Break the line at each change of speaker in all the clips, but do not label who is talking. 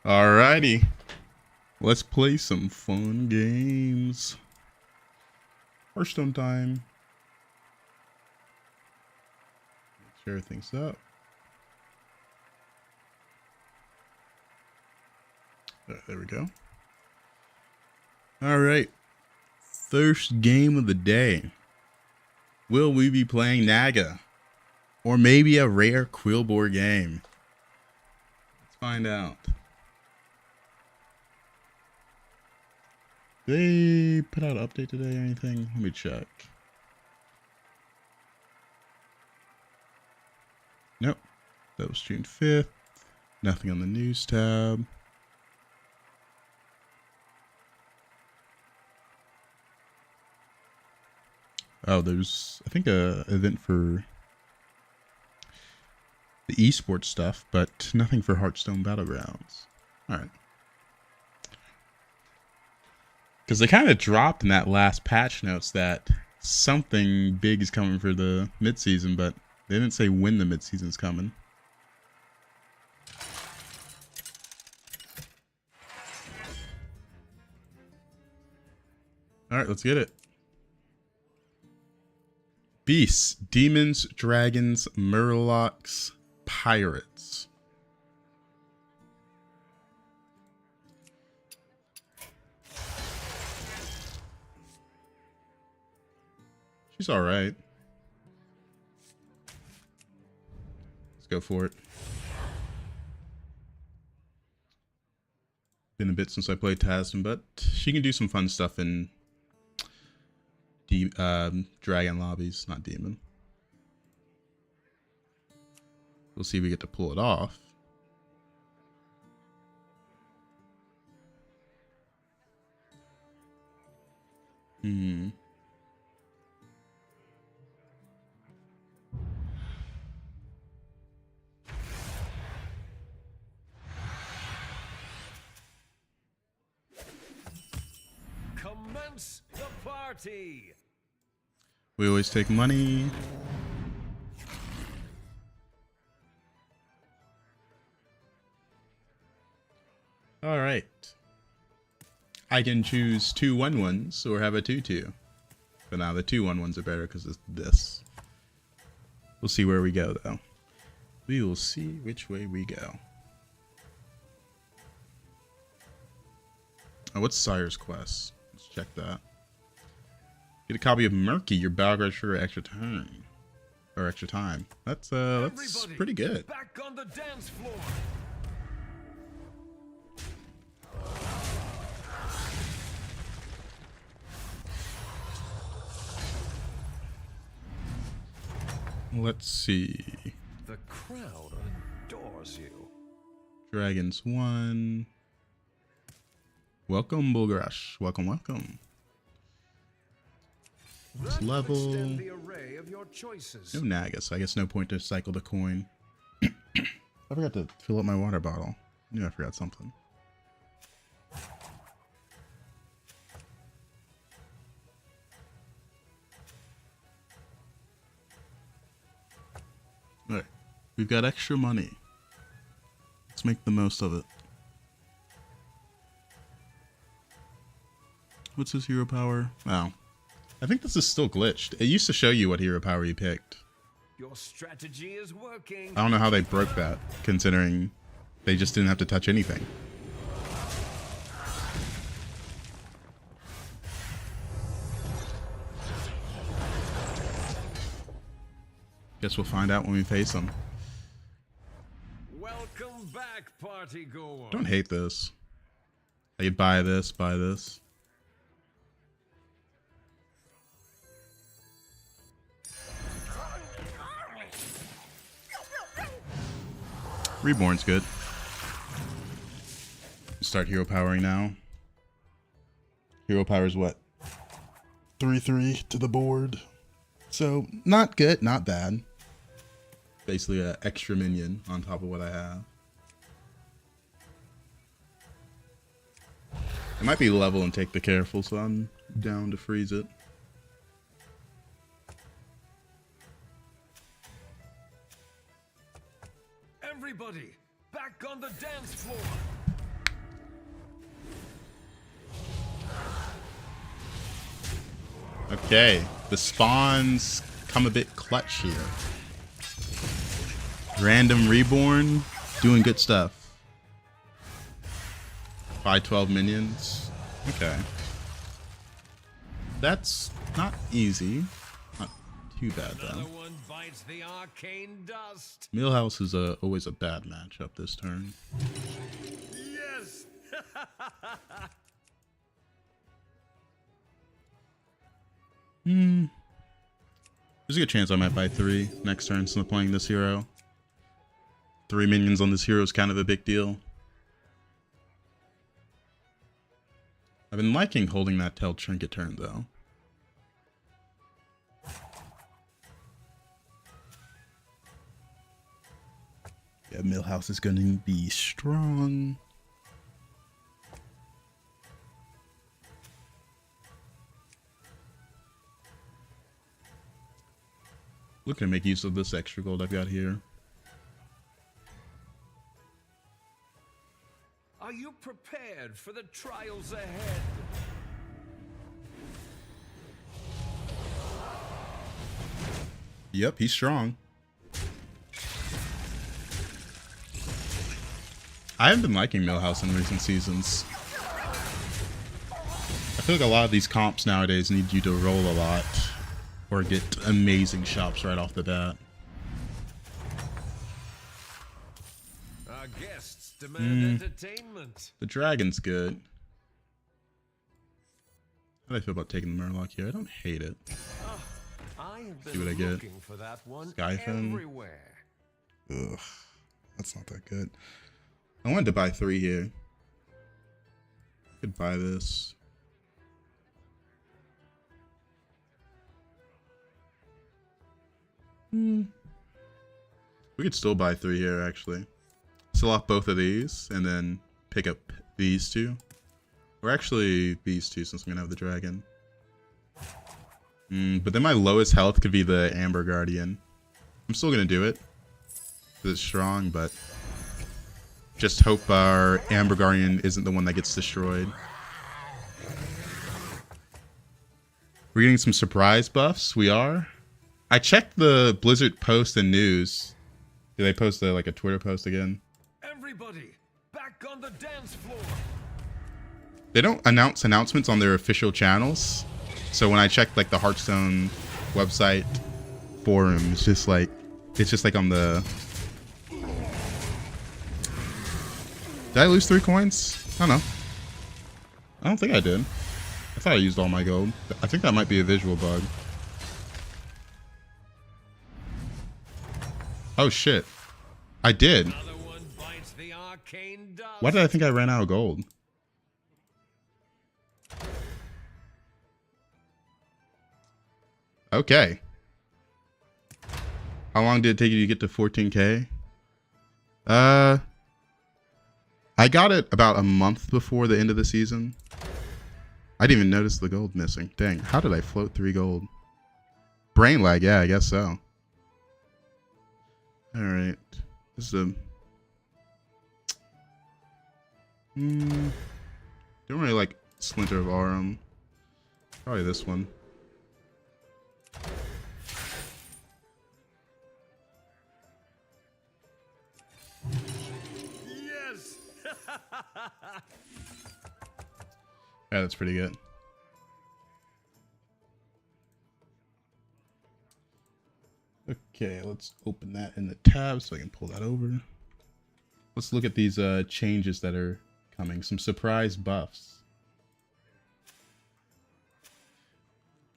Alrighty. Let's play some fun games. Hearthstone time. Share things up. There we go. Alright. First game of the day. Will we be playing Naga? Or maybe a rare Quillbore game? Let's find out. They put out an update today or anything? Let me check. Nope. That was June 5th. Nothing on the news tab. Oh, there's, I think, a event for the esports stuff, but nothing for Hearthstone Battlegrounds. Alright. Because they kind of dropped in that last patch notes that something big is coming for the mid-season, but they didn't say when the mid-season's coming. Alright, let's get it. Beasts, demons, dragons, murlocs, pirates. She's alright. Let's go for it. Been a bit since I played Tasman, but she can do some fun stuff in dragon lobbies, not demon. We'll see if we get to pull it off.
Commence the party.
We always take money. All right. I can choose 2 1/1s or have a 2/2. But now the 2 1/1s are better because of this. We'll see where we go, though. We will see which way we go. Oh, what's Sire's Quest? Let's check that. Get a copy of Murky, your battleground for extra turn. Or extra time. That's pretty good.
Back on the dance floor.
Let's see.
The crowd adores you.
Dragons 1. Welcome, Bulgarash. Welcome, welcome. This level.
The array of your choices.
No Naga, so I guess no point to cycle the coin. I forgot to fill up my water bottle. I knew I forgot something. Alright. We've got extra money. Let's make the most of it. What's his hero power? Oh. I think this is still glitched. It used to show you what hero power you picked.
Your strategy is working.
I don't know how they broke that, considering they just didn't have to touch anything. Guess we'll find out when we face them.
Welcome back, party goer.
Don't hate this. I could buy this, buy this. Reborn's good. Start hero powering now. Hero power is what? 3/3 to the board. So not good, not bad. Basically an extra minion on top of what I have. It might be level and take the careful, so I'm down to freeze it.
Everybody, back on the dance floor.
Okay, the spawns come a bit clutch here. Random reborn, doing good stuff. 512 minions. Okay. That's not easy. Not too bad though.
One bites the arcane dust.
Millhouse is always a bad matchup this turn.
Yes.
There's a good chance I might buy 3 next turn instead of playing this hero. 3 minions on this hero is kind of a big deal. I've been liking holding that tail trinket turn though. Yeah, Millhouse is gonna be strong. Looking to make use of this extra gold I've got here.
Are you prepared for the trials ahead?
Yep, he's strong. I haven't been liking Millhouse in recent seasons. I feel like a lot of these comps nowadays need you to roll a lot or get amazing shops right off the bat.
Our guests demand entertainment.
The dragon's good. How do I feel about taking the Murloc here? I don't hate it.
I have
See what I
been
get.
looking for that one
Skyfin.
everywhere.
Ugh, that's not that good. I wanted to buy 3 here. Could buy this. We could still buy 3 here, actually. Sell off both of these, and then pick up these 2. Or actually, these 2, since I'm gonna have the dragon. But then my lowest health could be the Amber Guardian. I'm still gonna do it. It's strong, but just hope our Amber Guardian isn't the one that gets destroyed. We're getting some surprise buffs. We are. I checked the Blizzard post and news. Did they post like a Twitter post again?
Everybody, back on the dance floor.
They don't announce announcements on their official channels. So when I checked like the Hearthstone website forum, it's just like on the. Did I lose 3 coins? I don't know. I don't think I did. I thought I used all my gold. I think that might be a visual bug. Oh shit. I did.
Another one bites the arcane dust.
Why did I think I ran out of gold? Okay. How long did it take you to get to 14K? I got it about a month before the end of the season. I didn't even notice the gold missing. Dang, how did I float 3 gold? Brain lag, yeah, I guess so. Alright. This is a... don't really like Splinter of Aurum. Probably this one.
Yes.
Yeah, that's pretty good. Okay, let's open that in the tab so I can pull that over. Let's look at these changes that are coming. Some surprise buffs.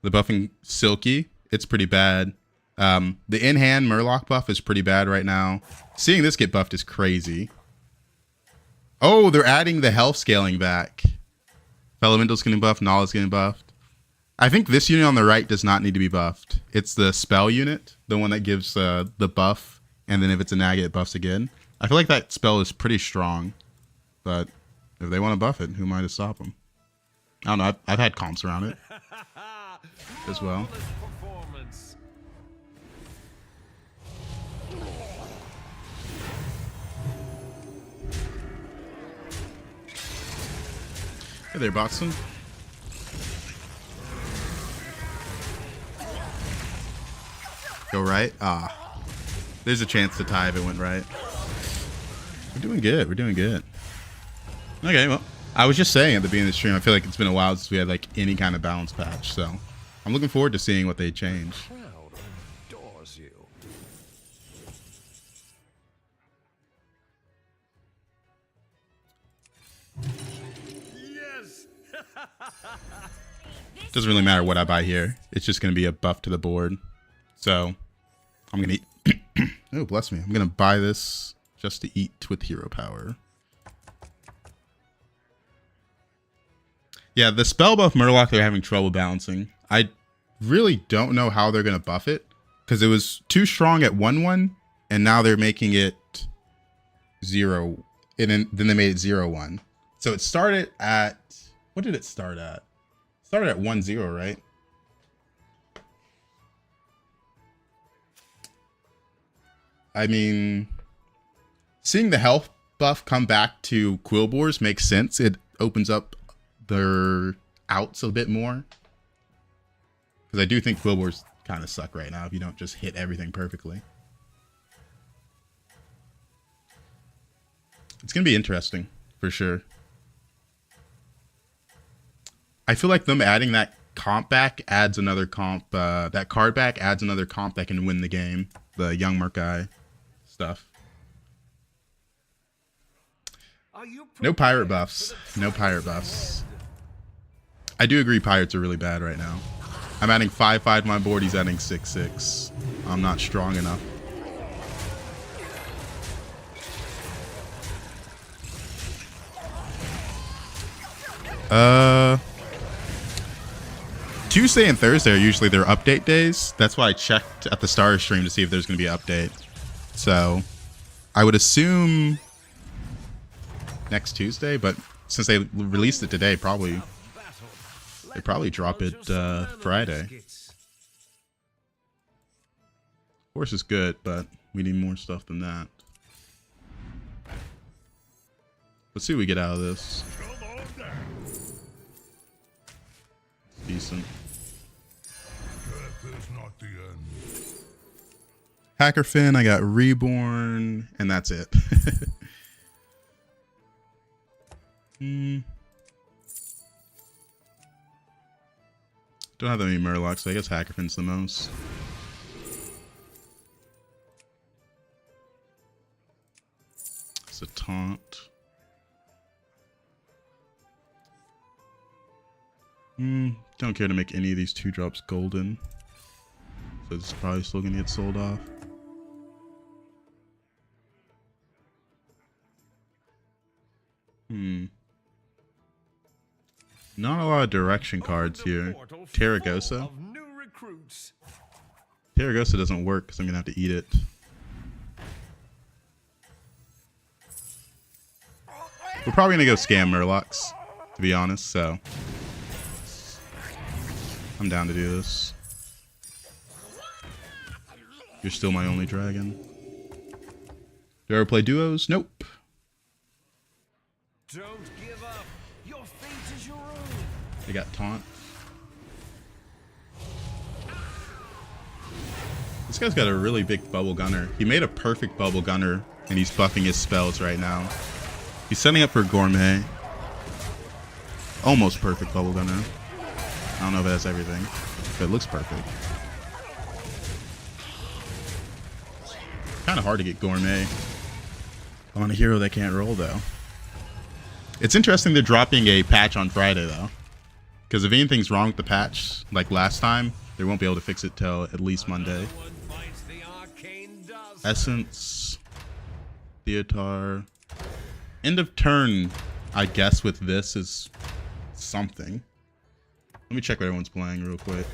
The buffing Silky, it's pretty bad. The in-hand Murloc buff is pretty bad right now. Seeing this get buffed is crazy. Oh, they're adding the health scaling back. Elemental's getting buffed, Nala's getting buffed. I think this unit on the right does not need to be buffed. It's the spell unit, the one that gives the buff, and then if it's a nag, it buffs again. I feel like that spell is pretty strong, but if they want to buff it, who am I to stop them? I don't know, I've had comps around it as well.
Performance.
Hey there, Botson. Go right? Ah. There's a chance to tie if it went right. We're doing good. We're doing good. Okay, well, I was just saying at the beginning of the stream, I feel like it's been a while since we had like any kind of balance patch, so I'm looking forward to seeing what they change.
Crowd adores you. Yes.
Doesn't really matter what I buy here. It's just going to be a buff to the board. So I'm going to eat. Oh, bless me. I'm going to buy this just to eat with hero power. Yeah, the spell buff Murloc, they're having trouble balancing. I really don't know how they're going to buff it, because it was too strong at 1-1, and now they're making it 0, and then they made it 0-1. So it started at, what did it start at? It started at 1-0, right? I mean, seeing the health buff come back to Quillbores makes sense. It opens up their outs a bit more, because I do think Quillbores kind of suck right now if you don't just hit everything perfectly. It's gonna be interesting for sure. I feel like them adding that comp back adds another comp, that card back adds another comp that can win the game, the young Murkai stuff. No pirate buffs. No pirate buffs. I do agree pirates are really bad right now. I'm adding 5-5 to my board, he's adding 6-6. I'm not strong enough. Tuesday and Thursday are usually their update days. That's why I checked at the start of stream to see if there's going to be an update. So I would assume next Tuesday, but since they released it today, probably they probably drop it Friday. Horse is good, but we need more stuff than that. Let's see what we get out of this. Decent. Hacker Fin, I got Reborn, and that's it. Don't have that many Murlocs, so I guess Hacker Fin's the most. It's a taunt. Don't care to make any of these 2-drops golden. So it's probably still gonna get sold off. Not a lot of direction cards here. Terragosa. Terragosa doesn't work because I'm gonna have to eat it. We're probably gonna go scam Murlocs, to be honest, so I'm down to do this. You're still my only dragon. Do I ever play duos? Nope.
Don't give up. Your fate is your own.
They got taunt. This guy's got a really big bubble gunner. He made a perfect bubble gunner, and he's buffing his spells right now. He's setting up for Gourmet. Almost perfect bubble gunner. I don't know if it has everything, but it looks perfect. Kind of hard to get Gourmet on a hero that can't roll, though. It's interesting they're dropping a patch on Friday, though. Because if anything's wrong with the patch, like last time, they won't be able to fix it till at least Monday. Essence. Theatar. End of turn, I guess, with this is something. Let me check what everyone's playing real quick.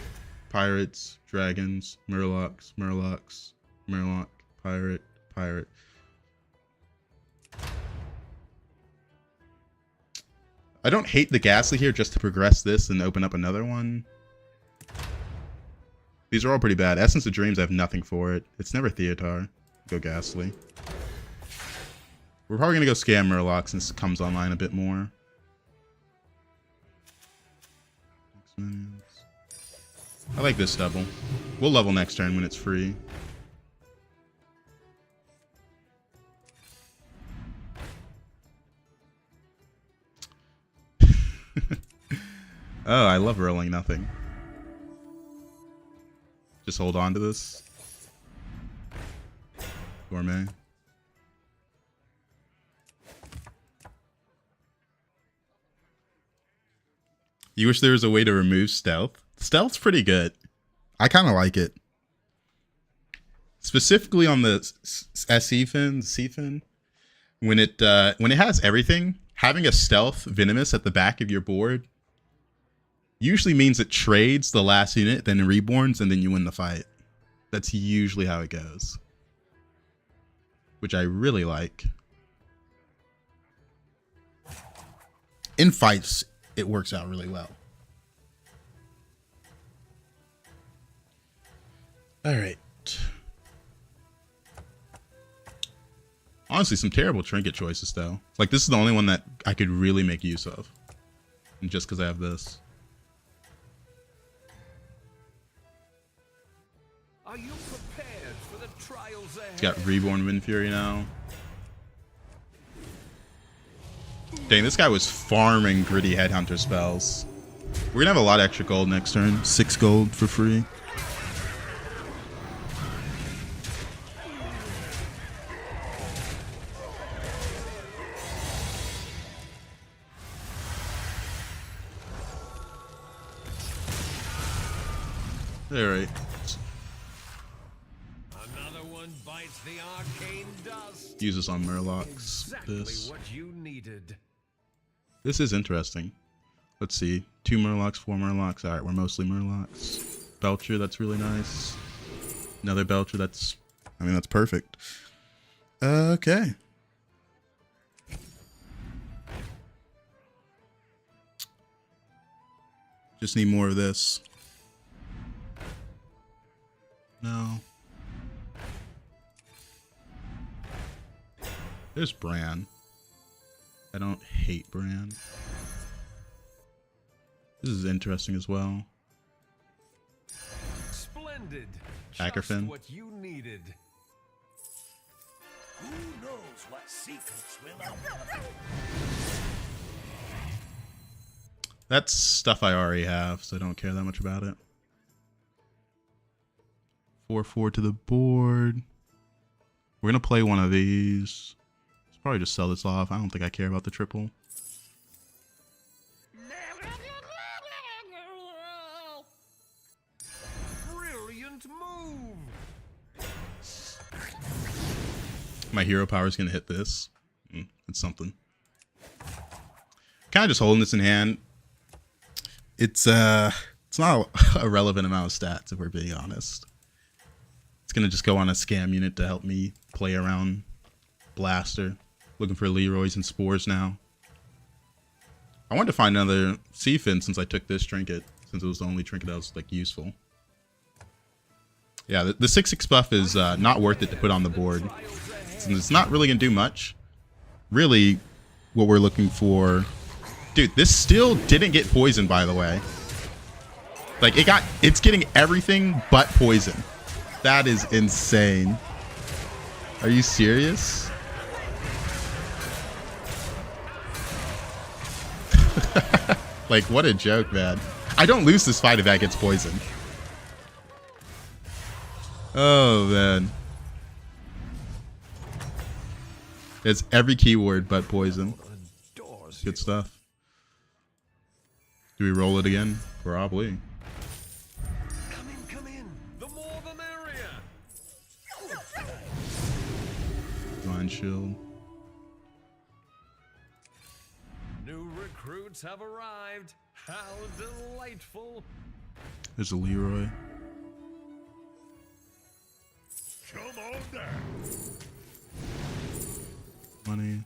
Pirates, Dragons, Murlocs, Murlocs, Murloc, Pirate, Pirate. I don't hate the Ghastly here just to progress this and open up another one. These are all pretty bad. Essence of Dreams, I have nothing for it. It's never Theatar. Go Ghastly. We're probably going to go scam Murloc since it comes online a bit more. I like this double. We'll level next turn when it's free. Oh, I love rolling nothing. Just hold on to this. Gourmet. You wish there was a way to remove stealth? Stealth's pretty good. I kind of like it. Specifically on the SE fin, C fin. When it has everything, having a stealth venomous at the back of your board usually means it trades the last unit, then reborns, and then you win the fight. That's usually how it goes. Which I really like. In fights, it works out really well. Alright. Honestly, some terrible trinket choices, though. Like, this is the only one that I could really make use of. And just because I have this.
Are you prepared for the trials ahead?
It's got Reborn Wind Fury now. Dang, this guy was farming gritty headhunter spells. We're gonna have a lot of extra gold next turn. 6 gold for free. Alright.
Another one bites the arcane dust.
Use this on Murlocs.
Exactly what you needed.
This is interesting. Let's see. 2 Murlocs, 4 Murlocs. Alright, we're mostly Murlocs. Belcher, that's really nice. Another Belcher, that's perfect. Okay. Just need more of this. No. There's Bran. I don't hate Bran. This is interesting as well.
Splendid.
Ackerfin.
Just what you needed.
Who knows what secrets will open?
That's stuff I already have, so I don't care that much about it. 4/4 to the board. We're gonna play one of these. Let's probably just sell this off. I don't think I care about the triple.
Brilliant move.
My hero power is gonna hit this. It's something. Kind of just holding this in hand. It's not a relevant amount of stats if we're being honest. It's gonna just go on a scam unit to help me play around Blaster. Looking for Leroy's and Spores now. I wanted to find another C-Fin since I took this trinket, since it was the only trinket that was like useful. Yeah, the 6/6 buff is not worth it to put on the board. Since it's not really gonna do much. Really, what we're looking for. Dude, this still didn't get poisoned, by the way. Like it's getting everything but poison. That is insane. Are you serious? Like, what a joke, man. I don't lose this fight if that gets poisoned. Oh, man. It's every keyword but poison. Good stuff. Do we roll it again? Probably.
Come in. The more the merrier.
Divine Shield.
New recruits have arrived. How delightful.
There's a Leroy.
Come on down.
Money.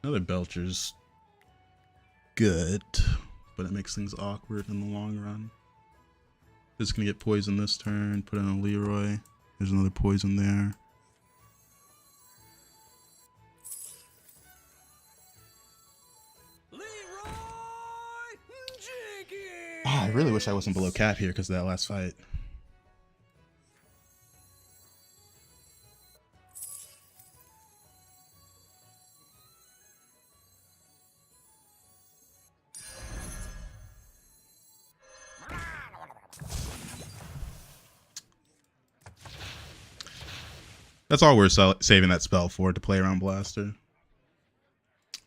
Another Belcher's good, but it makes things awkward in the long run. This is gonna get poisoned this turn. Put in a Leroy. There's another poison there. really wish I wasn't below cap here because of that last fight. That's all we're saving that spell for, to play around Blaster.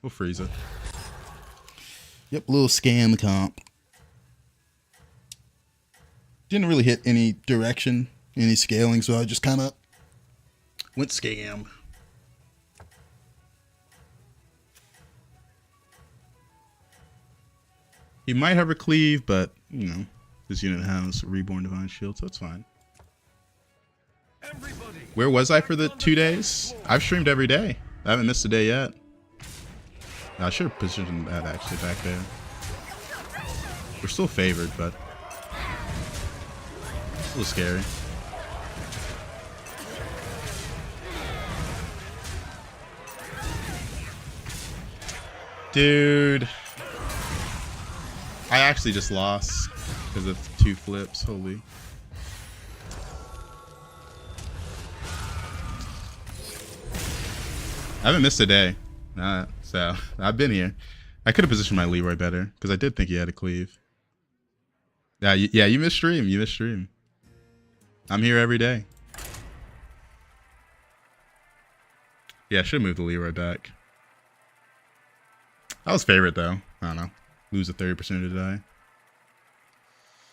We'll freeze it. Yep, little scam comp. Didn't really hit any direction, any scaling, so I just kind of went scam. He might have a cleave, but, you know, this unit has Reborn Divine Shield, so it's fine. Where was I for the 2 days? I've streamed every day. I haven't missed a day yet. I should have positioned that actually back there. We're still favored, but a little scary. Dude. I actually just lost because of 2 flips. Holy. I haven't missed a day. So I've been here. I could have positioned my Leroy better because I did think he had a cleave. Yeah, you missed stream. You missed stream. I'm here every day. Yeah, I should move the Leroy back. I was favorite though. I don't know. Lose a 30% of the die.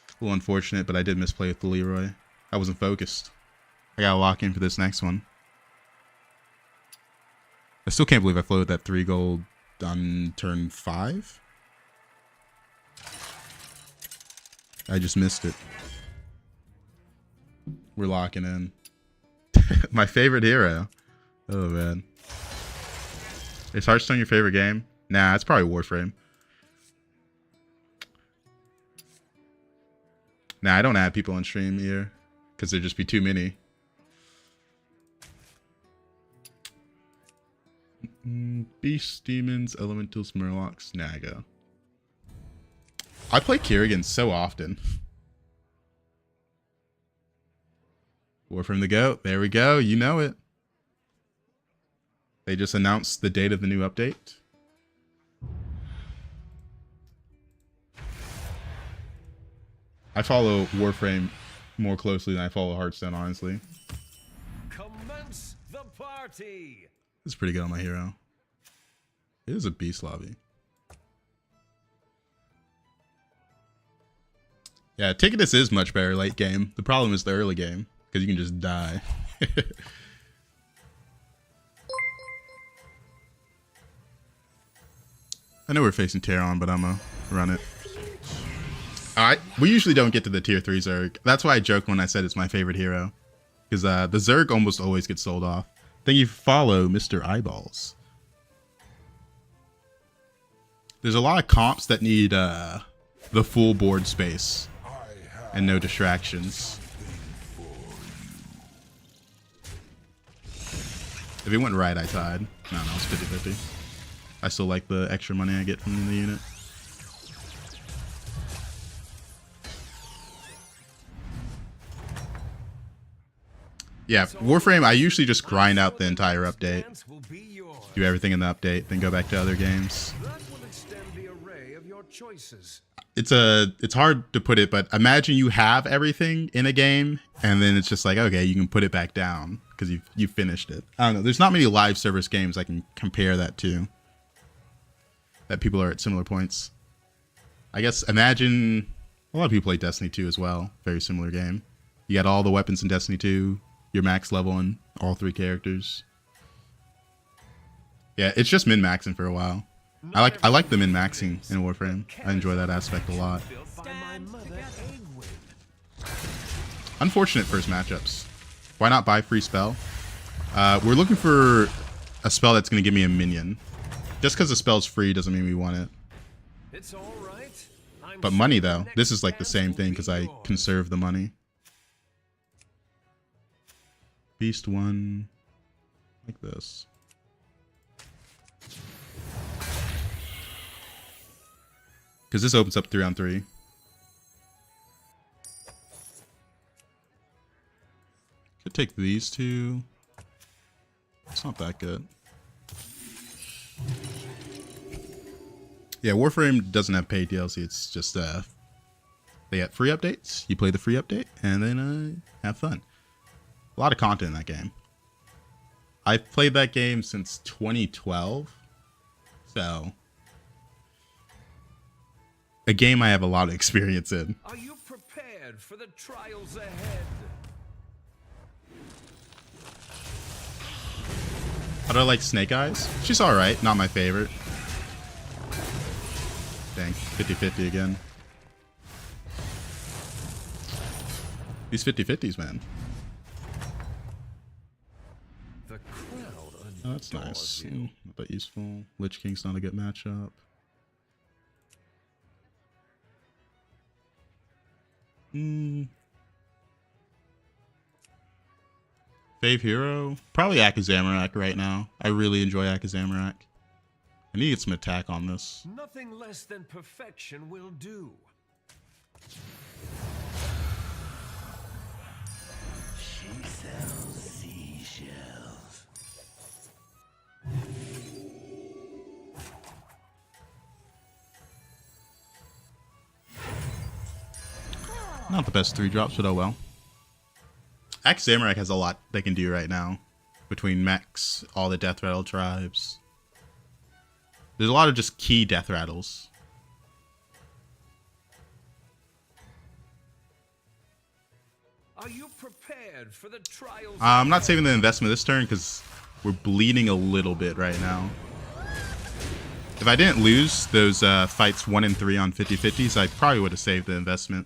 A little unfortunate, but I did misplay with the Leroy. I wasn't focused. I gotta lock in for this next one. I still can't believe I floated that 3 gold on turn 5. I just missed it. We're locking in. My favorite hero. Oh man. Is Hearthstone your favorite game? Nah, it's probably Warframe. Nah, I don't add people on stream here because there'd just be too many. Beasts, demons, elementals, murlocs, Naga. I play Kerrigan so often. Warframe the Goat. There we go. You know it. They just announced the date of the new update. I follow Warframe more closely than I follow Hearthstone, honestly.
Commence the party.
It's pretty good on my hero. It is a beast lobby. Yeah, Ticketus is much better late game. The problem is the early game, because you can just die. I know we're facing Terron, but I'm gonna run it. We usually don't get to the tier 3 Zerg. That's why I joke when I said it's my favorite hero. Because the Zerg almost always gets sold off. Then you follow Mr. Eyeballs. There's a lot of comps that need the full board space and no distractions. If it went right, I tied. No, it's 50-50. I still like the extra money I get from the unit. Yeah, Warframe, I usually just grind out the entire update. Do everything in the update, then go back to other games. It's hard to put it, but imagine you have everything in a game, and then it's just like, okay, you can put it back down, because you finished it. I don't know, there's not many live service games I can compare that to. That people are at similar points. I guess, imagine, a lot of people play Destiny 2 as well. Very similar game. You got all the weapons in Destiny 2. Your max level and all 3 characters. Yeah, it's just min-maxing for a while. I like the min-maxing in Warframe. I enjoy that aspect a lot. Unfortunate first matchups. Why not buy free spell? We're looking for a spell that's going to give me a minion. Just because the spell's free doesn't mean we want it. But money though, this is like the same thing because I conserve the money. Beast 1, like this. Because this opens up 3-on-3. Could take these two. It's not that good. Yeah, Warframe doesn't have paid DLC. It's just they get free updates. You play the free update and then have fun. A lot of content in that game. I've played that game since 2012, so a game I have a lot of experience in.
Are you prepared for the trials ahead?
How do I like Snake Eyes? She's alright, not my favorite. Dang, 50-50 again. These 50-50s, man.
The crowd
Oh, that's nice.
adores you.
Not that useful. Lich King's not a good matchup. Fave hero? Probably Akazamorak right now. I really enjoy Akazamorak. I need to get some attack on this.
Nothing less than perfection will do.
She sells seashells.
Not the best 3-drops, but oh well. Akazamorak has a lot they can do right now. Between mechs, all the death rattle tribes. There's a lot of just key death rattles.
Are you prepared for the trials?
I'm not saving the investment this turn because we're bleeding a little bit right now. If I didn't lose those fights 1 and 3 on 50-50s, I probably would have saved the investment.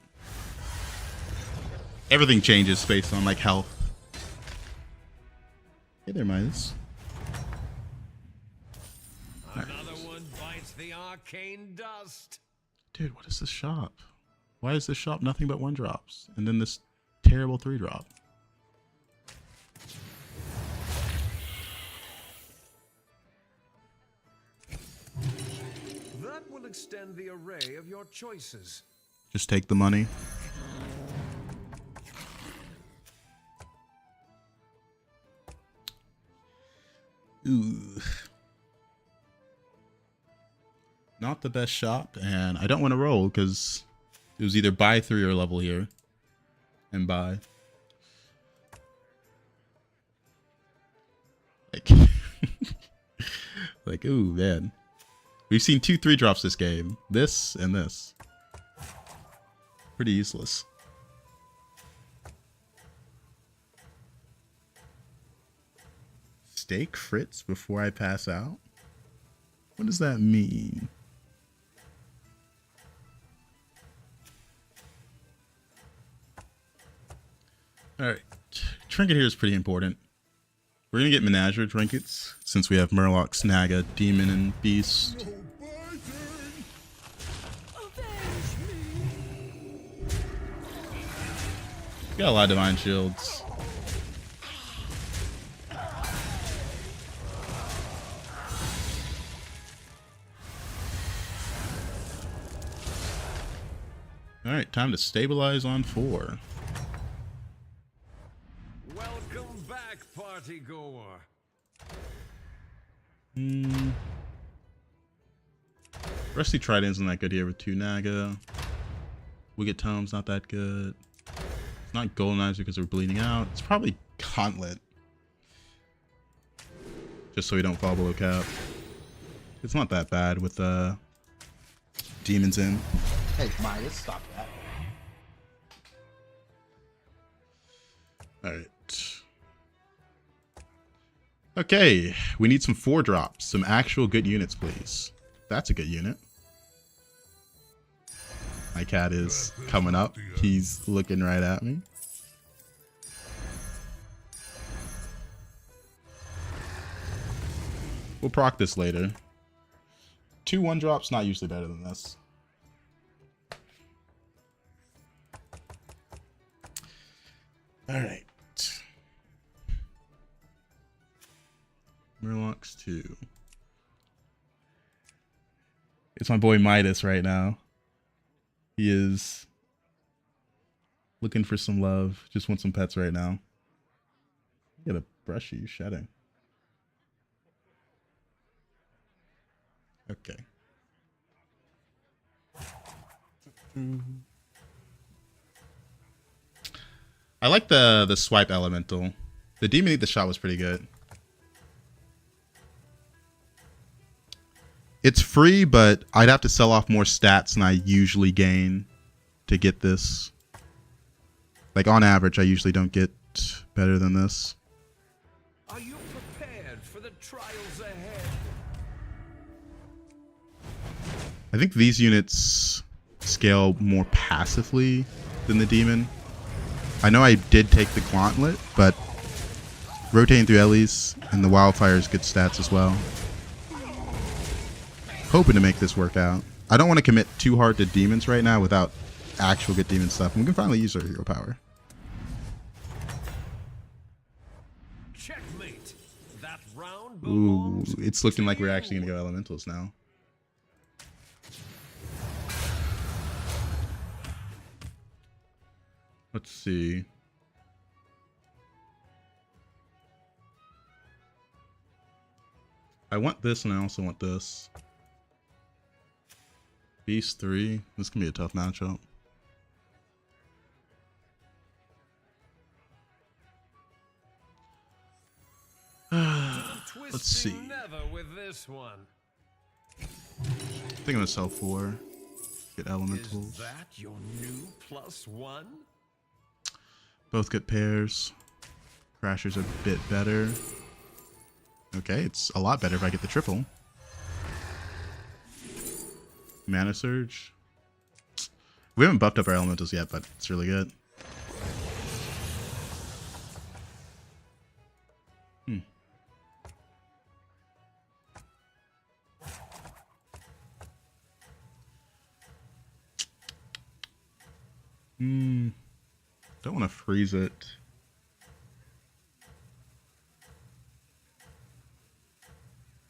Everything changes based on like health. Hey there, Midas.
Another one bites the arcane dust.
Dude, what is this shop? Why is this shop nothing but 1-drops? And then this terrible 3-drop.
That will extend the array of your choices.
Just take the money. Ooh. Not the best shop, and I don't want to roll because it was either buy 3 or level here. And buy. Like, like, ooh, man. We've seen 2 3-drops this game. This and this. Pretty useless. Steak Fritz before I pass out? What does that mean? Alright. Trinket here is pretty important. We're going to get Menagerie trinkets since we have Murloc, Snaga, Demon, and Beast. Got a lot of Divine Shields. Alright, time to stabilize on 4.
Welcome back, party goer.
Rusty Trident isn't that good here with 2 Naga. Wicked Tome's not that good. It's not Goldenizer because we're bleeding out. It's probably Gauntlet. Just so we don't fall below cap. It's not that bad with demons in.
Hey, Midas, stop that.
Alright. Okay, we need some 4-drops. Some actual good units, please. That's a good unit. My cat is coming up. He's looking right at me. We'll proc this later. 2 1-drops, not usually better than this. Alright. Murlocs 2. It's my boy Midas right now. He is looking for some love. Just wants some pets right now. You gotta brush you shedding. Okay. I like the swipe elemental. The demon eat the shot was pretty good. It's free, but I'd have to sell off more stats than I usually gain to get this. Like on average, I usually don't get better than this.
Are you prepared for the trials ahead?
I think these units scale more passively than the demon. I know I did take the gauntlet, but rotating through Ellie's and the wildfire is good stats as well. Hoping to make this work out. I don't want to commit too hard to demons right now without actual good demon stuff. And we can finally use our hero power.
Checkmate. That round
Ooh,
belongs
it's looking
to
like we're actually
you.
going to go elementals now. Let's see. I want this and I also want this. Beast 3. This can be a tough matchup. Let's see.
Never with this one.
I think I'm going to sell 4. Get elementals.
Is that your new +1?
Both get pairs. Crasher's a bit better. Okay, it's a lot better if I get the triple. Mana Surge. We haven't buffed up our elementals yet, but it's really good. Don't want to freeze it.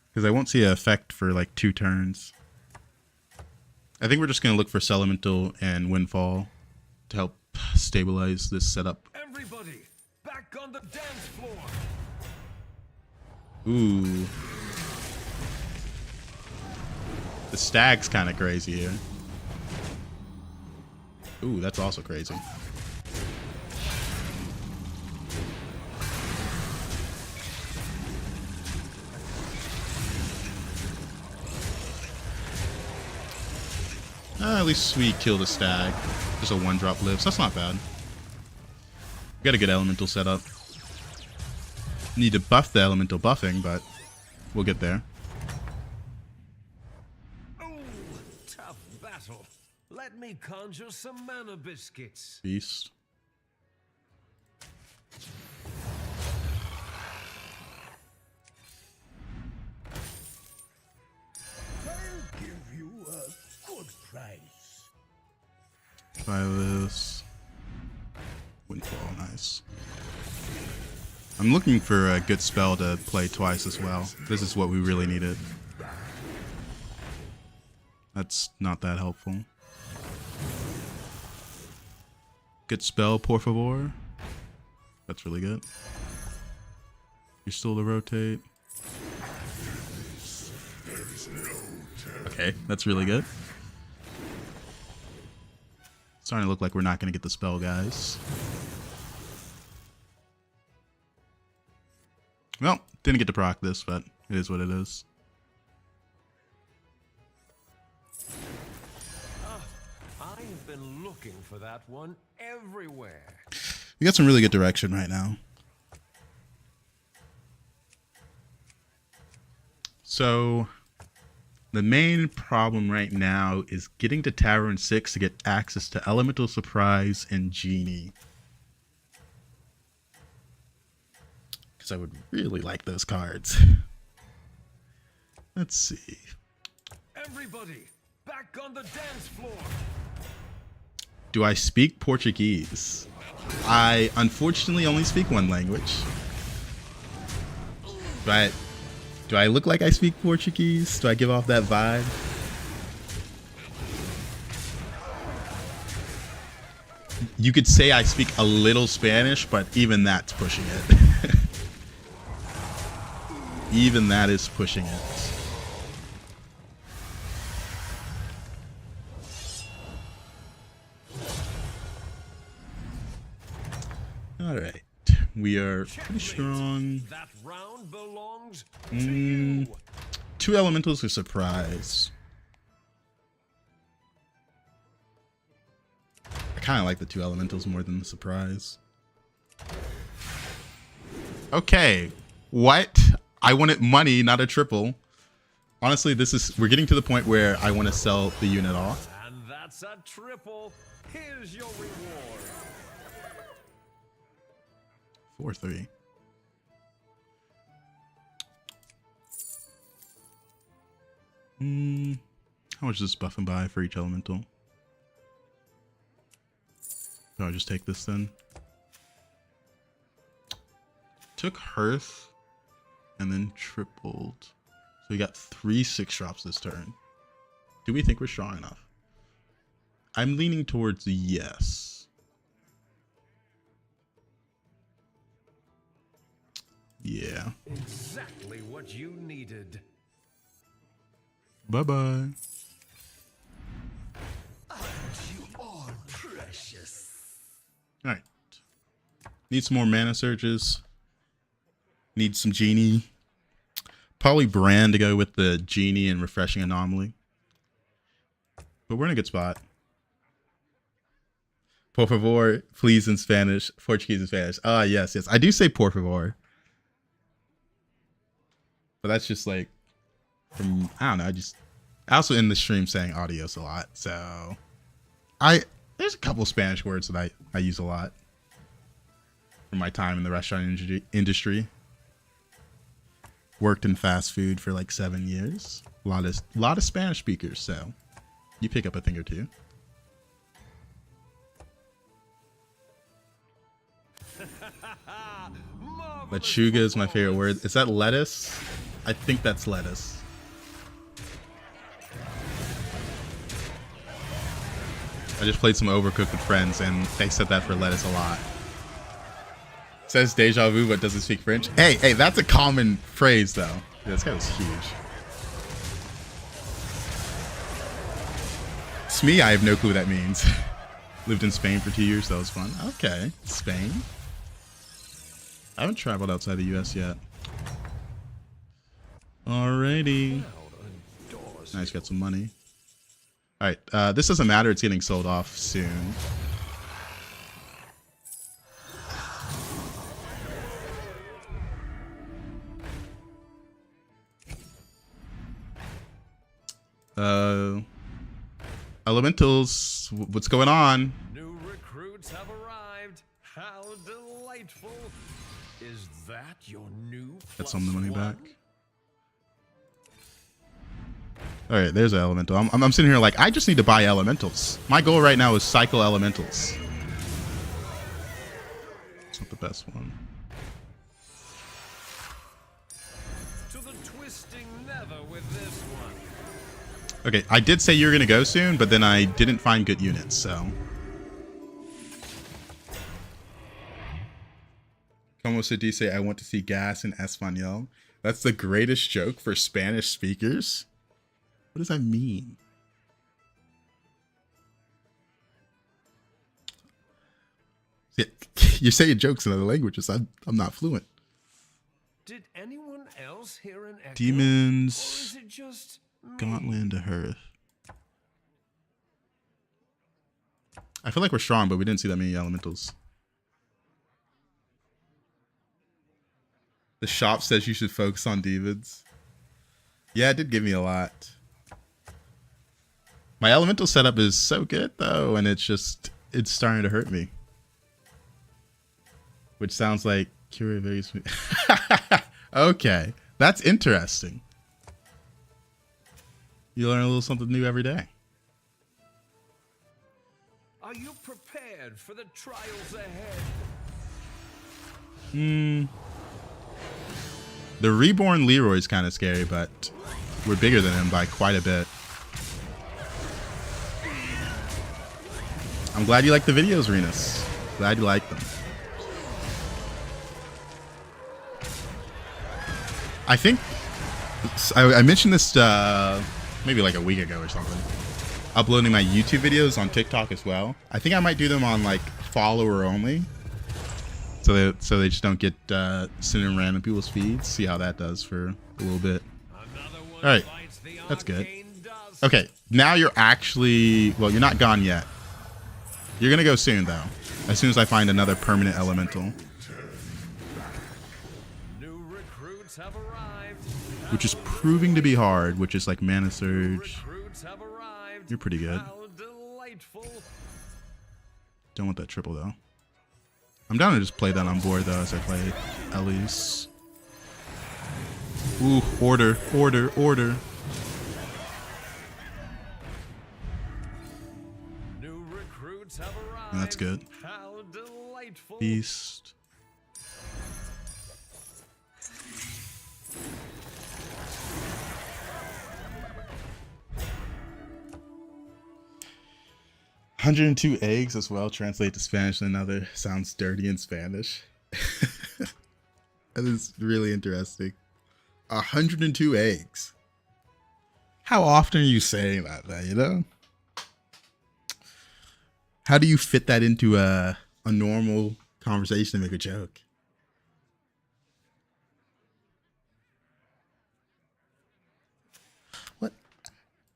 Because I won't see an effect for like 2 turns. I think we're just going to look for Elemental and Windfall to help stabilize this setup.
Everybody, back on the dance floor.
Ooh. The stag's kind of crazy here. Ooh, that's also crazy. At least we kill the stag. Just a 1-drop live, so that's not bad. We got a good elemental setup. Need to buff the elemental buffing, but we'll get there.
Ooh, tough battle. Let me conjure some mana biscuits.
Beast.
I'll give you a good price.
Buy this. Windfall, nice. I'm looking for a good spell to play twice as well. This is what we really needed. That's not that helpful. Good spell, por favor. That's really good. You're still to rotate. Okay, that's really good. Starting to look like we're not going to get the spell, guys. Well, didn't get to proc this, but it is what it is.
I've been looking for that one everywhere.
We got some really good direction right now. So, the main problem right now is getting to Tavern 6 to get access to Elemental Surprise and Genie. Because I would really like those cards. Let's see.
Everybody, back on the dance floor.
Do I speak Portuguese? I unfortunately only speak one language. But do I look like I speak Portuguese? Do I give off that vibe? You could say I speak a little Spanish, but even that's pushing it. Even that is pushing it. Alright. We are pretty strong.
That round belongs to you.
2 elementals are surprise. I kind of like the 2 elementals more than the surprise. Okay. What? I wanted money, not a triple. Honestly, we're getting to the point where I want to sell the unit off.
And that's a triple. Here's your reward.
4-3. How much does this buff and buy for each elemental? I'll just take this then. Took Hearth and then tripled. So we got 3 6-drops this turn. Do we think we're strong enough? I'm leaning towards yes. Yeah.
Exactly what you needed.
Bye-bye.
You are precious.
Alright. Need some more mana surges. Need some genie. Probably Brand to go with the genie and refreshing anomaly. But we're in a good spot. Por favor, please in Spanish. Portuguese and Spanish. Ah, yes, yes. I do say por favor. But that's just like from, I don't know, I also in the stream saying adios a lot. So there's a couple Spanish words that I use a lot from my time in the restaurant industry. Worked in fast food for like 7 years. A lot of Spanish speakers, so you pick up a thing or two. Lechuga is my favorite word. Is that lettuce? I think that's lettuce. I just played some Overcooked with friends and they said that for lettuce a lot. Says deja vu but doesn't speak French. Hey, that's a common phrase though. Yeah, this guy was huge. Smee, I have no clue what that means. Lived in Spain for 2 years, that was fun. Okay, Spain. I haven't traveled outside the US yet. Alrighty. Nice, got some money. Alright, this doesn't matter, it's getting sold off soon. Elementals, what's going on?
New recruits have arrived. How delightful. Is that your new
Got some of the money
+1?
back. All right, there's an elemental. I'm sitting here like, I just need to buy elementals. My goal right now is cycle elementals. It's not the best one.
To the twisting nether with this one.
Okay, I did say you were going to go soon, but then I didn't find good units, so. Como se dice, I want to see gas in Espanol. That's the greatest joke for Spanish speakers. What does that mean? You're saying jokes in other languages. I'm not fluent.
Did anyone else hear an echo?
Demons.
Or is it just me?
Gauntland to Hearth. I feel like we're strong, but we didn't see that many elementals. The shop says you should focus on demons. Yeah, it did give me a lot. My elemental setup is so good though, and it's starting to hurt me. Which sounds like Cure very sweet. Okay, that's interesting. You learn a little something new every day.
Are you prepared for the trials ahead?
The reborn Leroy's kind of scary, but we're bigger than him by quite a bit. I'm glad you like the videos, Renus. Glad you like them. I think I mentioned this maybe like a week ago or something. Uploading my YouTube videos on TikTok as well. I think I might do them on like follower only, so they just don't get sent in random people's feeds. See how that does for a little bit. All right, that's good. Okay, now you're actually, well, you're not gone yet. You're gonna go soon though, as soon as I find another permanent elemental. Which is proving to be hard, which is like Mana Surge. You're pretty good. Don't want that triple though. I'm down to just play that on board though as I play Ellie's. Ooh, order. That's good. Beast. "102 eggs" as well. Translate to Spanish another. Sounds dirty in Spanish. That is really interesting. 102 eggs. How often are you saying that, you know? How do you fit that into a normal conversation to make a joke? What?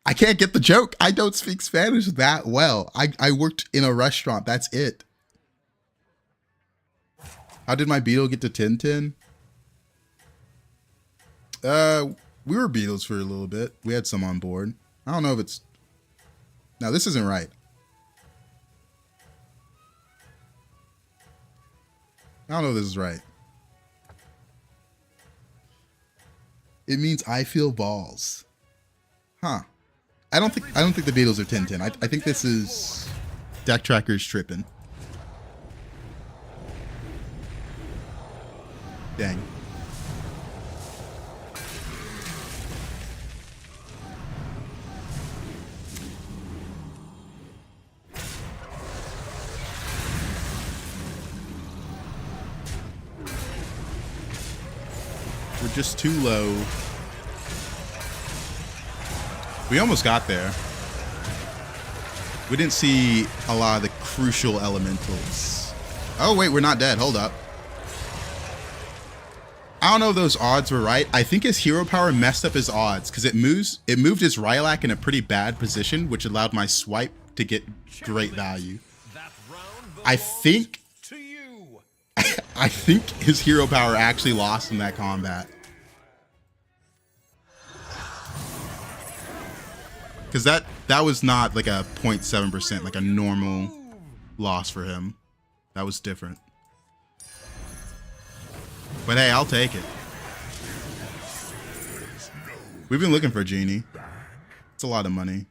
I can't get the joke. I don't speak Spanish that well. I worked in a restaurant. That's it. How did my beetle get to 10-10? We were beetles for a little bit. We had some on board. I don't know if it's... No, this isn't right. I don't know if this is right. It means I feel balls. Huh. I don't think the Beatles are 10-10. I think this is Deck Tracker's tripping. Dang. We're just too low. We almost got there. We didn't see a lot of the crucial elementals. Oh wait, we're not dead. Hold up. I don't know if those odds were right. I think his hero power messed up his odds because it moved his Rylak in a pretty bad position, which allowed my swipe to get great value. I think I think his hero power actually lost in that combat. Because that was not like a 0.7%, like a normal loss for him. That was different. But hey, I'll take it. We've been looking for a genie. It's a lot of money.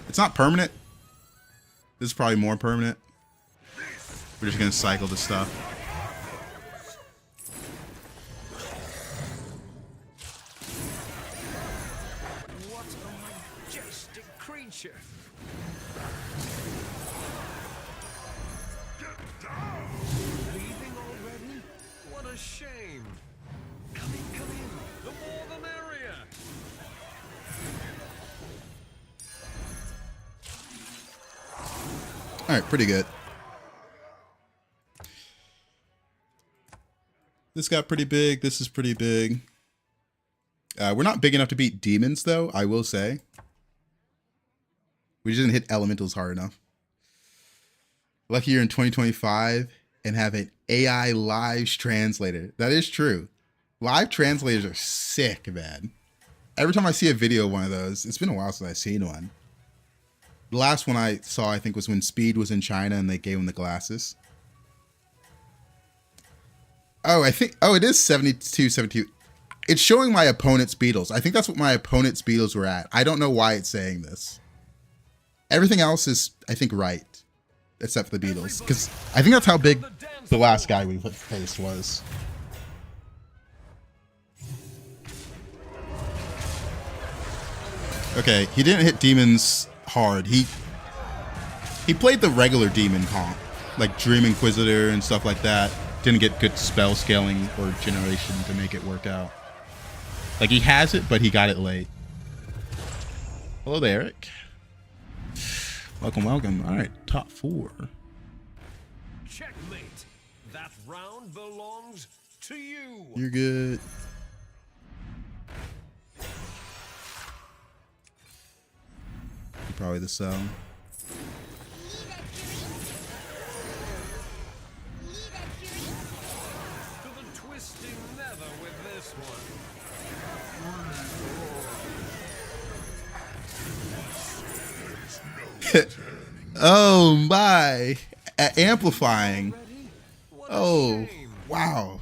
It's not permanent. This is probably more permanent. We're just gonna cycle the stuff.
What a majestic creature! Leaving already? What a shame! Come in. The more the merrier.
All right, pretty good. This got pretty big. This is pretty big. We're not big enough to beat demons, though, I will say. We just didn't hit elementals hard enough. Lucky you're in 2025 and have an AI live translator. That is true. Live translators are sick, man. Every time I see a video of one of those, it's been a while since I've seen one. The last one I saw, I think, was when Speed was in China and they gave him the glasses. Oh, it is 72, 72. It's showing my opponent's beetles. I think that's what my opponent's beetles were at. I don't know why it's saying this. Everything else is, I think, right. Except for the beetles. Because I think that's how big the last guy we faced was. Okay, he didn't hit demons hard. He played the regular demon comp. Like Dream Inquisitor and stuff like that. didn't get good spell scaling or generation to make it work out. Like, he has it, but he got it late. Hello there, Eric. Welcome, welcome. All right, top 4.
Checkmate. That round belongs to you.
You're good. Probably the sell.
To the twisting nether with this one.
Oh my! Amplifying.
What a
Oh,
shame.
wow.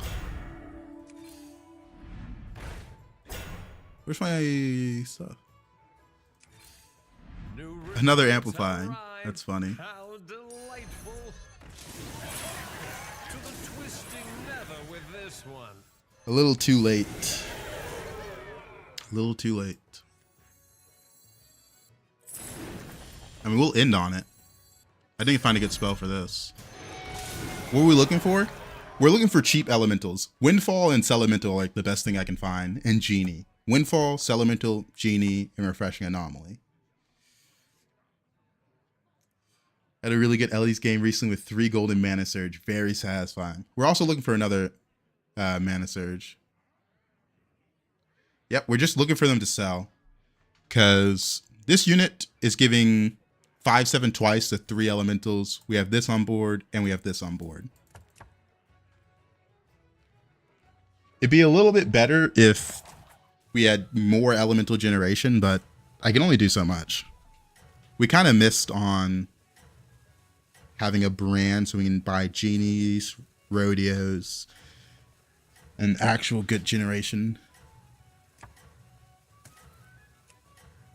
Where's my stuff?
New
Another
results
amplifying.
arrive.
That's funny.
How delightful. To the twisting nether with this one.
A little too late. A little too late. I mean, we'll end on it. I didn't find a good spell for this. What are we looking for? We're looking for cheap elementals. Windfall and Celemental are like the best thing I can find. And Genie. Windfall, Celemental, Genie, and Refreshing Anomaly. I had a really good Ellie's game recently with 3 golden Mana Surge. Very satisfying. We're also looking for another Mana Surge. Yep, we're just looking for them to sell. Because this unit is giving 5/7 twice to 3 elementals. We have this on board, and we have this on board. It'd be a little bit better if we had more elemental generation, but I can only do so much. We kind of missed on having a brand so we can buy genies, rodeos, and actual good generation.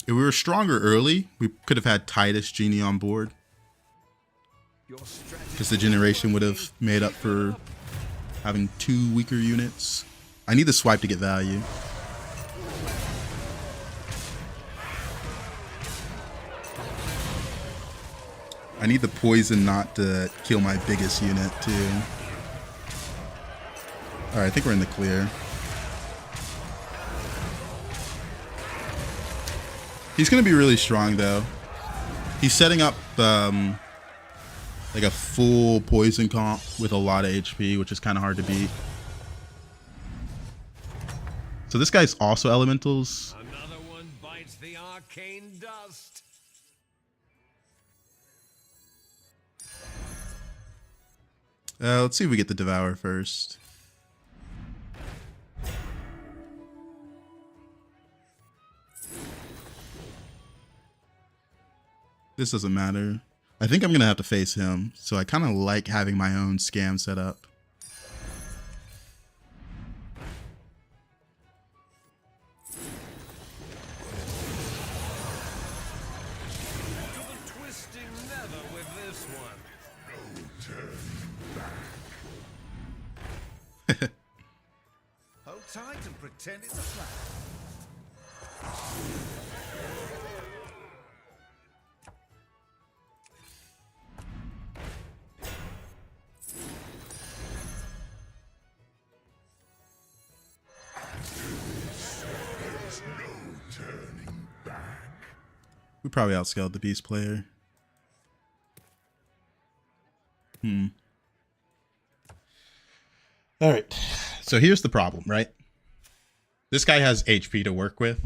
If we were stronger early, we could have had Titus Genie on board. Because the generation would have made up for having 2 weaker units. I need the swipe to get value. I need the poison not to kill my biggest unit too. Alright, I think we're in the clear. He's going to be really strong though. He's setting up like a full poison comp with a lot of HP, which is kind of hard to beat. So this guy's also elementals.
Another one bites the arcane dust.
Let's see if we get the Devour first. This doesn't matter. I think I'm going to have to face him, so I kind of like having my own scam set up.
To the twisting nether with this one.
Hold tight and pretend it's a flat.
We probably outscaled the beast player. All right. So here's the problem, right? This guy has HP to work with.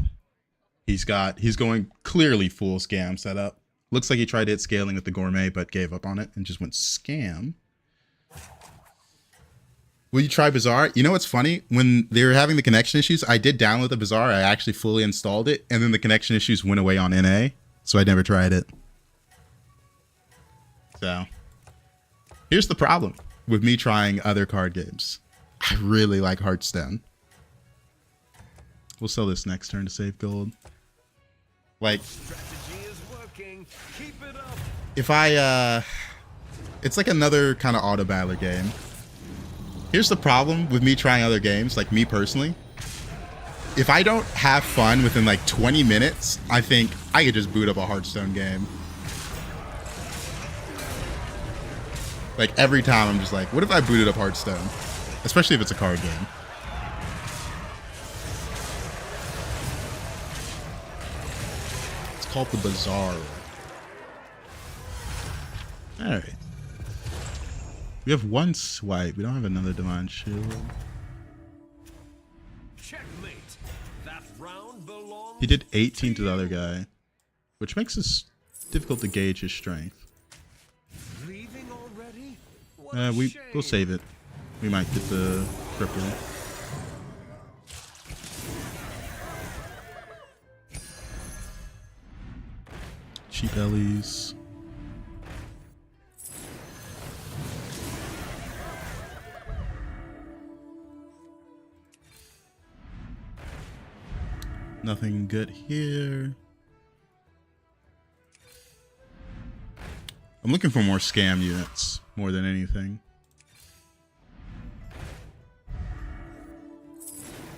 He's going clearly full scam setup. Looks like he tried to hit scaling with the gourmet, but gave up on it and just went scam. Will you try Bazaar? You know what's funny? When they were having the connection issues, I did download the Bazaar. I actually fully installed it, and then the connection issues went away on NA, so I never tried it. So, here's the problem with me trying other card games. I really like Hearthstone. We'll sell this next turn to save gold. Like,
Strategy is working. Keep it up.
if I, it's like another kind of auto battler game. Here's the problem with me trying other games, like me personally. If I don't have fun within like 20 minutes, I think I could just boot up a Hearthstone game. Like every time I'm just like, what if I booted up Hearthstone? Especially if it's a card game. It's called the Bazaar. Alright. We have one swipe. We don't have another Divine Shield.
Checkmate. That round belongs.
He did 18 to the other guy, which makes it difficult to gauge his strength.
Leaving already? What a
We'll
shame.
save it. We might get the cripple. Cheap Ellies. Nothing good here. I'm looking for more scam units more than anything.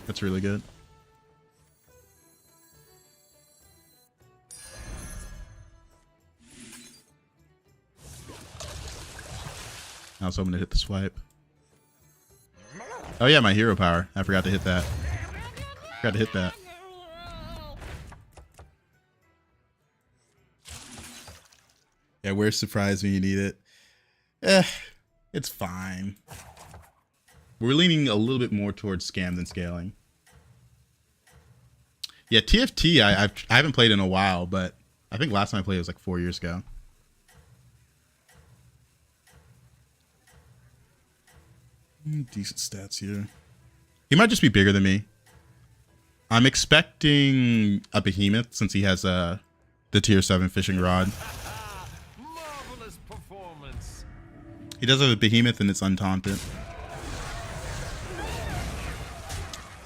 That's really good. I was hoping to hit the swipe. Oh yeah, my hero power. I forgot to hit that. Forgot to hit that. Yeah, where's surprise when you need it? It's fine. We're leaning a little bit more towards scam than scaling. Yeah, TFT I haven't played in a while, but I think last time I played was like 4 years ago. Decent stats here. He might just be bigger than me. I'm expecting a behemoth since he has the tier 7 fishing rod.
Marvelous performance.
He does have a behemoth and it's untaunted.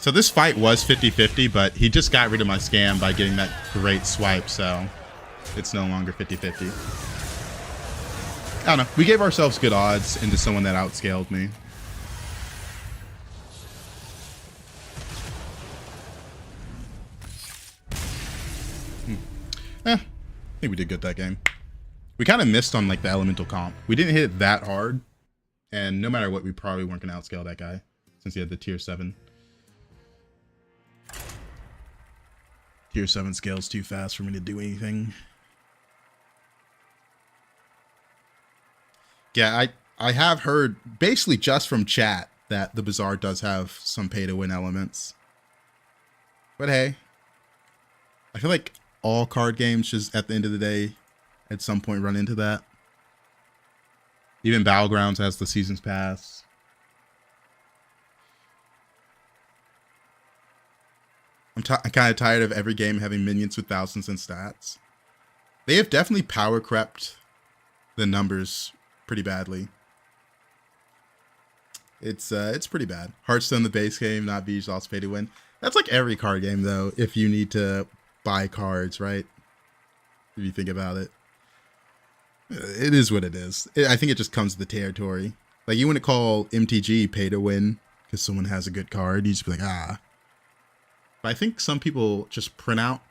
So this fight was 50-50, but he just got rid of my scam by getting that great swipe, so it's no longer 50-50. I don't know. We gave ourselves good odds into someone that outscaled me. I think we did good that game. We kind of missed on like the elemental comp. We didn't hit it that hard, and no matter what, we probably weren't going to outscale that guy since he had the tier 7. Tier 7 scales too fast for me to do anything. Yeah, I have heard basically just from chat that the Bazaar does have some pay to win elements. But hey, I feel like all card games just at the end of the day at some point run into that. Even Battlegrounds has the Seasons Pass. I'm kind of tired of every game having minions with thousands in stats. They have definitely power crept the numbers pretty badly. It's pretty bad. Hearthstone, the base game, not V's also pay to win. That's like every card game though, if you need to buy cards, right? If you think about it. It is what it is. I think it just comes to the territory. Like you wouldn't call MTG pay to win because someone has a good card. You just be like, ah. But I think some people just print out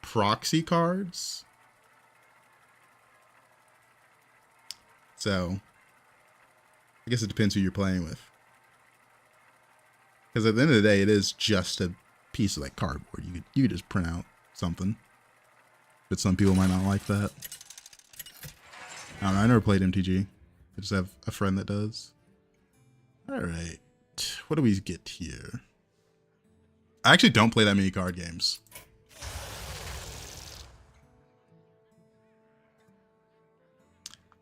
proxy cards. So I guess it depends who you're playing with. Because at the end of the day, it is just a piece of like cardboard. You could just print out something. But some people might not like that. I don't know. I never played MTG. I just have a friend that does. All right. What do we get here? I actually don't play that many card games.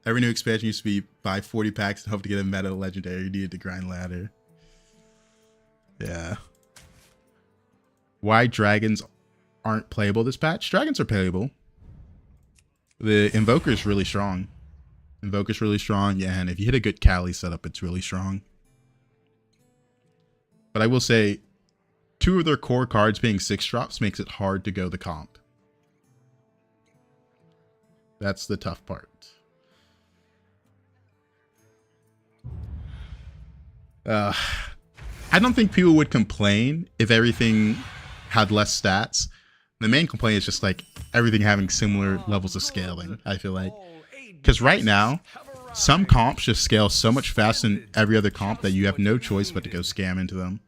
Every new expansion used to be buy 40 packs and hope to get a meta legendary. You needed to grind ladder. Yeah. Why dragons aren't playable this patch? Dragons are playable. The Invoker is really strong. Invoker's really strong. Yeah, and if you hit a good Kali setup, it's really strong. But I will say, 2 of their core cards being 6 drops makes it hard to go the comp. That's the tough part. I don't think people would complain if everything had less stats. The main complaint is just like everything having similar levels of scaling, I feel like. Because right now, Some comps just scale so much faster than every other comp that you have no choice but to go scam into them.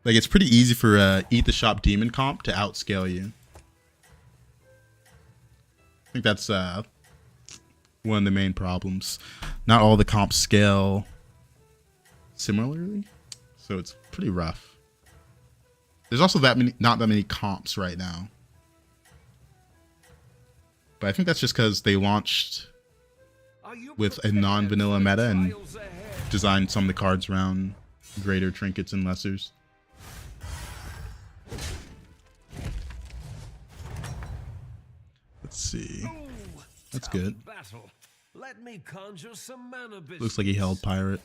Like, it's pretty easy for Eat the Shop Demon comp to outscale you. I think that's one of the main problems. Not all the comps scale similarly, so it's pretty rough. There's also not that many comps right now. But I think that's just because they launched with a non-vanilla meta and designed some of the cards around greater trinkets and lessers. Let's see. That's good.
Let me conjure some mana.
Looks like he held Pirate.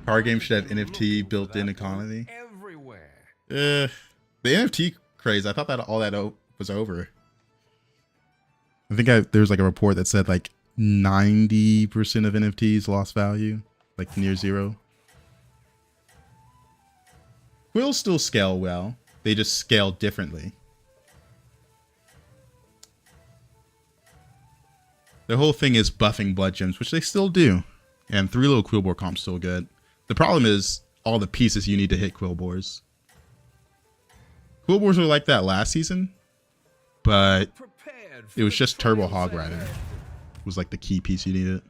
Card game should have NFT built-in economy. The NFT craze, I thought that all that was over. I think there was like a report that said like 90% of NFTs lost value, like near zero. Quills still scale well. They just scale differently. The whole thing is buffing blood gems, which they still do. And 3 little Quillbore comp's still good. The problem is all the pieces you need to hit Quillbores. Quillbores were like that last season, but it was just Turbo Hog Rider. Was like the key piece you needed.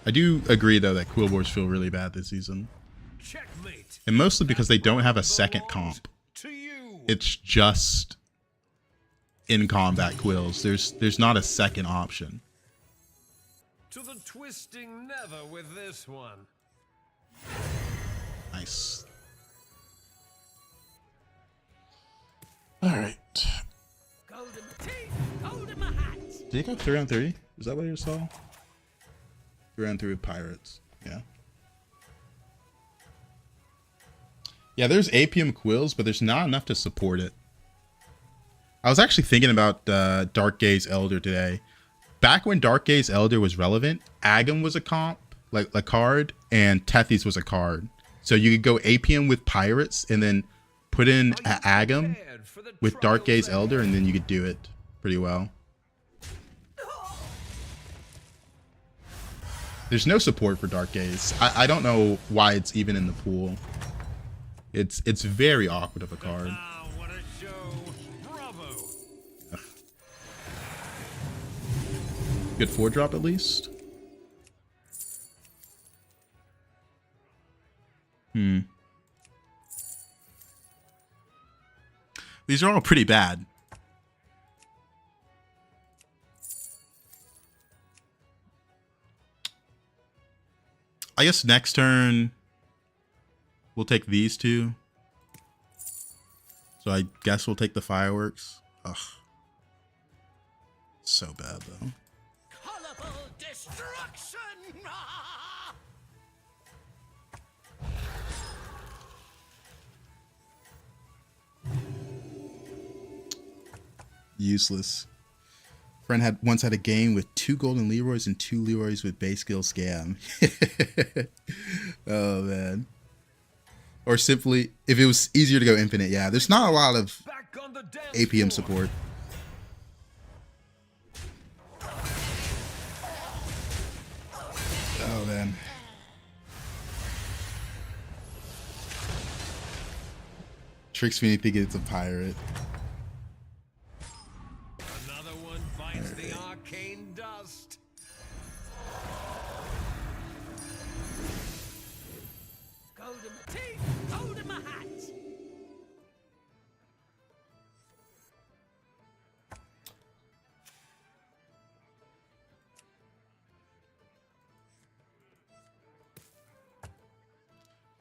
I do agree though that Quillbores feel really bad this season. And mostly because they don't have a second comp. It's just in combat quills. There's not a second option.
To the twisting nether with this one.
Nice. All right. Did he go 3 on 3? Is that what you saw? 3 on 3 with Pirates. Yeah. Yeah, there's APM quills, but there's not enough to support it. I was actually thinking about Dark Gaze Elder today. Back when Dark Gaze Elder was relevant, Agam was a comp, like a card, and Tethys was a card. So you could go APM with Pirates and then put in Agam with Dark Gaze Elder, and then you could do it pretty well. There's no support for Dark Gaze. I don't know why it's even in the pool. It's very awkward of a card.
What a show. Bravo.
Good 4-drop at least. These are all pretty bad. I guess next turn we'll take these two. So I guess we'll take the fireworks. Ugh. So bad though.
Colorful destruction!
Useless. Friend once had a game with 2 golden Leroys and 2 Leroys with base skill scam. Oh man. Or simply, if it was easier to go infinite, yeah. There's not a lot of APM support. Oh man. Tricks me into thinking it's a pirate.
Another one bites the arcane dust.
Gold in my teeth, gold in my hat.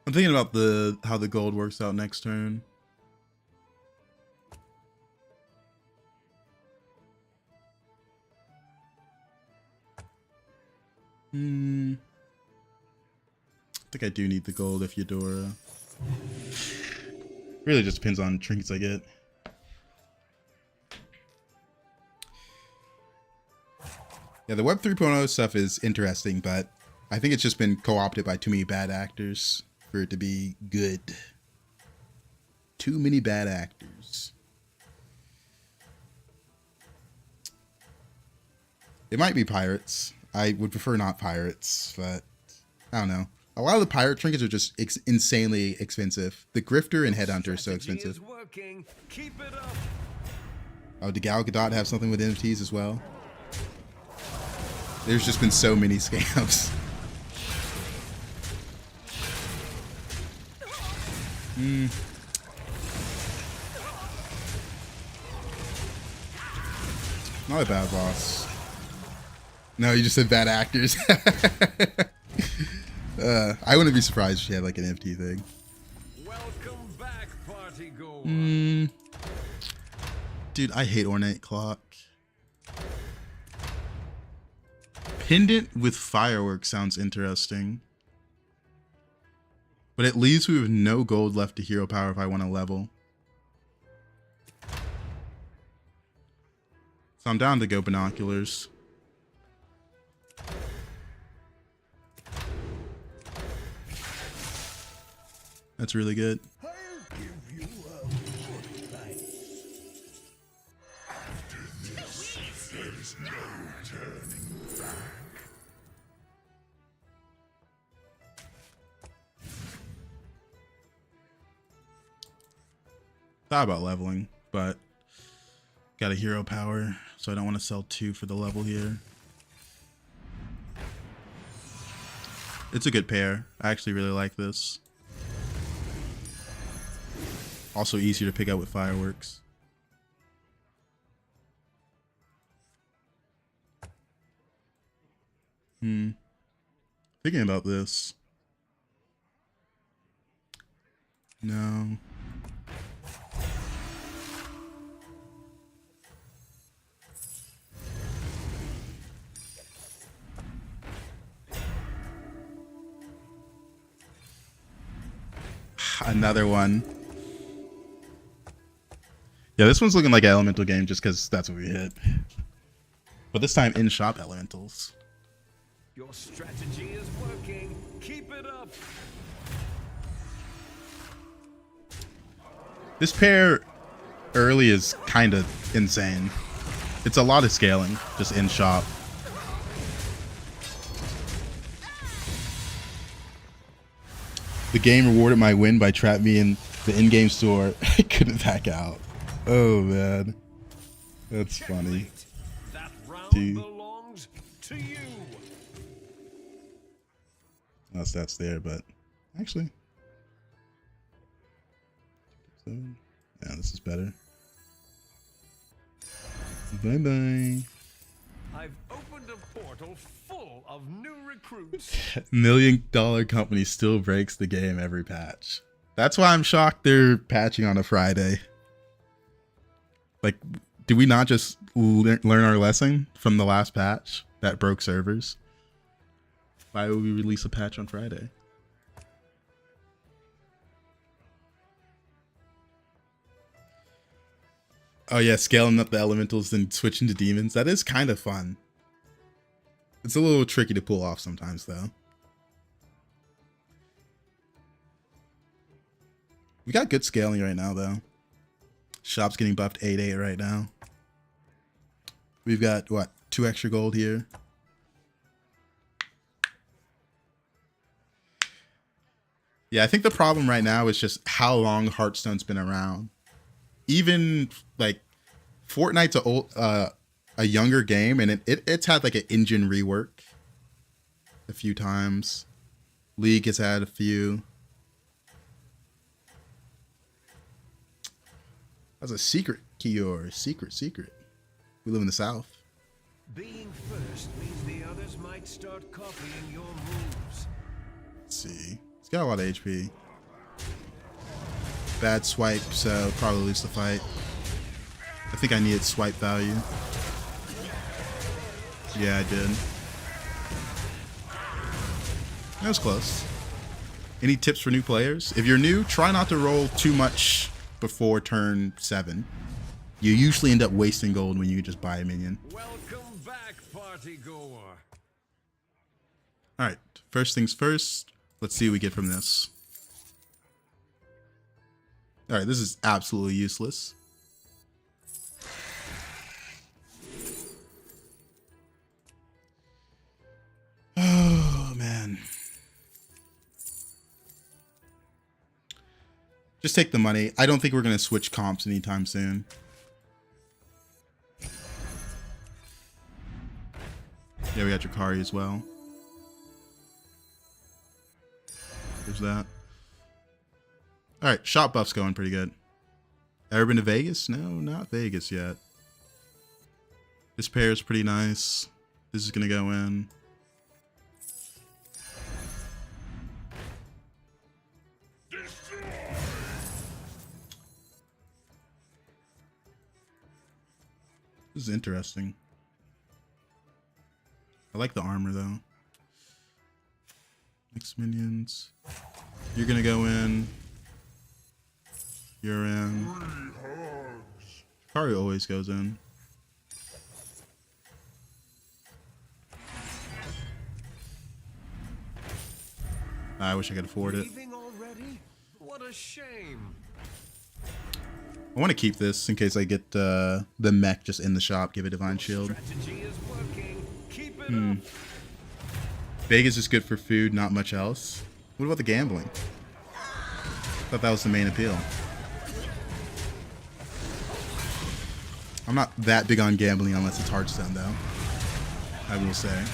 I'm thinking about how the gold works out next turn. I think I do need the gold if Eudora. Really just depends on trinkets I get. Yeah, the Web 3.0 stuff is interesting, but I think it's just been co-opted by too many bad actors. for it to be good. Too many bad actors. It might be pirates. I would prefer not pirates, but I don't know. A lot of the pirate trinkets are just insanely expensive. The Grifter and Headhunter are so expensive.
Keep it up.
Oh, did Gal Gadot have something with NFTs as well? There's just been so many scams. Not a bad boss. No, you just said bad actors. I wouldn't be surprised if she had like an NFT thing.
Welcome back, party goer.
Dude, I hate Ornate Clock. Pendant with fireworks sounds interesting. But it leaves me with no gold left to hero power if I want to level. So I'm down to go binoculars. That's really good.
I'll give you a good night. After this, there's no turning back.
Thought about leveling, but got a hero power, so I don't want to sell 2 for the level here. It's a good pair. I actually really like this. Also easier to pick up with fireworks. Thinking about this. No. Another one. Yeah, this one's looking like an elemental game just because that's what we hit. But this time in shop elementals.
Your strategy is working. Keep it up.
This pair early is kind of insane. It's a lot of scaling just in shop. The game rewarded my win by trapping me in the in-game store. I couldn't back out. Oh man, that's funny.
That round
Dude.
belongs to you.
No stats there, but actually, yeah, this is better. Bye bye.
I've opened a portal full of new recruits.
$1 million company still breaks the game every patch. That's why I'm shocked they're patching on a Friday. Like, did we not just learn our lesson from the last patch that broke servers? Why would we release a patch on Friday? Oh yeah, scaling up the elementals then switching to demons. That is kind of fun. It's a little tricky to pull off sometimes though. We got good scaling right now though. Shop's getting buffed 8-8 right now. We've got what, 2 extra gold here. Yeah, I think the problem right now is just how long Hearthstone's been around. Even like Fortnite's a younger game, and it's had like an engine rework a few times. League has had a few. That's a secret, Kior. Secret. We live in the South.
Being first means the others might start copying your moves.
Let's see. He's got a lot of HP. Bad swipe, so probably lose the fight. I think I needed swipe value. Yeah, I did. That was close. Any tips for new players? If you're new, try not to roll too much before turn 7. You usually end up wasting gold when you just buy a minion.
Welcome back, party goer.
Alright, first things first. Let's see what we get from this. All right, this is absolutely useless. Oh, man. Just take the money. I don't think we're going to switch comps anytime soon. Yeah, we got Drakari as well. There's that. Alright, shot buff's going pretty good. Ever been to Vegas? No, not Vegas yet. This pair is pretty nice. This is going to go in. This is interesting. I like the armor though. Mixed minions. You're gonna go in. You're in. Kari always goes in. I wish I could afford it.
Leaving already? What a shame.
I want to keep this in case I get the mech just in the shop. Give it Divine Shield.
Strategy is working. Keep it up.
Vegas is good for food, not much else. What about the gambling? Thought that was the main appeal. I'm not that big on gambling unless it's Hearthstone, though. I will say.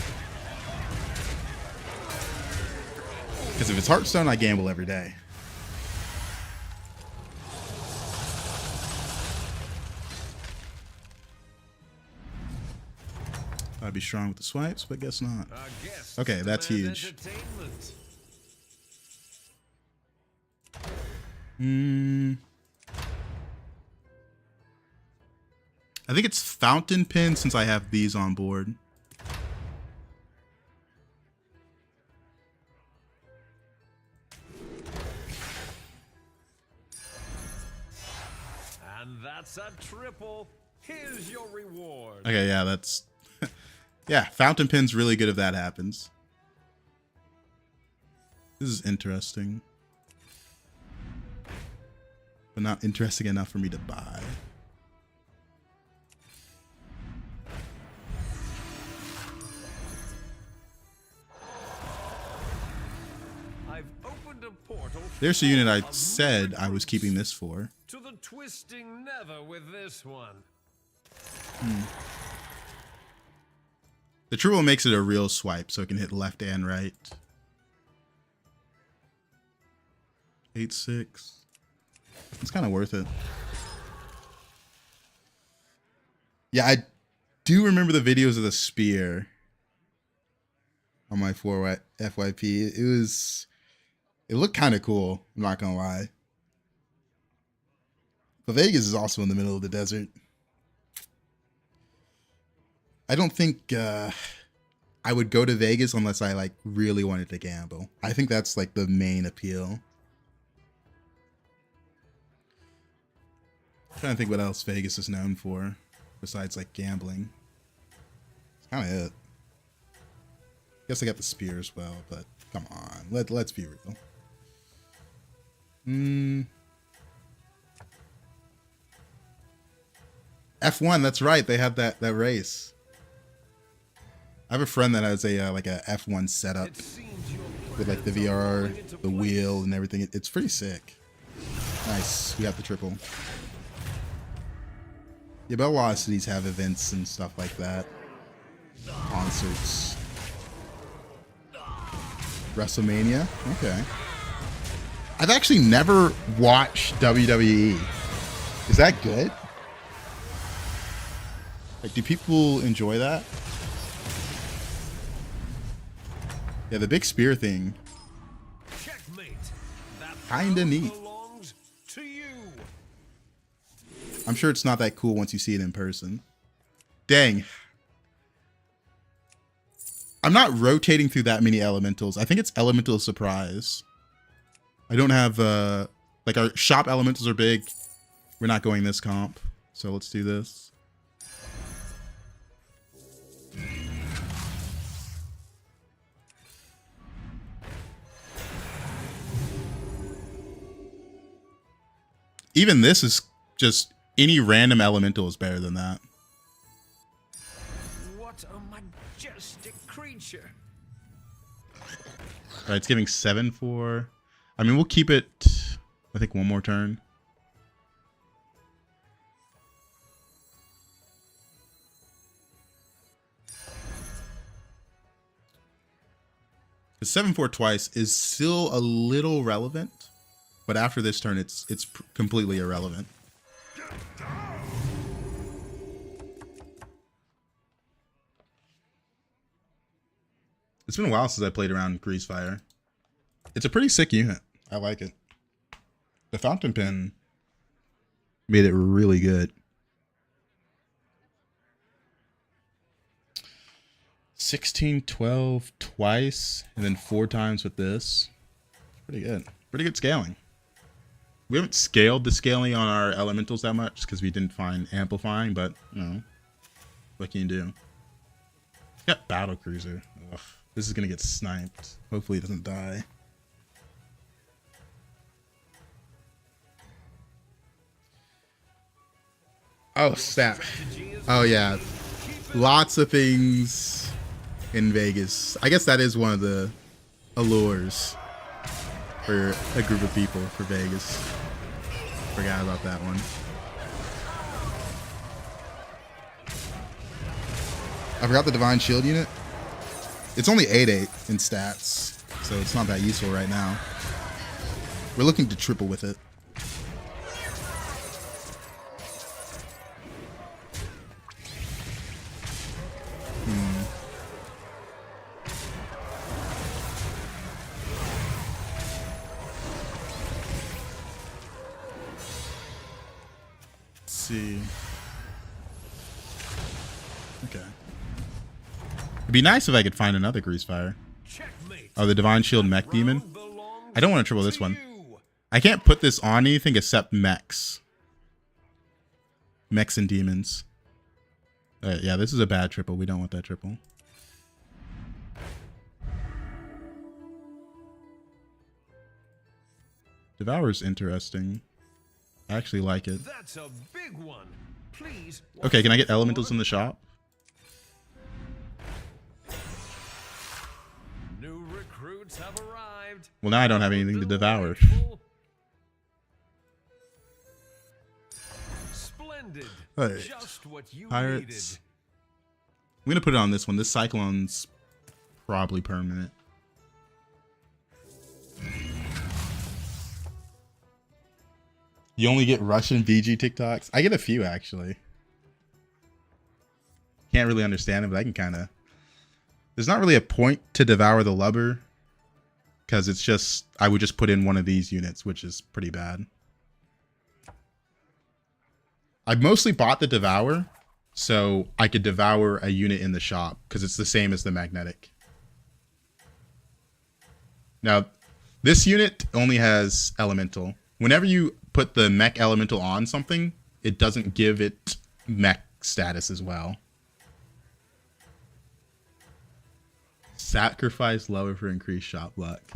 Because if it's Hearthstone, I gamble every day. I'd be strong with the swipes, but guess not. Okay, that's huge. I think it's fountain pen since I have these on board.
And that's a triple. Here's your reward.
Okay, yeah, that's... yeah, fountain pen's really good if that happens. This is interesting. But not interesting enough for me to buy.
I've opened a portal.
There's a unit I said I was keeping this for.
To the twisting nether with this one.
The triple makes it a real swipe, so it can hit left and right. 8-6. It's kind of worth it. Yeah, I do remember the videos of the spear on my 4 FYP. It looked kind of cool, I'm not gonna lie. But Vegas is also in the middle of the desert. I don't think I would go to Vegas unless I like really wanted to gamble. I think that's like the main appeal. I'm trying to think what else Vegas is known for besides like gambling. It's kind of it. Guess I got the spear as well, but come on, let's be real. F1, that's right. They have that race. I have a friend that has a like a F1 setup with like the VR, the wheel, and everything. It's pretty sick. Nice. We got the triple. Yeah, but a lot of cities have events and stuff like that. Concerts. WrestleMania. Okay. I've actually never watched WWE. Is that good? Like, do people enjoy that? Yeah, the big spear thing.
Checkmate. That
Kinda neat.
belongs to you.
I'm sure it's not that cool once you see it in person. Dang. I'm not rotating through that many elementals. I think it's elemental surprise. I don't have like our shop elementals are big. We're not going this comp. So let's do this. even this is just any random elemental is better than that.
What a majestic creature.
All right, it's giving 7-4. I mean, we'll keep it, I think, one more turn. The 7-4 twice is still a little relevant, but after this turn, it's completely irrelevant. It's been a while since I played around Grease Fire. It's a pretty sick unit. I like it. The fountain pen made it really good. 16-12 twice, and then 4 times with this. Pretty good. Pretty good scaling. We haven't scaled the scaling on our elementals that much because we didn't find amplifying, but you know, what can you do? Got battle cruiser. Ugh, this is gonna get sniped. Hopefully it doesn't die. Oh snap. Oh yeah. Lots of things in Vegas. I guess that is one of the allures for a group of people for Vegas. Forgot about that one. I forgot the Divine Shield unit. It's only 8-8 in stats, so it's not that useful right now. We're looking to triple with it. See. Okay. It'd be nice if I could find another Grease Fire. Oh, the Divine Shield Mech Demon. I don't want to triple this one. I can't put this on anything except mechs. Mechs and demons. Yeah, this is a bad triple. We don't want that triple. Devour's interesting. I actually like it.
That's a big one. Please.
Okay, can I get elementals in the shop?
New recruits have arrived.
Well, now I don't have anything to devour.
Splendid.
All right.
Just what you
Pirates.
needed.
I'm gonna put it on this one. This Cyclone's probably permanent. You only get Russian VG TikToks? I get a few, actually. Can't really understand it, but I can kind of... There's not really a point to devour the lubber, because it's just... I would just put in one of these units, which is pretty bad. I mostly bought the devour, so I could devour a unit in the shop, because it's the same as the magnetic. Now, this unit only has elemental. Whenever you put the mech elemental on something, it doesn't give it mech status as well. Sacrifice lower for increased shop luck.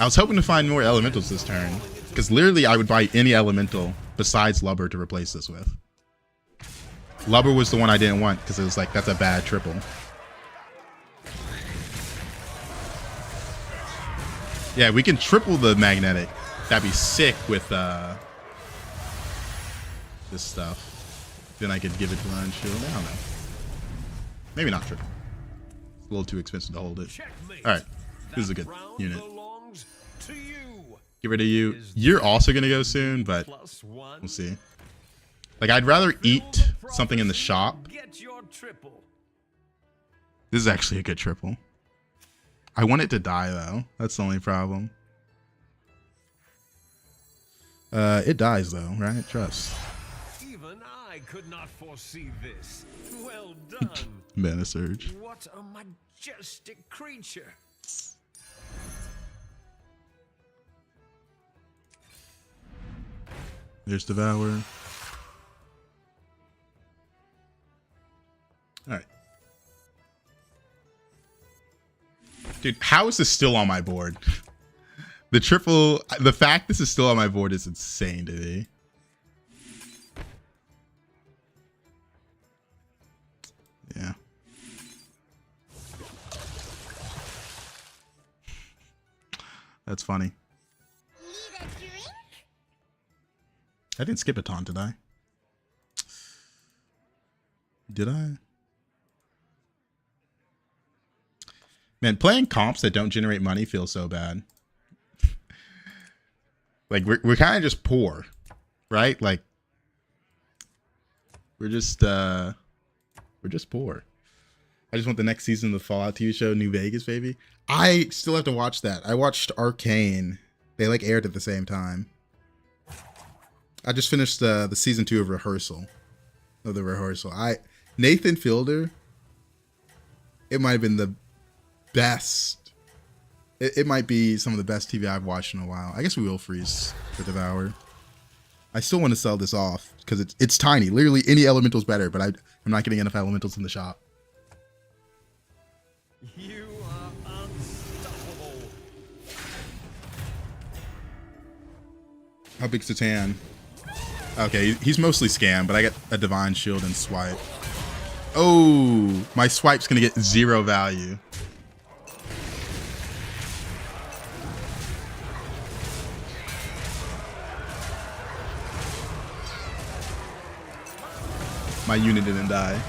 I was hoping to find more elementals this turn, because literally I would buy any elemental besides lubber to replace this with. Lubber was the one I didn't want because it was like, that's a bad triple. Yeah, we can triple the magnetic. That'd be sick with this stuff. Then I could give it to Divine Shield. I don't know. Maybe not triple. It's a little too expensive to hold it. Alright. This is a good unit. Get rid of you. You're also going to go soon, but we'll see. Like, I'd rather eat something in the shop. This is actually a good triple. I want it to die, though. That's the only problem. It dies though, right? Trust.
Even I could not foresee this. Well done.
Mana Surge.
What a majestic creature.
There's Devour. Alright. Dude, how is this still on my board? The triple, the fact this is still on my board is insane to me. That's funny. I didn't skip a taunt, did I? Did I? Man, playing comps that don't generate money feels so bad. Like we're kind of just poor, right? Like we're just poor. I just want the next season of the Fallout TV show, New Vegas, baby. I still have to watch that. I watched Arcane. They like aired at the same time. I just finished the season 2 of Rehearsal. Nathan Fielder. It might have been the best. It might be some of the best TV I've watched in a while. I guess we will freeze for Devour. I still want to sell this off because it's tiny. Literally any elemental's better, but I'm not getting enough elementals in the shop.
You are unstoppable.
How big's Titan? Okay, he's mostly scam, but I get a Divine Shield and Swipe. Oh, my Swipe's gonna get 0 value. My unit didn't die.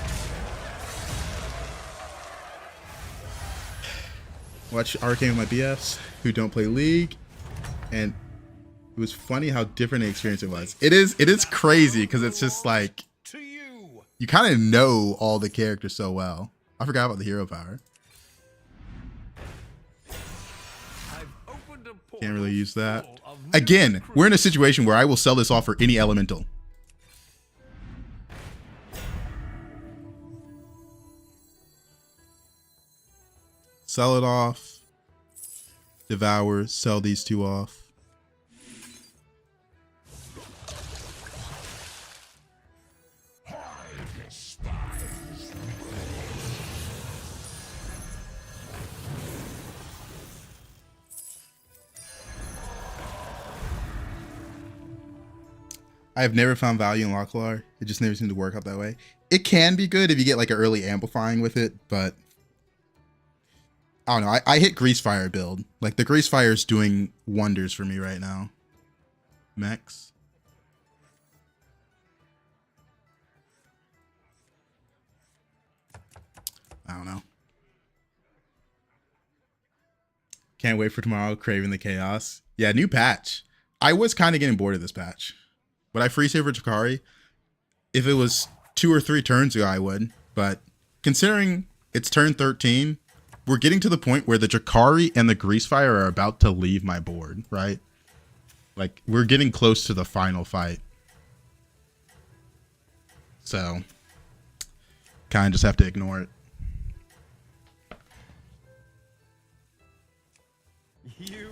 Watch Arcane with my BFs who don't play League, and it was funny how different the experience it was. It is crazy because it's just like you kind of know all the characters so well. I forgot about the hero power. Can't really use that. Again, we're in a situation where I will sell this off for any elemental. Sell it off. Devour. Sell these 2 off. I have never found value in Locklar. It just never seemed to work out that way. It can be good if you get like an early amplifying with it, but I don't know. I hit Greasefire build. Like the Greasefire is doing wonders for me right now. Max. I don't know. Can't wait for tomorrow. Craving the chaos. Yeah, new patch. I was kind of getting bored of this patch. Would I free save for Jakari? If it was 2 or 3 turns ago, I would. But considering it's turn 13, we're getting to the point where the Jakari and the Greasefire are about to leave my board, right? Like, we're getting close to the final fight. So, kind of just have to ignore it.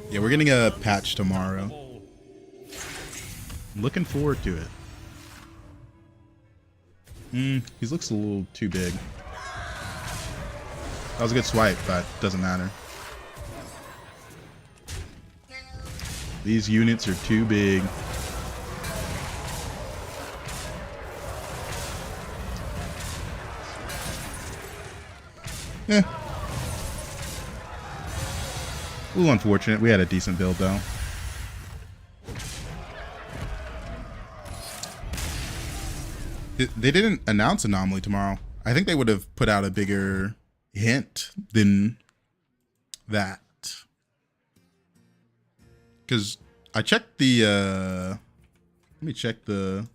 Yeah, we're getting a patch tomorrow. Looking forward to it. He looks a little too big. That was a good swipe, but doesn't matter. These units are too big. Eh. A little unfortunate. We had a decent build though. They didn't announce Anomaly tomorrow. I think they would have put out a bigger hint than that. Because I checked the, let me check the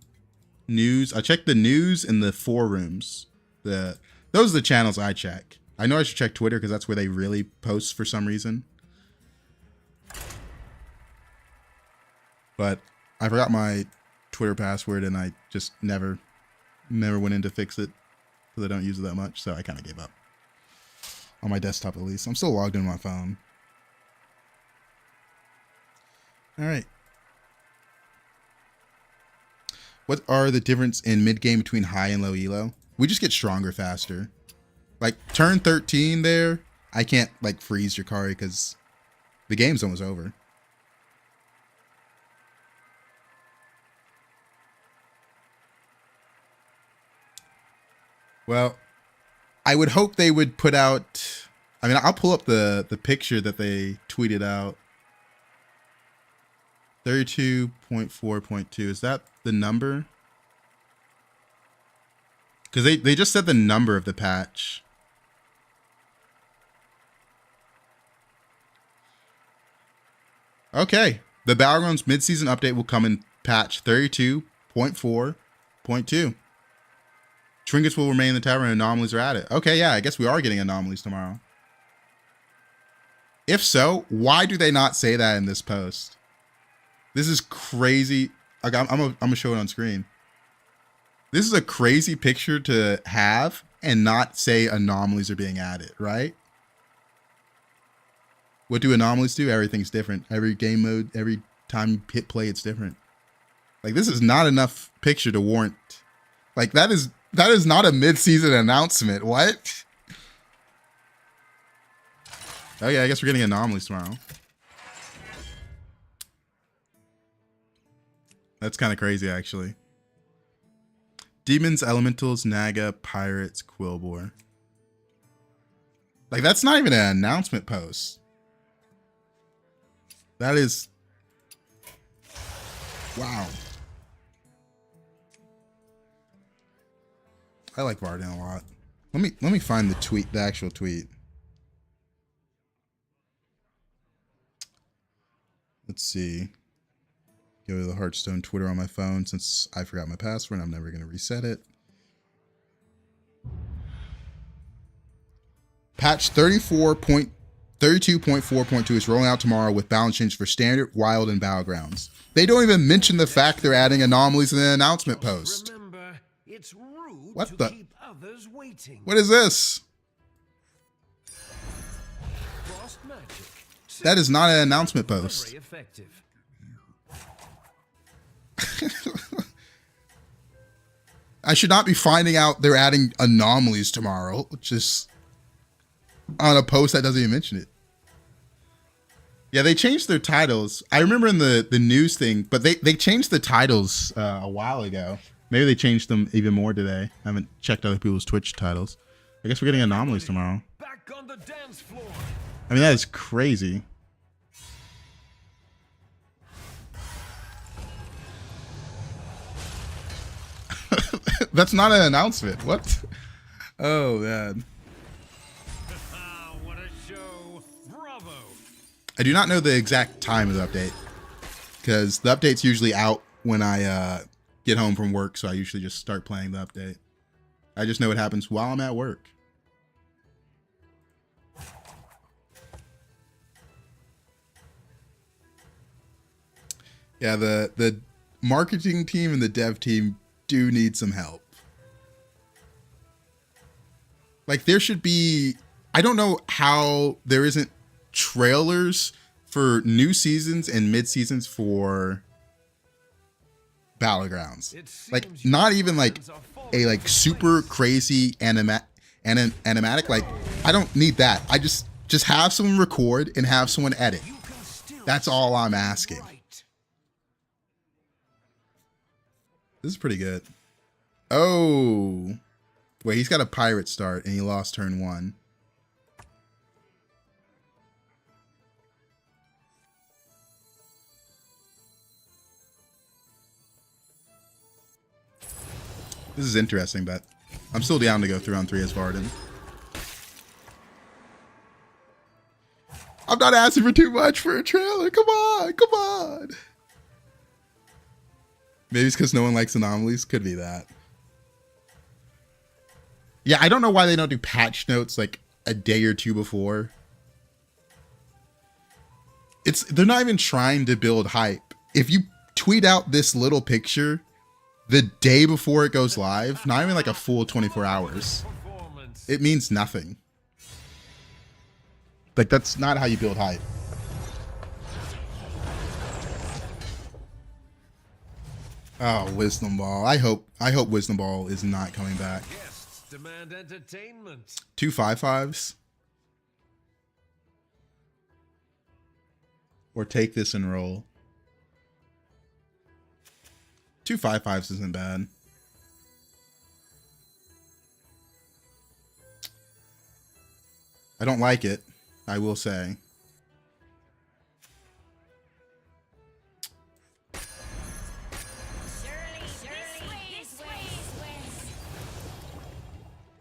news. I checked the news in the forums. Those are the channels I check. I know I should check Twitter because that's where they really post for some reason. But I forgot my Twitter password and I just never went in to fix it because I don't use it that much, so I kind of gave up. On my desktop at least. I'm still logged in on my phone. Alright. What are the difference in mid-game between high and low elo? We just get stronger faster. Like, turn 13 there, I can't, like, freeze Jakari because the game's almost over. Well, I would hope they would put out, I mean, I'll pull up the picture that they tweeted out. 32.4.2. Is that the number? Because they just said the number of the patch. Okay. The Battlegrounds mid-season update will come in patch 32.4.2. Trinkets will remain in the tavern and anomalies are added. Okay, yeah, I guess we are getting anomalies tomorrow. If so, why do they not say that in this post? This is crazy. I'm gonna show it on screen. This is a crazy picture to have and not say anomalies are being added, right? What do anomalies do? Everything's different. Every game mode, every time you hit play, it's different. Like, this is not enough picture to warrant. Like, that is not a mid-season announcement. What? Oh yeah, I guess we're getting anomalies tomorrow. That's kind of crazy, actually. Demons, Elementals, Naga, Pirates, Quillbore. Like, that's not even an announcement post. That is... Wow. I like Varden a lot. Let me find the tweet, the actual tweet. Let's see. Go to the Hearthstone Twitter on my phone since I forgot my password. I'm never going to reset it. Patch 32.4.2 is rolling out tomorrow with balance change for standard, wild, and battlegrounds. They don't even mention the fact they're adding anomalies in the announcement post.
Remember, it's rude
What
to
the?
keep others waiting.
What is this?
Frost magic.
That is not an announcement post.
Very effective.
I should not be finding out they're adding anomalies tomorrow, just on a post that doesn't even mention it. Yeah, they changed their titles. I remember in the news thing, but they changed the titles a while ago. Maybe they changed them even more today. I haven't checked other people's Twitch titles. I guess we're getting anomalies tomorrow.
Back on the dance floor.
I mean, that is crazy. That's not an announcement. What? Oh, man.
What a show. Bravo.
I do not know the exact time of the update because the update's usually out when I get home from work, so I usually just start playing the update. I just know it happens while I'm at work. Yeah, the marketing team and the dev team do need some help. Like, there should be... I don't know how there isn't trailers for new seasons and mid-seasons for Battlegrounds. Like, not even like a like super crazy animatic. Like, I don't need that. I just have someone record and have someone edit. That's all I'm asking. This is pretty good. Oh, wait, he's got a pirate start and he lost turn 1. This is interesting, but I'm still down to go 3-on-3 as Varden. I'm not asking for too much for a trailer. Come on, come on. Maybe it's because no one likes anomalies. Could be that. Yeah, I don't know why they don't do patch notes like a day or two before. They're not even trying to build hype. If you tweet out this little picture the day before it goes live, not even like a full 24 hours, it means nothing. Like, that's not how you build hype. Oh, Wisdom Ball. I hope Wisdom Ball is not coming back.
Guests demand entertainment.
2 5/5s. Or take this and roll. 2 5/5s isn't bad. I don't like it, I will say.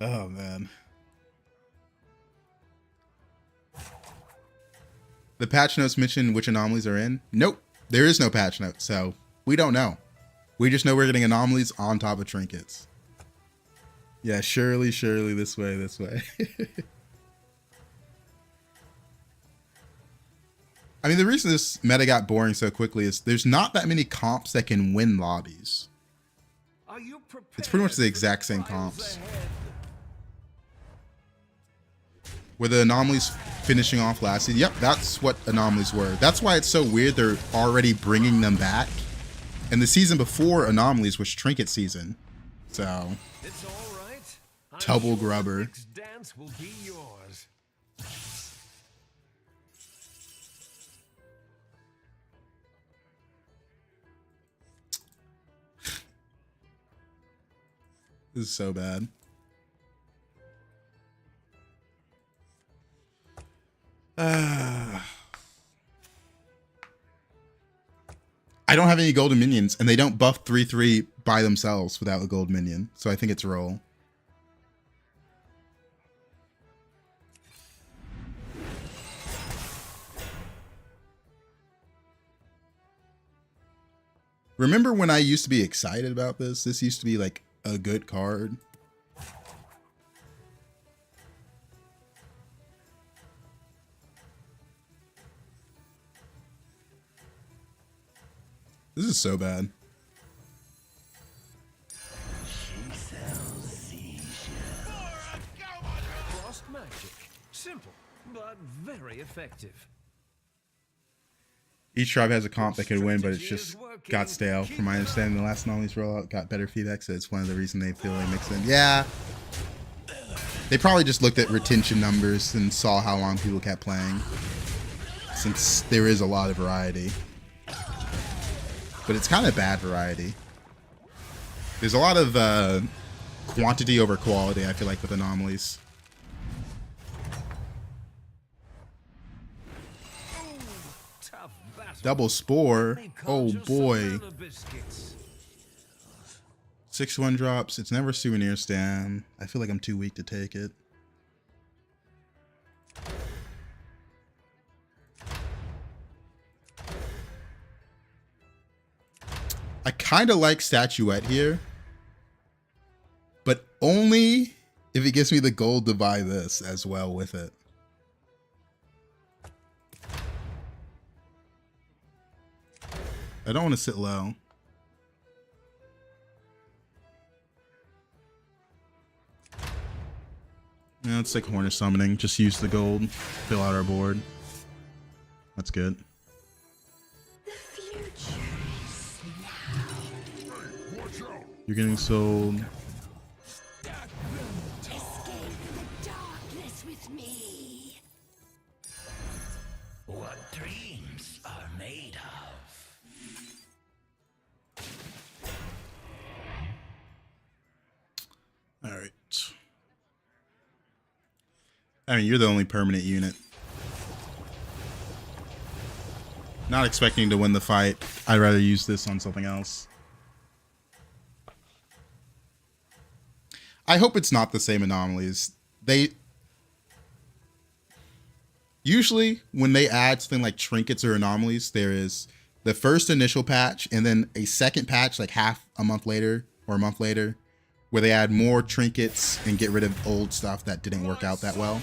Oh man. The patch notes mention which anomalies are in. Nope, there is no patch note, so we don't know. We just know we're getting anomalies on top of trinkets. Yeah, surely, this way, this way. I mean, the reason this meta got boring so quickly is there's not that many comps that can win lobbies. It's pretty much the exact same comps. Were the anomalies finishing off last season? Yep, that's what anomalies were. That's why it's so weird they're already bringing them back. And the season before anomalies was trinket season. So,
It's all right.
double
sure
grubber.
The next dance will be yours.
This is so bad. I don't have any golden minions, and they don't buff 3/3 by themselves without a gold minion, so I think it's roll. Remember when I used to be excited about this? This used to be like a good card. This is so bad.
Frost magic. Simple, but very effective.
Each tribe has a comp that could win, but it's just got stale. From my understanding, the last anomalies rollout got better feedback, so it's one of the reasons they feel they mixed in. Yeah. They probably just looked at retention numbers and saw how long people kept playing, since there is a lot of variety. But it's kind of bad variety. There's a lot of quantity over quality, I feel like, with anomalies.
Tough battle.
Double Spore. Oh boy. 6/1 drops. It's never souvenir stand. I feel like I'm too weak to take it. I kind of like Statuette here, but only if it gives me the gold to buy this as well with it. I don't want to sit low. Yeah, it's like Horner Summoning. Just use the gold, fill out our board. That's good.
The future is now.
You're getting sold.
Escape the darkness with me.
What dreams are made of.
All right. I mean, you're the only permanent unit. Not expecting to win the fight. I'd rather use this on something else. I hope it's not the same anomalies. They usually, when they add something like trinkets or anomalies, there is the first initial patch and then a second patch like half a month later or a month later, where they add more trinkets and get rid of old stuff that didn't work out that well.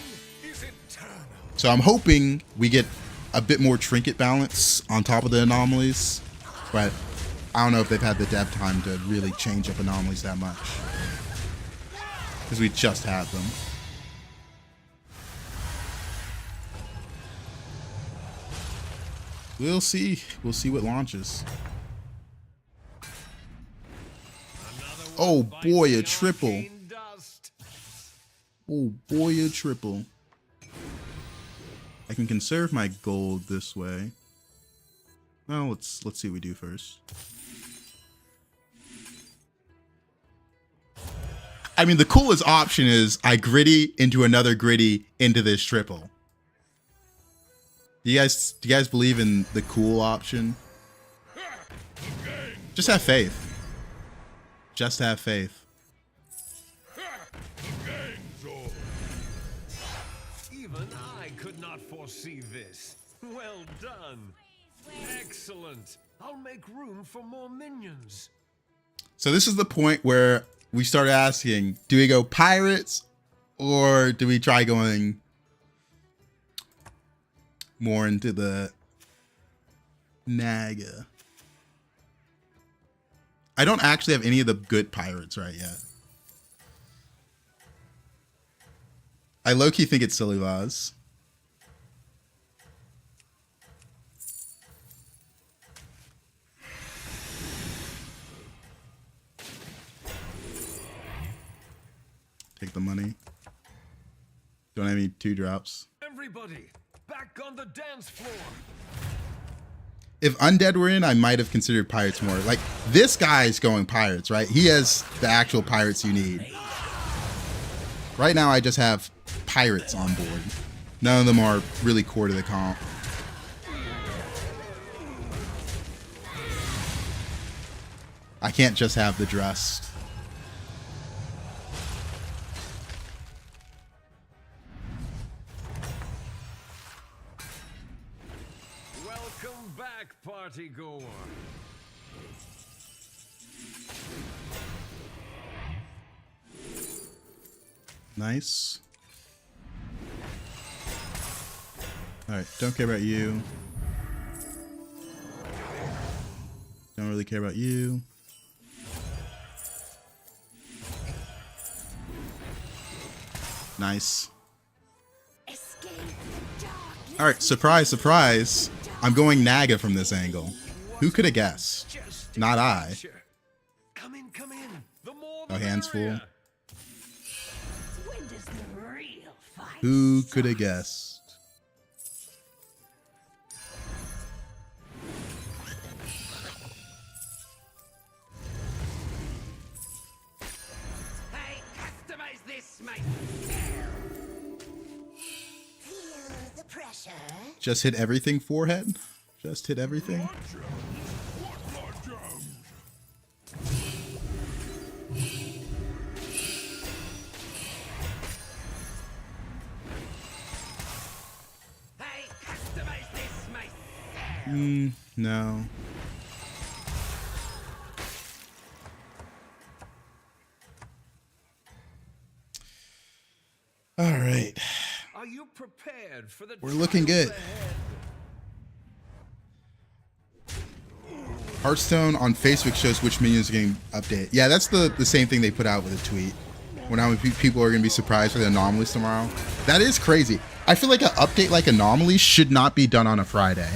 So I'm hoping we get a bit more trinket balance on top of the anomalies, but I don't know if they've had the dev time to really change up anomalies that much, because we just had them. We'll see. We'll see what launches. Oh boy, a triple. Oh boy, a triple. I can conserve my gold this way. Well, let's see what we do first. I mean, the coolest option is I gritty into another gritty into this triple. Do you guys believe in the cool option? Just have faith. Just have faith.
could not foresee this. Well done. Excellent. I'll make room for more minions.
So this is the point where we start asking, do we go pirates or do we try going more into the Naga? I don't actually have any of the good pirates right yet. I low-key think it's Silly Laws. Take the money. Don't have any 2-drops.
Everybody, back on the dance floor.
If Undead were in, I might have considered pirates more. Like, this guy's going pirates, right? He has the actual pirates you need. Right now, I just have pirates on board. None of them are really core to the comp. I can't just have the dressed.
Welcome back, party goer.
Nice. Alright, don't care about you. Don't really care about you. Nice. Alright, surprise, surprise. I'm going Naga from this angle. Who could have guessed? Not I.
Come in, come in. The more
Oh, hands full.
merrier.
When does the real fight
Who could have guessed?
I customize this myself. Feel the pressure.
Just hit everything, forehead? Just hit everything?
I customize this myself.
No. All right.
Are you prepared for the
We're looking
trials
good.
ahead?
Hearthstone on Facebook shows which minions are getting updated. Yeah, that's the same thing they put out with a tweet. When how many people are going to be surprised for the anomalies tomorrow. That is crazy. I feel like an update like anomalies should not be done on a Friday.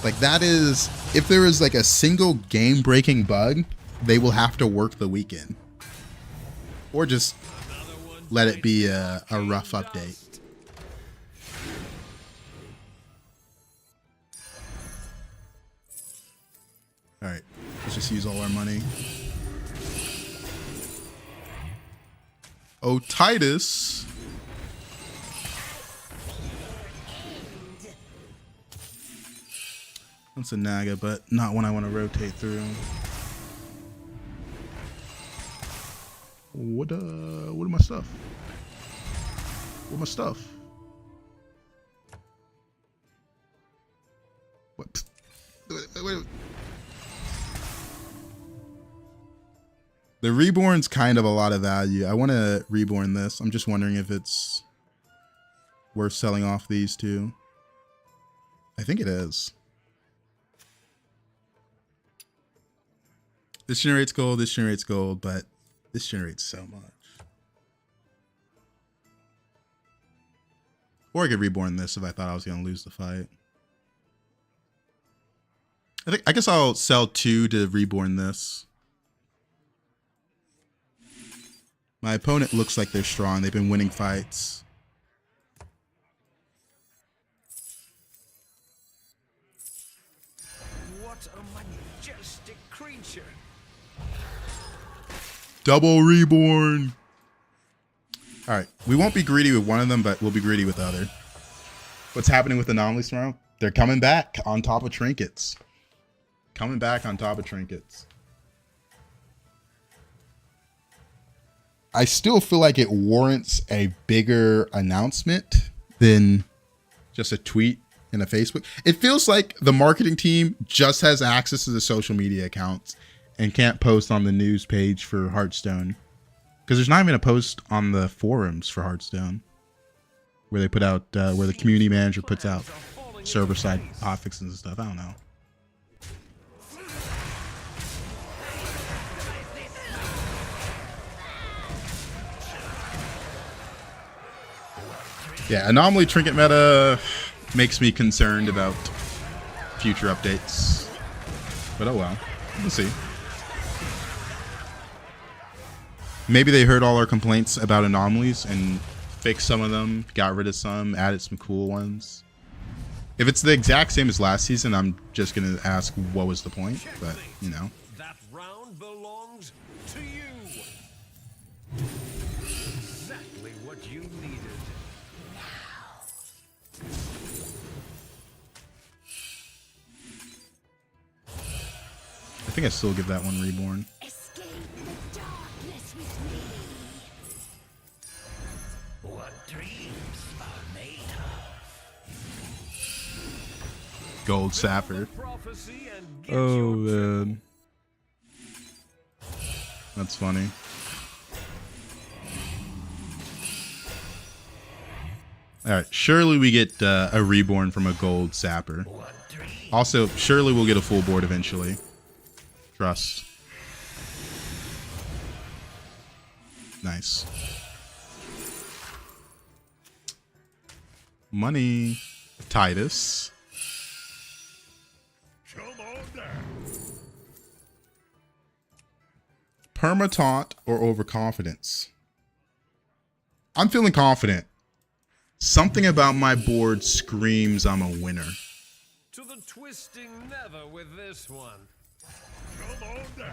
Like that is, if there is like a single game-breaking bug, they will have to work the weekend. Or just let it be a rough update. Alright, let's just use all our money. Oh, Titus. That's a Naga, but not one I want to rotate through. What are my stuff? What my stuff? What? Wait. The Reborn's kind of a lot of value. I want to Reborn this. I'm just wondering if it's worth selling off these two. I think it is. This generates gold, but this generates so much. Or I could Reborn this if I thought I was going to lose the fight. I guess I'll sell 2 to Reborn this. My opponent looks like they're strong. They've been winning fights.
What a majestic creature.
Double Reborn. All right. We won't be greedy with one of them, but we'll be greedy with the other. What's happening with anomalies tomorrow? They're coming back on top of trinkets. Coming back on top of trinkets. I still feel like it warrants a bigger announcement than just a tweet and a Facebook. It feels like the marketing team just has access to the social media accounts and can't post on the news page for Hearthstone. Because there's not even a post on the forums for Hearthstone where they put out, where the community manager puts out server-side hotfixes and stuff. I don't know. Yeah, anomaly trinket meta makes me concerned about future updates. But oh well, we'll see. Maybe they heard all our complaints about anomalies and fixed some of them, got rid of some, added some cool ones. If it's the exact same as last season, I'm just gonna ask what was the point, but you know.
That round belongs to you. Exactly what you needed.
I think I still give that one reborn.
Escape the darkness with me. What dreams are made of?
Gold sapper.
Prophecy and get
Oh
your
man. That's funny. Alright, surely we get a reborn from a gold sapper. Also, surely we'll get a full board eventually. Trust. Nice. Money. Titus.
Come on down.
Permataunt or overconfidence? I'm feeling confident. Something about my board screams I'm a winner.
to the twisting nether with this one.
Come on down.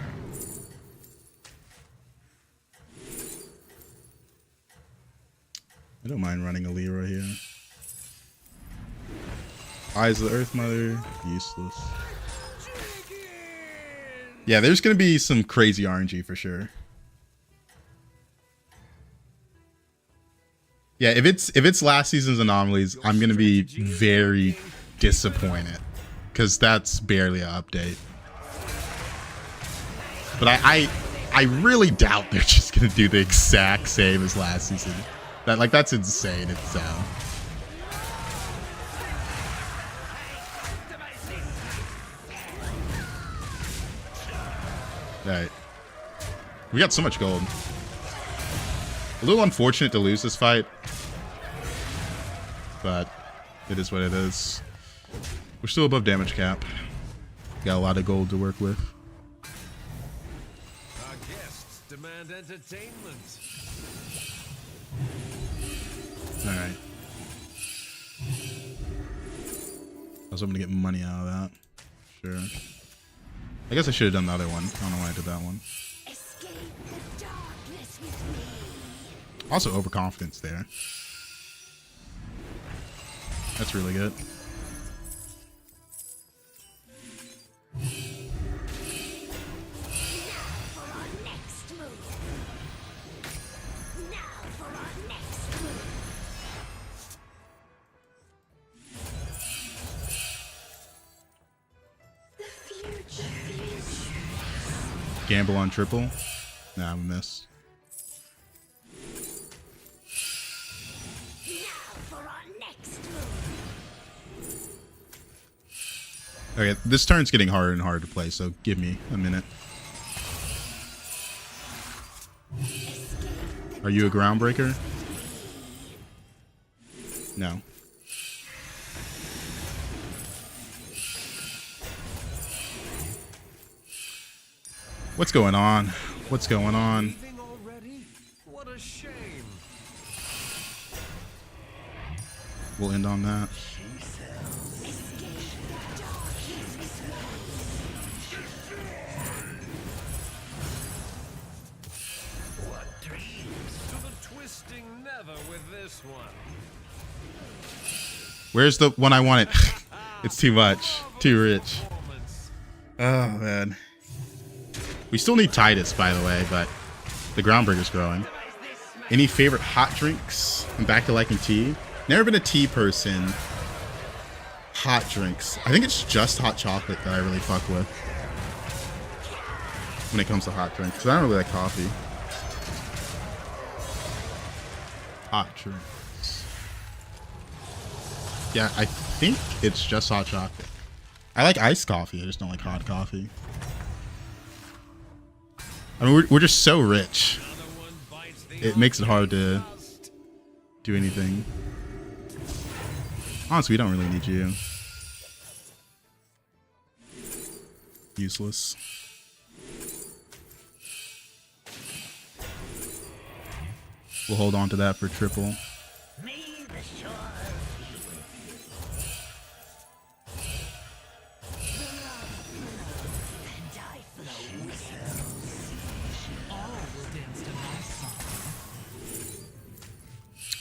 I don't mind running a Leroy here. Eyes of the Earth Mother, useless. Yeah, there's gonna be some crazy RNG for sure. Yeah, if it's last season's anomalies, I'm gonna be very disappointed because that's barely an update. But I really doubt they're just gonna do the exact same as last season. That's insane itself. Alright. We got so much gold. A little unfortunate to lose this fight. But it is what it is. We're still above damage cap. Got a lot of gold to work with.
Our guests demand entertainment.
Alright. I was hoping to get money out of that. Sure. I guess I should have done the other one. I don't know why I did that one.
Escape the darkness with me.
Also overconfidence there. That's really good.
For our next move. Now for our next move. The future.
Gamble on triple. Nah, I'm a miss.
Now for our next move.
Okay, this turn's getting harder and harder to play, so give me a minute. Are you a groundbreaker? No. What's going on? What's going on?
Leaving already? What a shame.
We'll end on that.
What dreams to the twisting nether with this one.
Where's the one I wanted? It's too much. Too rich.
Performance.
Oh, man. We still need Titus, by the way, but the Groundbreaker's growing. Any favorite hot drinks? I'm back to liking tea. Never been a tea person. Hot drinks. I think it's just hot chocolate that I really fuck with when it comes to hot drinks. Because I don't really like coffee. Hot drinks. Yeah, I think it's just hot chocolate. I like iced coffee. I just don't like hot coffee. I mean, we're just so rich. It makes it hard to do anything. Honestly, we don't really need you. Useless. We'll hold on to that for triple.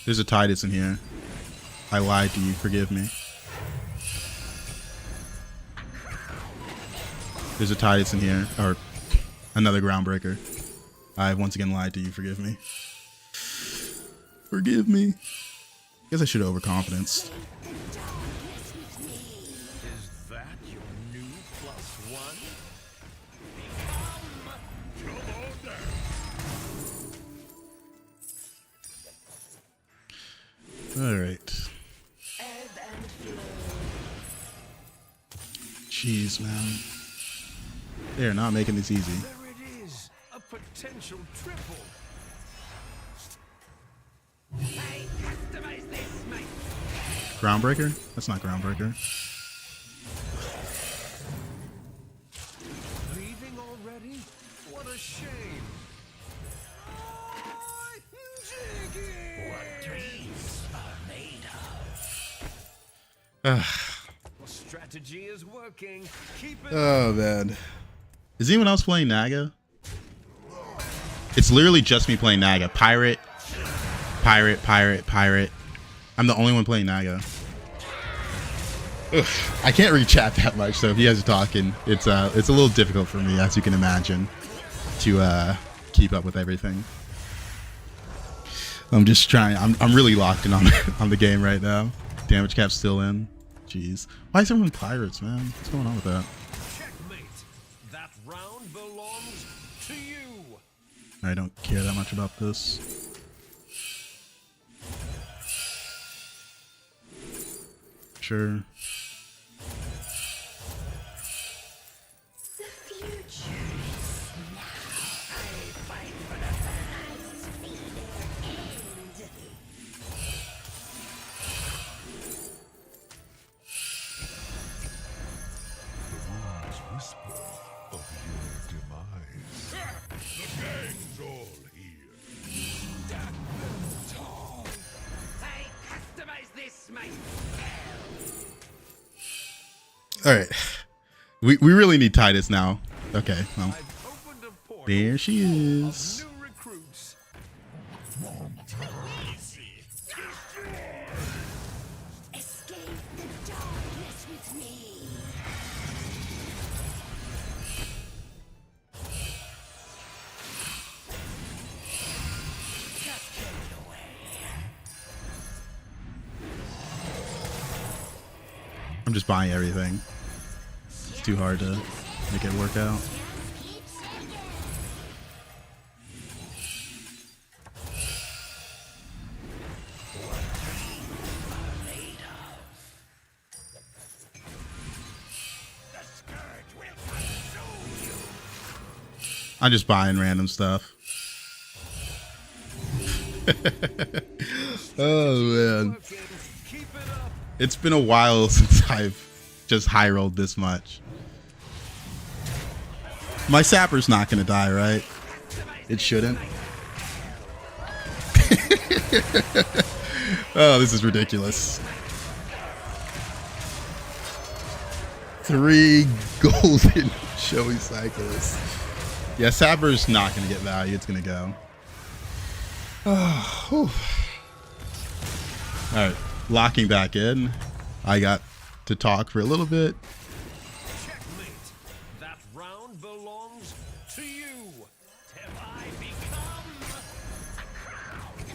There's a Titus in here. I lied to you. Forgive me. There's a Titus in here. Or another Groundbreaker. I've once again lied to you. Forgive me. Forgive me. Guess I should have overconfidenced.
Is that your new +1?
All right. Jeez, man. They're not making this easy.
There it is, a potential triple.
Groundbreaker? That's not Groundbreaker.
Leaving already? What a shame. What dreams are made of? Strategy is working. Keep it.
Oh, man. Is anyone else playing Naga? It's literally just me playing Naga. Pirate. I'm the only one playing Naga. Ugh, I can't read chat that much, so if you guys are talking, it's a little difficult for me, as you can imagine, to keep up with everything. I'm just trying. I'm really locked in on the game right now. Damage cap's still in. Jeez, why is everyone pirates, man? What's going on with that?
Checkmate. That round belongs to you.
I don't care that much about this. Sure.
The future is now. I fight for the past. End.
Whisper of your demise. The gang's all here. Stand tall.
I customize this, mate.
All right, we really need Titus now. Okay, well,
I've opened a portal
there she is.
of new recruits.
Escape the darkness with me. Just get it away.
I'm just buying everything. It's too hard to make it work out. I'm just buying random stuff. Oh man.
Keep it up.
It's been a while since I've just high rolled this much. My sapper's not gonna die, right? It shouldn't. Oh, this is ridiculous. 3 golden showy cyclists. Yeah, sapper's not gonna get value. It's gonna go. Oh, all right, locking back in. I got to talk for a little bit.
Checkmate. That round belongs to you. Have I become a crown?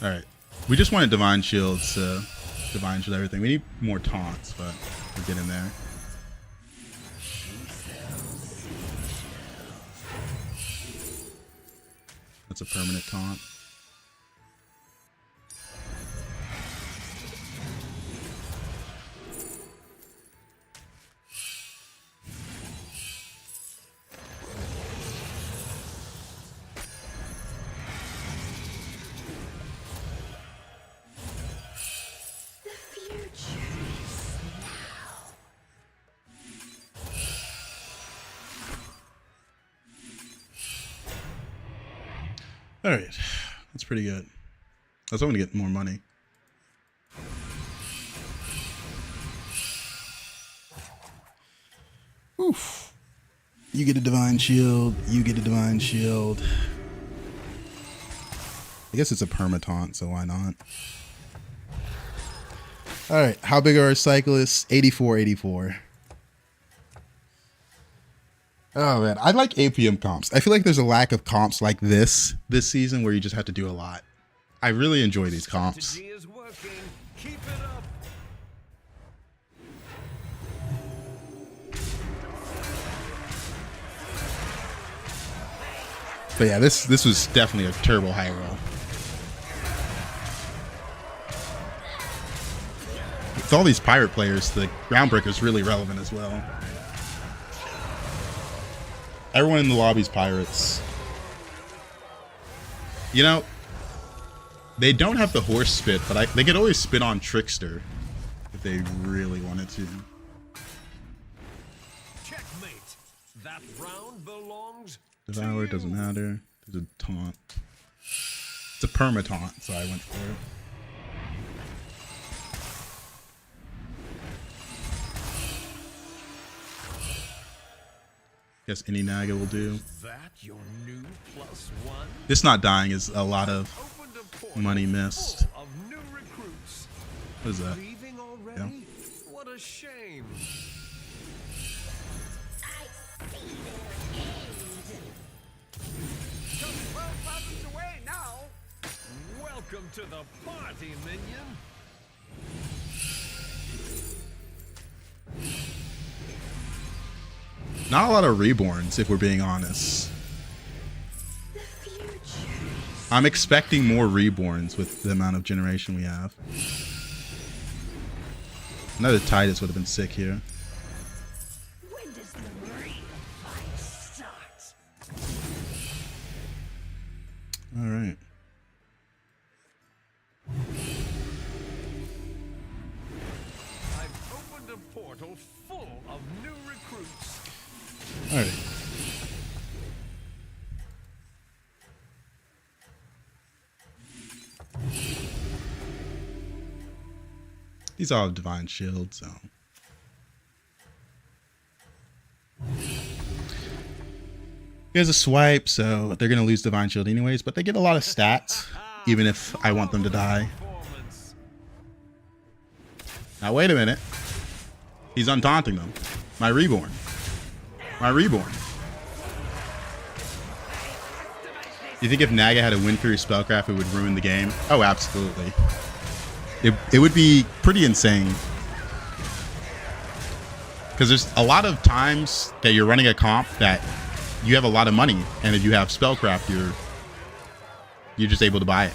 Alright. We just wanted Divine Shields to Divine Shield everything. We need more taunts, but we're getting there. That's a permanent taunt. Alright, that's pretty good. I was hoping to get more money. Oof. You get a Divine Shield, you get a Divine Shield. I guess it's a permataunt, so why not? Alright, how big are our cyclists? 84, 84. Oh man, I like APM comps. I feel like there's a lack of comps like this season where you just have to do a lot. I really enjoy these comps.
Strategy is working. Keep it up.
But yeah, this was definitely a turbo high roll. With all these pirate players, the Groundbreaker is really relevant as well. Everyone in the lobby's pirates. You know, they don't have the horse spit, but they could always spit on Trickster if they really wanted to.
Checkmate. That round belongs
Devour
to
doesn't
you.
matter. There's a taunt. It's a perma-taunt, so I went for it. Guess any Naga will do.
That your new +1?
This not dying is a lot of
Opened a portal
money missed.
full of new recruits.
What is that?
Leaving already?
Yeah.
What a shame.
I see their end.
Just 12 buttons away now. Welcome to the party, minion.
Not a lot of reborns, if we're being honest.
The future.
I'm expecting more reborns with the amount of generation we have. Another Titus would have been sick here.
When does the real fight start?
All right.
I've opened a portal full of new recruits.
All right. These all have Divine Shield, so. Here's a swipe, so they're going to lose Divine Shield anyways, but they get a lot of stats, even if I want them to die.
Performance.
Now, wait a minute. He's untaunting them. My Reborn. My Reborn. You think if Naga had a Wind Fury Spellcraft, it would ruin the game? Oh, absolutely. It would be pretty insane. Because there's a lot of times that you're running a comp that you have a lot of money, and if you have Spellcraft, you're just able to buy it.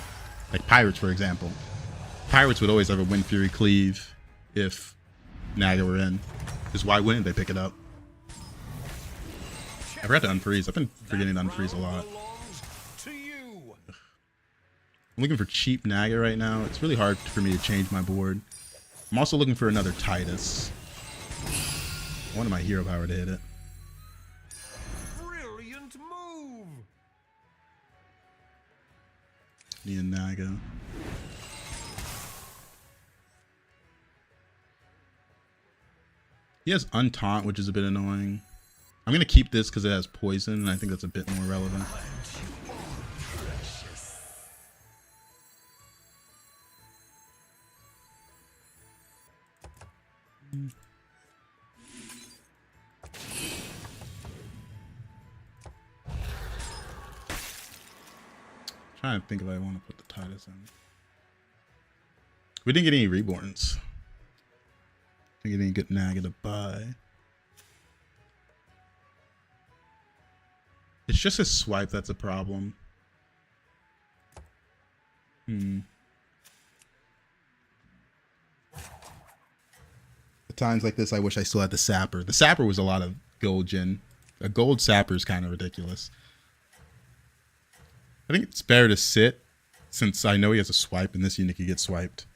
Like Pirates, for example. Pirates would always have a Wind Fury Cleave if Naga were in. Because why wouldn't they pick it up? I forgot to unfreeze. I've been forgetting to unfreeze a lot.
Belongs to you.
I'm looking for cheap Naga right now. It's really hard for me to change my board. I'm also looking for another Titus. I wanted my hero power to hit it.
Brilliant move.
Need a Naga. He has Untaunt, which is a bit annoying. I'm going to keep this because it has Poison, and I think that's a bit more relevant. Trying to think if I want to put the Titus in. We didn't get any reborns. Didn't get any good Naga to buy. It's just a swipe that's a problem. At times like this, I wish I still had the Sapper. The Sapper was a lot of gold gen. A gold Sapper is kind of ridiculous. I think it's better to sit, since I know he has a swipe, and this unit could get swiped.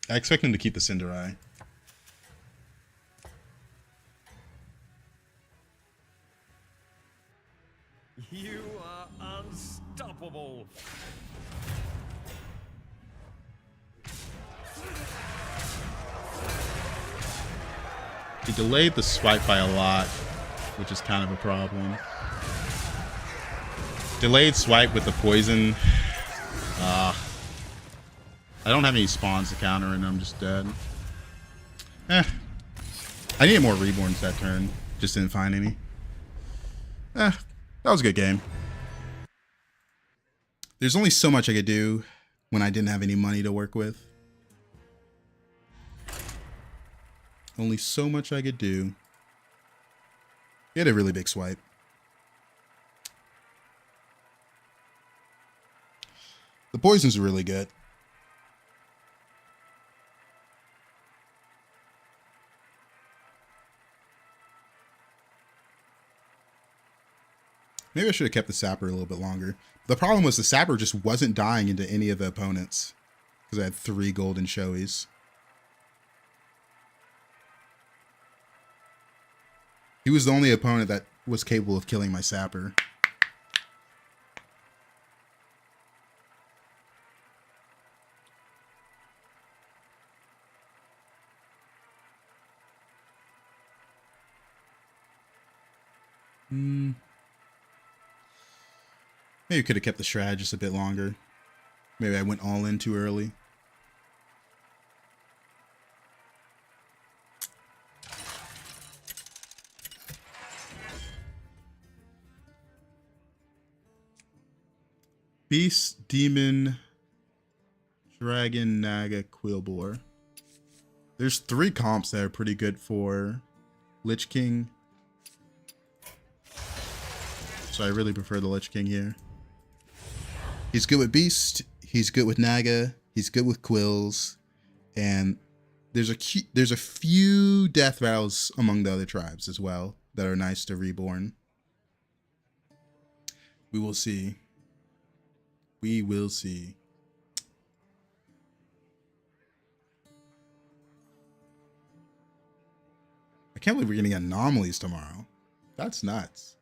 I expect him to keep the Cinderai.
You are unstoppable.
He delayed the swipe by a lot, which is kind of a problem. Delayed swipe with the poison. I don't have any spawns to counter and I'm just dead. I needed more reborns that turn. Just didn't find any. That was a good game. There's only so much I could do when I didn't have any money to work with. Only so much I could do. He had a really big swipe. The poison's really good. Maybe I should have kept the Sapper a little bit longer. The problem was the Sapper just wasn't dying into any of the opponents because I had 3 golden showies. He was the only opponent that was capable of killing my Sapper. Maybe we could have kept the Shroud just a bit longer. Maybe I went all in too early. Beast, Demon, Dragon, Naga, Quillboar. There's 3 comps that are pretty good for Lich King. So I really prefer the Lich King here. He's good with Beast, he's good with Naga, he's good with Quills, and there's a few death rattles among the other tribes as well that are nice to reborn. We will see. We will see. I can't believe we're getting anomalies tomorrow. That's nuts.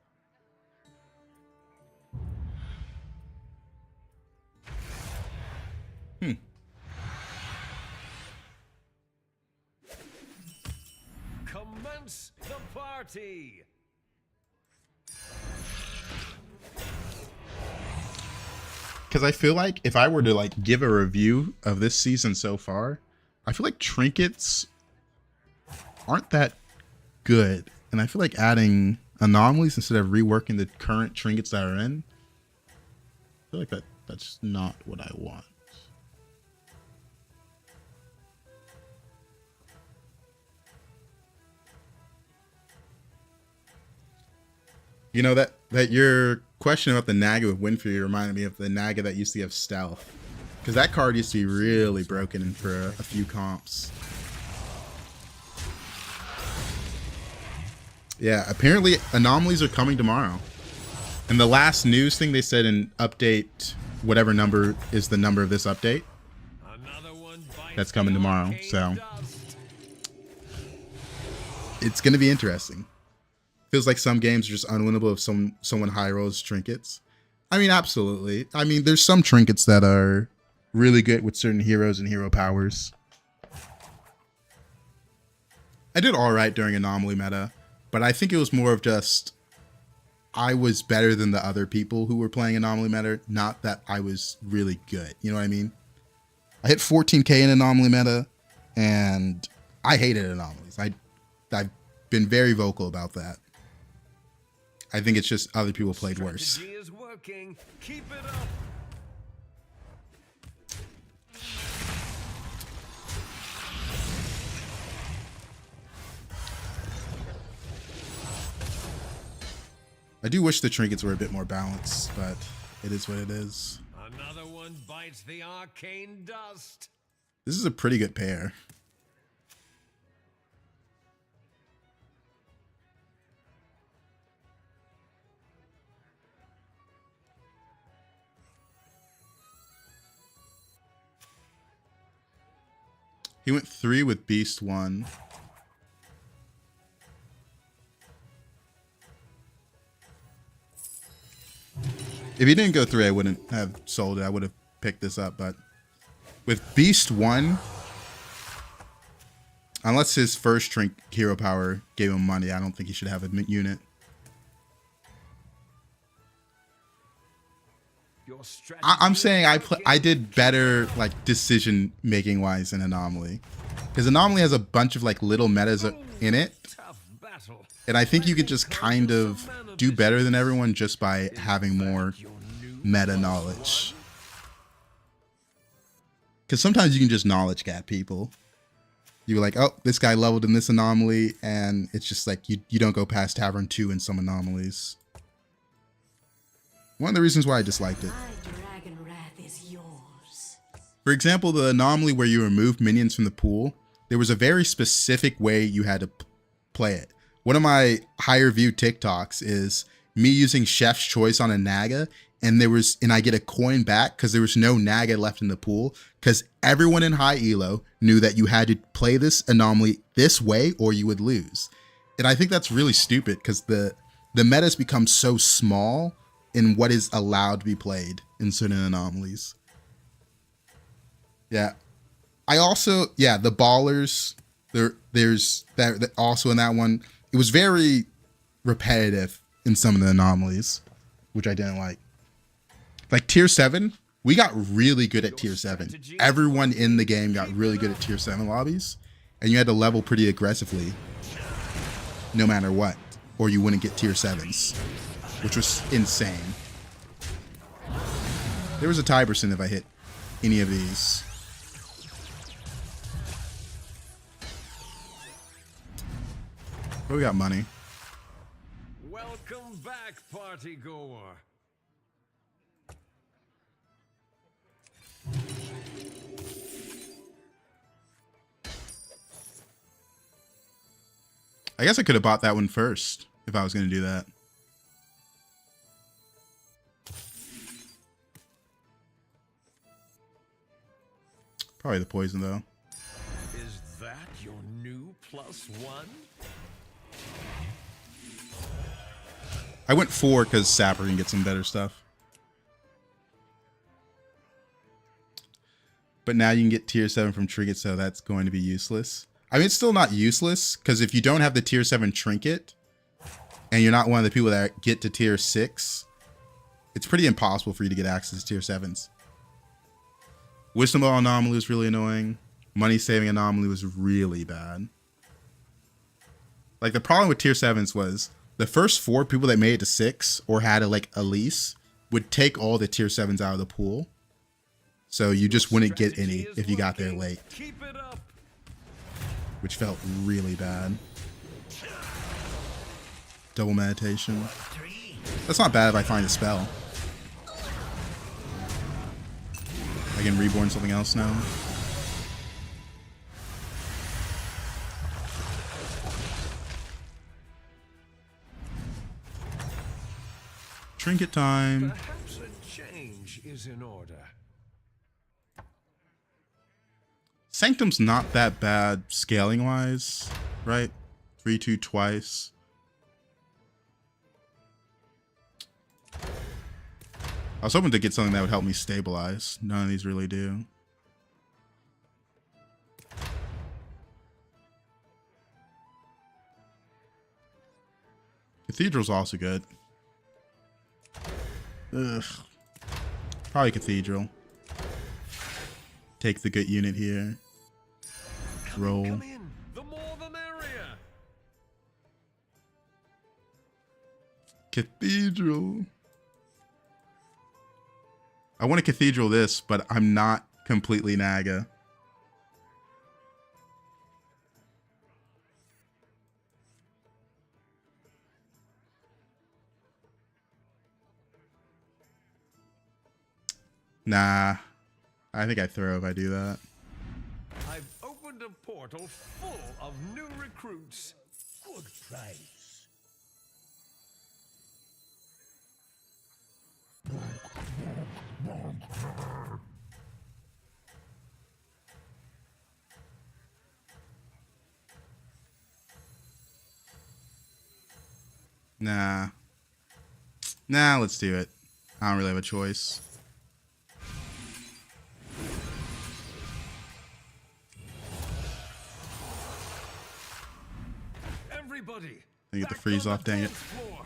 Commence the party.
Because I feel like if I were to like give a review of this season so far, I feel like trinkets aren't that good. And I feel like adding anomalies instead of reworking the current trinkets that are in, I feel like that's not what I want. You know, that your question about the Naga with Windfury reminded me of the Naga that used to have Stealth. Because that card used to be really broken for a few comps. Yeah, apparently anomalies are coming tomorrow. And the last news thing they said in update, whatever number is the number of this update, that's coming tomorrow. So it's going to be interesting. Feels like some games are just unwinnable if someone high rolls trinkets. I mean, absolutely. I mean, there's some trinkets that are really good with certain heroes and hero powers. I did all right during Anomaly meta, but I think it was more of just I was better than the other people who were playing Anomaly meta, not that I was really good. You know what I mean? I hit 14k in Anomaly meta, and I hated anomalies. I've been very vocal about that. I think it's just other people played worse.
Strategy is working. Keep it up.
I do wish the trinkets were a bit more balanced, but it is what it is.
Another one bites the arcane dust.
This is a pretty good pair. He went 3 with Beast 1. If he didn't go 3, I wouldn't have sold it. I would have picked this up, but with Beast 1, unless his first Trink hero power gave him money, I don't think he should have a unit. I'm saying I did better like decision making wise in Anomaly, because Anomaly has a bunch of like little metas in it, and I think you could just kind of do better than everyone just by having more meta knowledge. Because sometimes you can just knowledge gap people. You're like, oh, this guy leveled in this anomaly, and it's just like you don't go past Tavern 2 in some anomalies. One of the reasons why I disliked it. For example, the anomaly where you remove minions from the pool, there was a very specific way you had to play it. One of my higher view TikToks is me using Chef's Choice on a Naga, and I get a coin back because there was no Naga left in the pool, because everyone in high elo knew that you had to play this anomaly this way or you would lose. And I think that's really stupid, because the metas become so small in what is allowed to be played in certain anomalies. Yeah. I also, the ballers, there's that also in that one. It was very repetitive in some of the anomalies, which I didn't like. Like tier 7, we got really good at tier 7. Everyone in the game got really good at tier 7 lobbies, and you had to level pretty aggressively no matter what, or you wouldn't get tier 7s, which was insane. There was a Tiberson if I hit any of these. But we got money.
Welcome back, party goer.
I guess I could have bought that one first if I was going to do that. Probably the poison, though.
Is that your new +1?
I went 4 because Sapper can get some better stuff. But now you can get tier 7 from Trinket, so that's going to be useless. I mean, it's still not useless, because if you don't have the tier 7 Trinket, and you're not one of the people that get to tier 6, it's pretty impossible for you to get access to tier 7s. Wisdom Ball Anomaly was really annoying. Money Saving Anomaly was really bad. Like, the problem with tier 7s was the first 4 people that made it to 6 or had a Elise would take all the tier 7s out of the pool. So you just wouldn't get any if you got there late.
Keep it up.
Which felt really bad. Double meditation. That's not bad if I find a spell. I can reborn something else now. Trinket time.
Perhaps a change is in order.
Sanctum's not that bad scaling wise, right? 3-2 twice. I was hoping to get something that would help me stabilize. None of these really do. Cathedral's also good. Ugh. Probably Cathedral. Take the good unit here. Roll.
Come in. The more the merrier.
Cathedral. I want to Cathedral this, but I'm not completely Naga. Nah. I think I throw if I do that.
I've opened a portal full of new recruits.
Good price.
Nah. Nah, let's do it. I don't really have a choice.
Everybody,
I get the
back
freeze
on
off, dang it.
dance floor.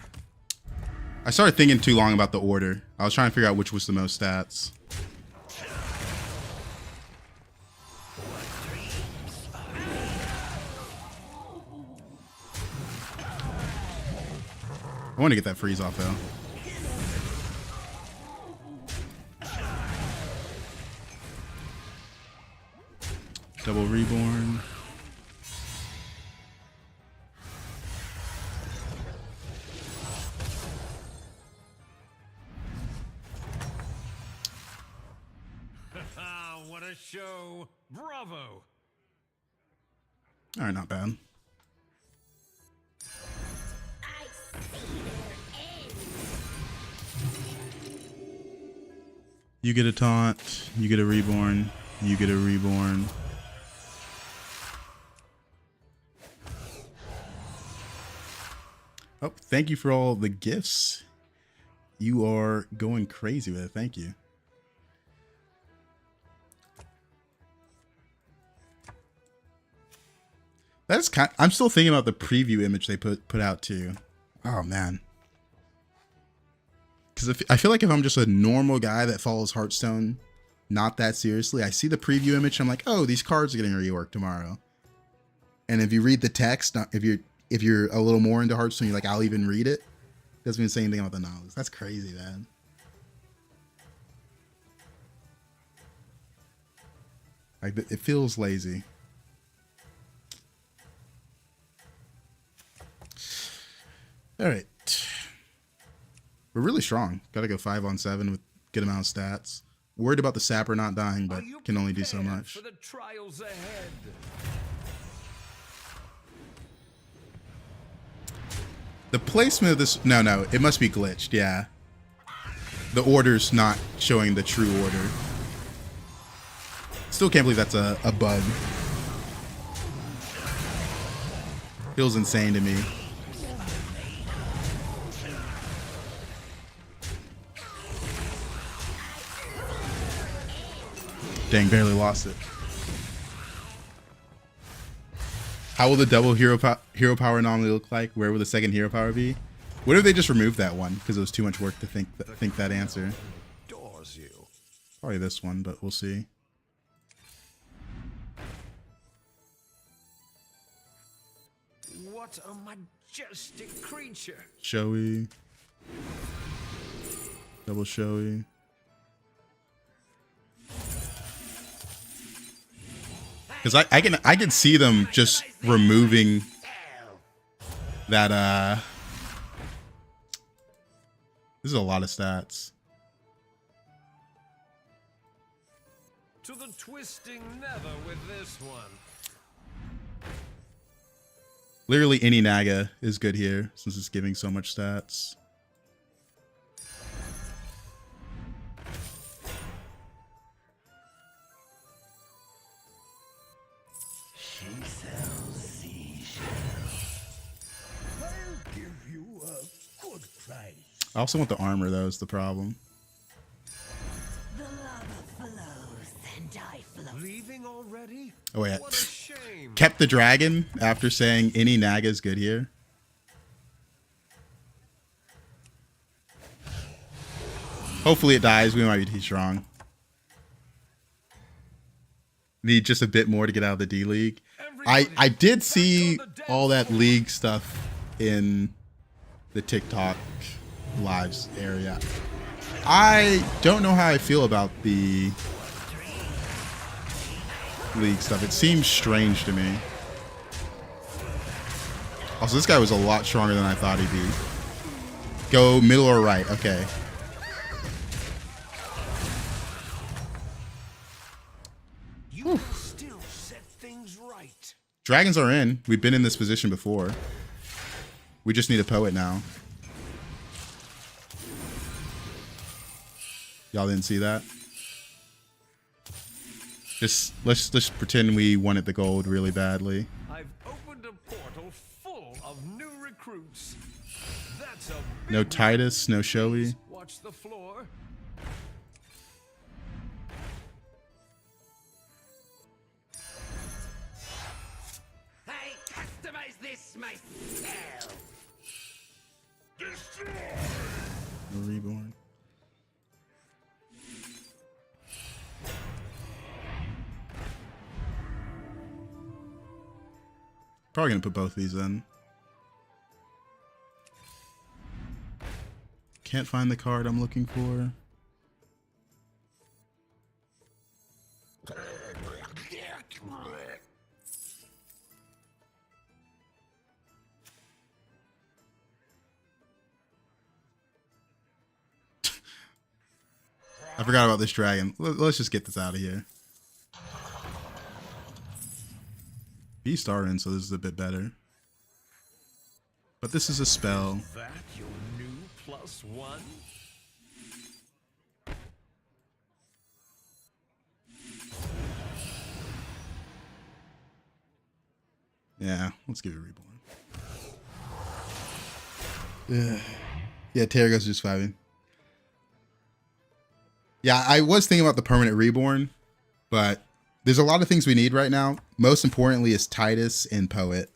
I started thinking too long about the order. I was trying to figure out which was the most stats. I want to get that freeze off though. Double reborn.
What a show. Bravo.
All right, not bad.
I see their end.
You get a taunt. You get a reborn. You get a reborn. Oh, thank you for all the gifts. You are going crazy with it. Thank you. That's kind. I'm still thinking about the preview image they put out too. Oh man. Because I feel like if I'm just a normal guy that follows Hearthstone not that seriously, I see the preview image. I'm like, oh, these cards are getting reworked tomorrow. And if you read the text, if you're a little more into Hearthstone, you're like, I'll even read it. Doesn't even say anything about the knowledge. That's crazy, man. Like, it feels lazy. All right. We're really strong. Got to go 5-on-7 with good amount of stats. Worried about the sapper not dying, but can only do so much.
For the trials ahead.
The placement of this... No, it must be glitched, yeah. The order's not showing the true order. Still can't believe that's a bug. Feels insane to me. Dang, barely lost it. How will the double hero power anomaly look like? Where will the second hero power be? What if they just removed that one because it was too much work to think that answer?
Adores you.
Probably this one, but we'll see.
What a majestic creature.
Showy. Double showy. Because I can see them just removing that this is a lot of stats.
To the twisting nether with this one.
Literally any Naga is good here since it's giving so much stats. I also want the armor, though, is the problem.
The lava flows and I flow.
Leaving already?
Oh, yeah.
What a shame.
Kept the dragon after saying any Naga is good here. Hopefully it dies. We might be too strong. Need just a bit more to get out of the D League. I did see all that League stuff in the TikTok lives area. I don't know how I feel about the League stuff. It seems strange to me. Also, this guy was a lot stronger than I thought he'd be. Go middle or right. Okay. Dragons are in. We've been in this position before. We just need a poet now. Y'all didn't see that? Just let's pretend we wanted the gold really badly.
I've opened a portal full of new recruits. That's a
No
big
Titus, no Shoei.
watch the floor.
I customize this myself.
No Reborn. Probably gonna put both of these in. Can't find the card I'm looking for. I forgot about this dragon. Let's just get this out of here. Beast are in, so this is a bit better. But this is a spell.
That your new +1?
Yeah, let's give it a Reborn. Yeah, Terragos just 5-ing. Yeah, I was thinking about the permanent Reborn, but there's a lot of things we need right now. Most importantly is Titus and Poet.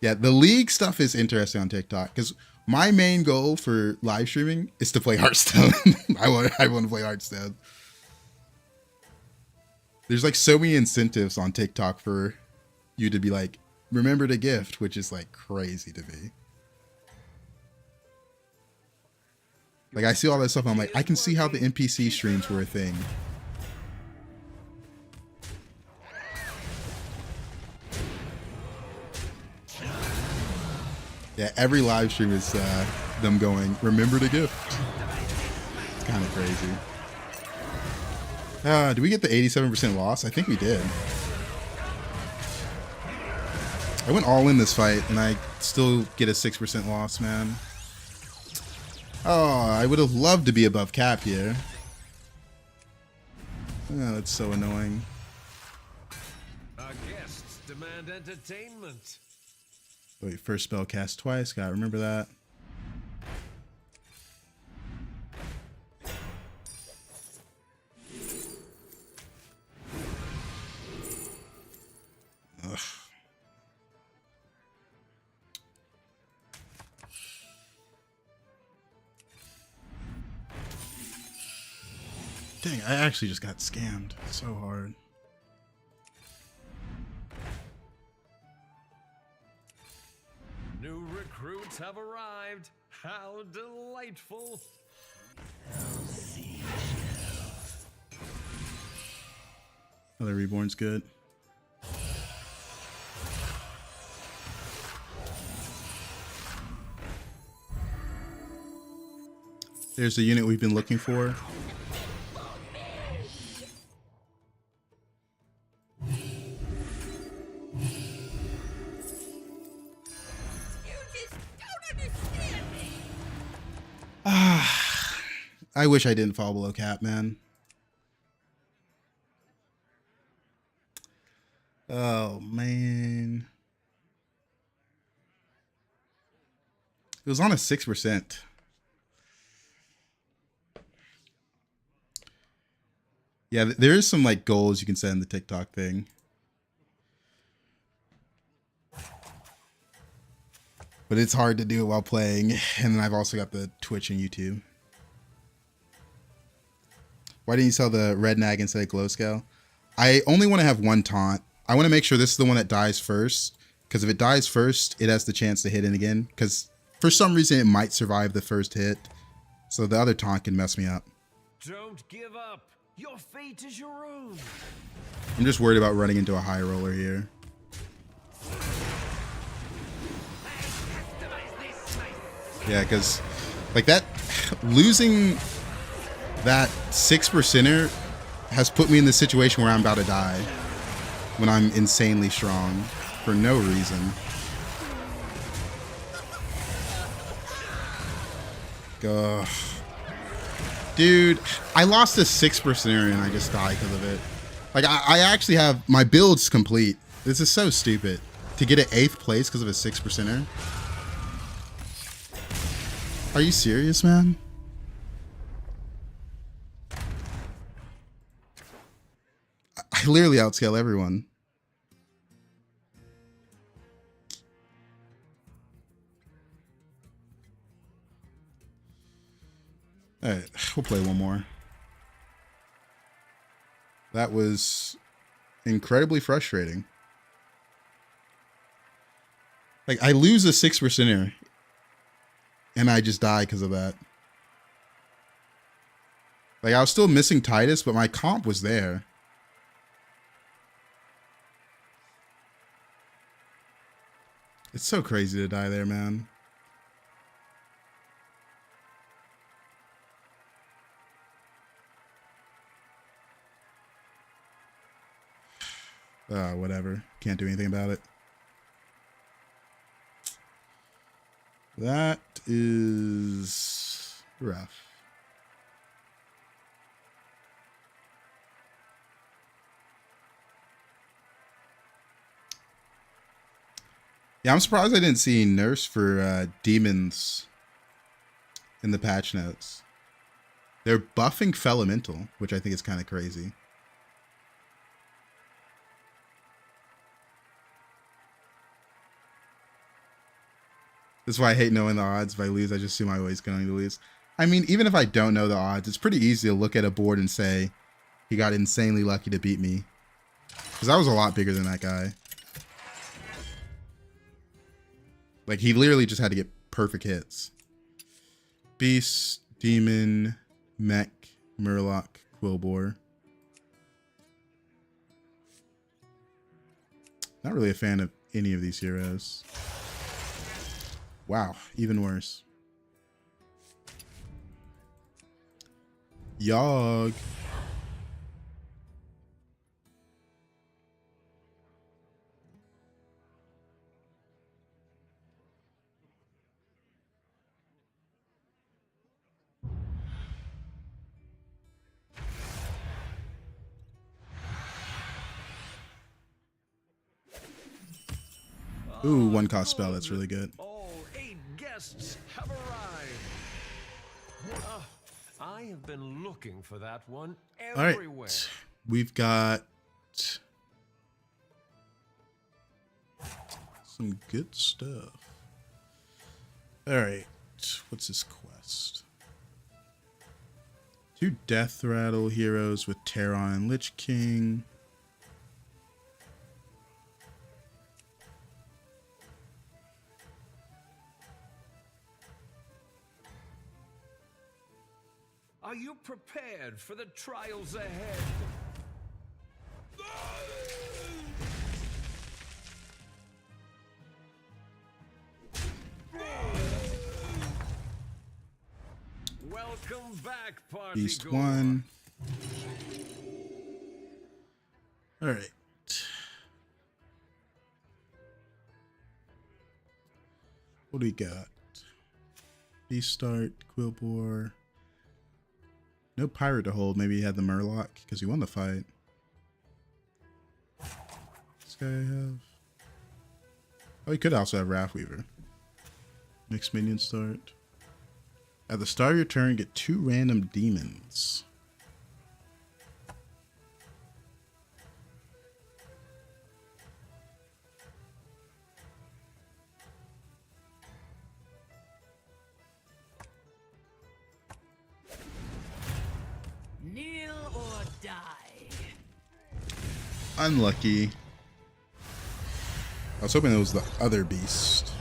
Yeah, the League stuff is interesting on TikTok because my main goal for live streaming is to play Hearthstone. I want to play Hearthstone. There's like so many incentives on TikTok for you to be like, remember to gift, which is like crazy to me. Like I see all that stuff, I'm like, I can see how the NPC streams were a thing. Yeah, every live stream is them going, remember to gift. It's kind of crazy. Did we get the 87% loss? I think we did. I went all in this fight, and I still get a 6% loss, man. Oh, I would have loved to be above cap here. Oh, that's so annoying.
Our guests demand entertainment.
Wait, first spell cast twice. Gotta remember that. Ugh. Dang, I actually just got scammed so hard.
New recruits have arrived. How delightful.
Other Reborn's good. There's the unit we've been looking for. I wish I didn't fall below cap, man. Oh, man. It was on a 6%. Yeah, there is some like goals you can set in the TikTok thing. But it's hard to do it while playing. And then I've also got the Twitch and YouTube. Why didn't you sell the red nag instead of glow scale? I only want to have one taunt. I want to make sure this is the one that dies first. Because if it dies first, it has the chance to hit it again. Because for some reason, it might survive the first hit. So the other taunt can mess me up.
Don't give up. Your fate is your own.
I'm just worried about running into a high roller here. Yeah, because like that, losing that 6%er has put me in the situation where I'm about to die when I'm insanely strong. for no reason. Ugh. Dude, I lost a 6% and I just died because of it. Like, I actually have my builds complete. This is so stupid. To get an 8th place because of a 6%er. Are you serious, man? I literally outscale everyone. Alright, we'll play one more. That was incredibly frustrating. Like, I lose a 6%er and I just die because of that. Like, I was still missing Titus, but my comp was there. It's so crazy to die there, man. Whatever. Can't do anything about it. That is rough. Yeah, I'm surprised I didn't see nerfs for demons in the patch notes. They're buffing Felemental, which I think is kind of crazy. That's why I hate knowing the odds. If I lose, I just assume I'm always going to lose. I mean, even if I don't know the odds, it's pretty easy to look at a board and say, he got insanely lucky to beat me. Because I was a lot bigger than that guy. Like, he literally just had to get perfect hits. Beast, Demon, Mech, Murloc, Quillbore. Not really a fan of any of these heroes. Wow, even worse. Yogg. Ooh, one cost spell, that's really good.
All 8 guests have arrived. I have been looking for that one everywhere.
All right, we've got some good stuff. All right, what's this quest? 2 Death Rattle heroes with Terron and Lich King.
Are you prepared for the trials ahead? Welcome back, party
Beast
goer.
1. All right. What do we got? Beast Start, Quillbore. No pirate to hold. Maybe he had the Murloc because he won the fight. This guy have. Oh, he could also have Wrathweaver. Mixed minion start. At the start of your turn, get 2 random demons.
Kneel or die.
Unlucky. I was hoping it was the other beast.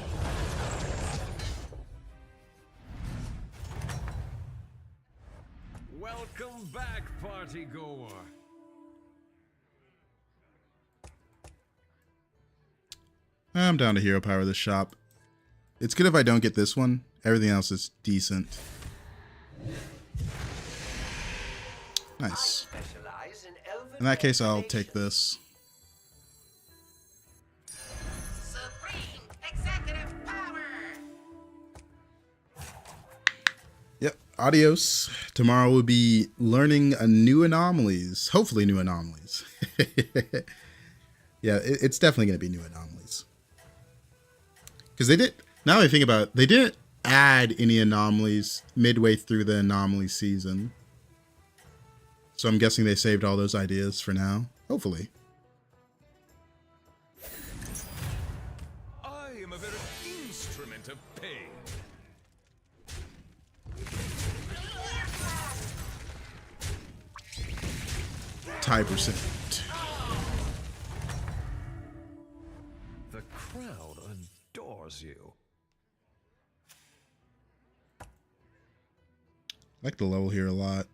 Welcome back, party goer.
I'm down to hero power this shop. It's good if I don't get this one. Everything else is decent. Nice. In that case, I'll take this. Adios. Tomorrow we'll be learning new anomalies. Hopefully new anomalies. Yeah, it's definitely going to be new anomalies. Because they did, now that I think about it, they didn't add any anomalies midway through the anomaly season. So I'm guessing they saved all those ideas for now. Hopefully.
I am a very instrument of pain.
Tie percent.
The crowd adores you.
I like the level here a lot.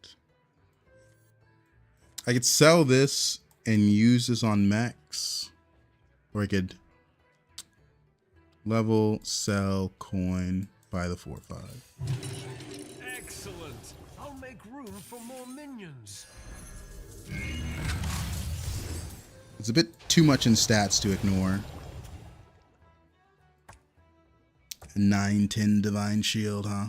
I could sell this and use this on mechs. Or I could level, sell, coin, buy the 4/5.
Excellent. I'll make room for more minions.
It's a bit too much in stats to ignore. 9-10 Divine Shield, huh?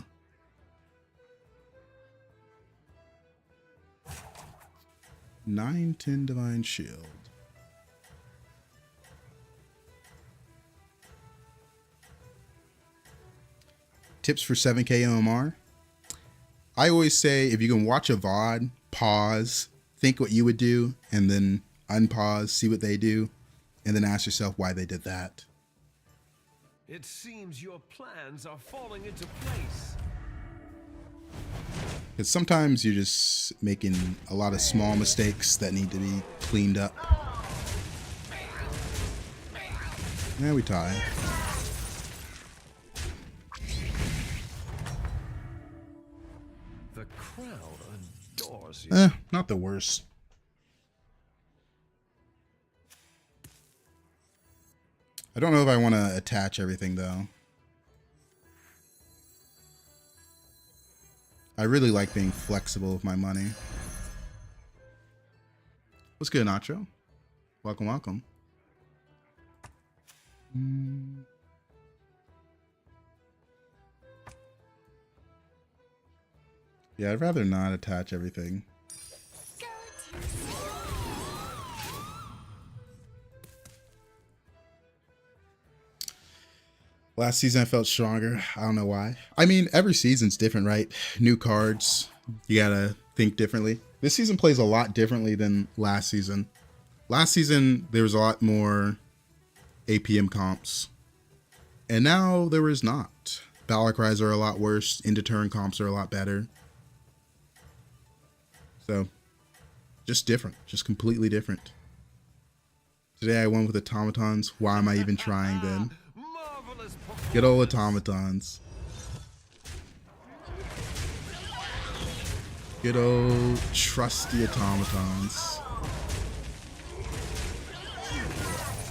$9-10 Divine Shield. Tips for 7K OMR. I always say if you can watch a VOD, pause, think what you would do, and then unpause, see what they do, and then ask yourself why they did that.
It seems your plans are falling into place.
Because sometimes you're just making a lot of small mistakes that need to be cleaned up. Now we tie.
The crowd adores you.
Not the worst. I don't know if I want to attach everything though. I really like being flexible with my money. What's good, Nacho? Welcome, welcome. Yeah, I'd rather not attach everything.
Go to
Last season I felt stronger. I don't know why. I mean, every season's different, right? New cards. You gotta think differently. This season plays a lot differently than last season. Last season, there was a lot more APM comps. And now there is not. Battle cries are a lot worse. End of turn comps are a lot better. So, just different. Just completely different. Today I won with automatons. Why am I even trying then?
Marvelous
Good old automatons. Good old trusty automatons.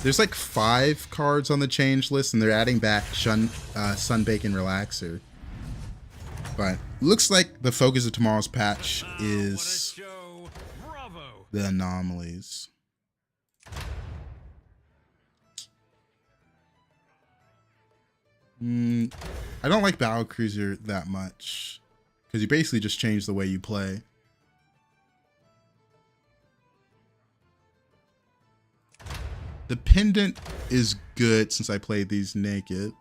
There's like 5 cards on the change list, and they're adding back Sunbake and Relaxer. But looks like the focus of tomorrow's patch is
What a show. Bravo.
the anomalies. I don't like Battle Cruiser that much because you basically just change the way you play. The pendant is good since I played these naked,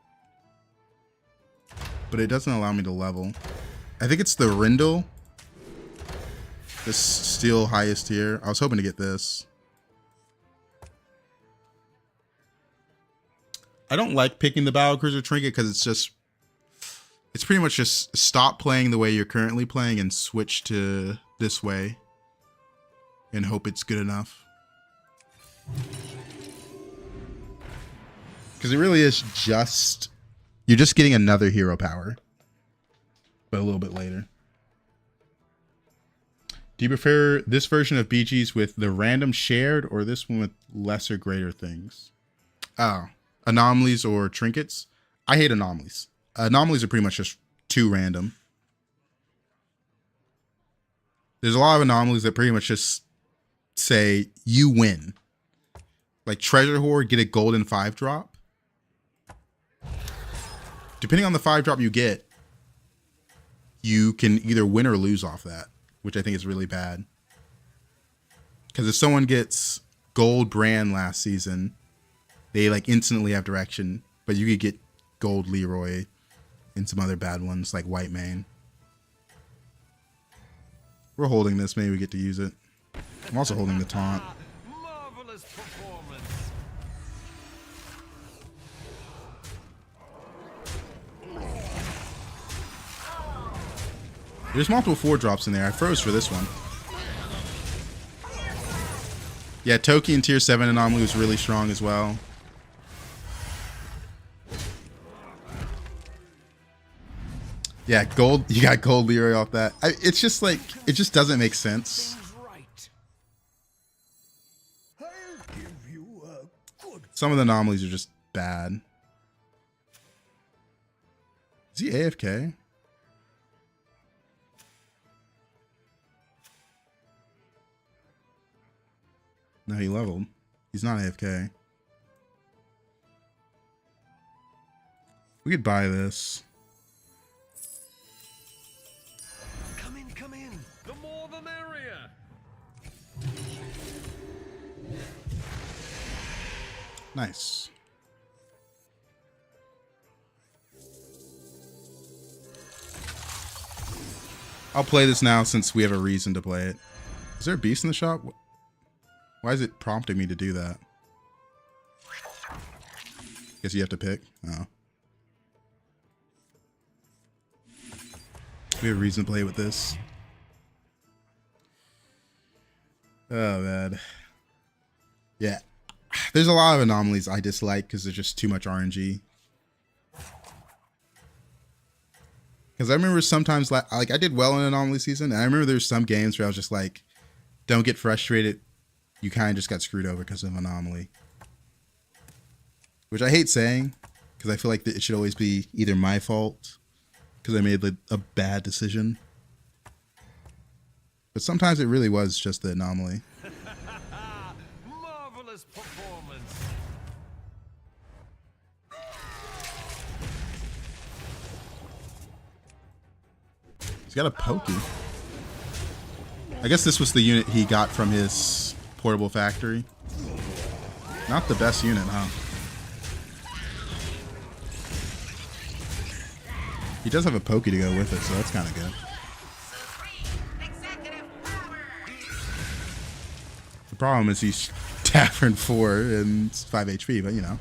but it doesn't allow me to level. I think it's the Rindle, the still highest tier. I was hoping to get this. I don't like picking the Battle Cruiser trinket because it's pretty much just stop playing the way you're currently playing and switch to this way and hope it's good enough. Because it really is just, you're just getting another hero power, but a little bit later. Do you prefer this version of BGs with the random shared or this one with lesser greater things? Oh, anomalies or trinkets? I hate anomalies. Anomalies are pretty much just too random. There's a lot of anomalies that pretty much just say you win. Like Treasure Hoard, get a golden 5-drop. Depending on the 5-drop you get, you can either win or lose off that, which I think is really bad. Because if someone gets gold Brand last season, they like instantly have direction, but you could get gold Leroy and some other bad ones like White Mane. We're holding this, maybe we get to use it. I'm also holding the taunt.
Marvelous performance.
There's multiple 4-drops in there. I froze for this one. Yeah, Toki and tier 7 anomaly was really strong as well. Yeah, gold. You got gold Leroy off that. It's just like, it just doesn't make sense.
Right.
I'll give you a good
Some of the anomalies are just bad. Is he AFK? No, he leveled. He's not AFK. We could buy this.
Come in, come in. The more the merrier.
Nice. I'll play this now since we have a reason to play it. Is there a beast in the shop? Why is it prompting me to do that? Guess you have to pick. Oh. We have a reason to play with this. Oh, man. Yeah. There's a lot of anomalies I dislike because there's just too much RNG. Because I remember sometimes, like I did well in anomaly season, and I remember there's some games where I was just like, don't get frustrated. You kind of just got screwed over because of anomaly. Which I hate saying, because I feel like it should always be either my fault, because I made a bad decision. But sometimes it really was just the anomaly.
Marvelous performance.
He's got a pokey. I guess this was the unit he got from his portable factory. Not the best unit, huh? He does have a pokey to go with it, so that's kind of good. The problem is he's Tavern 4 and 5 HP, but you know.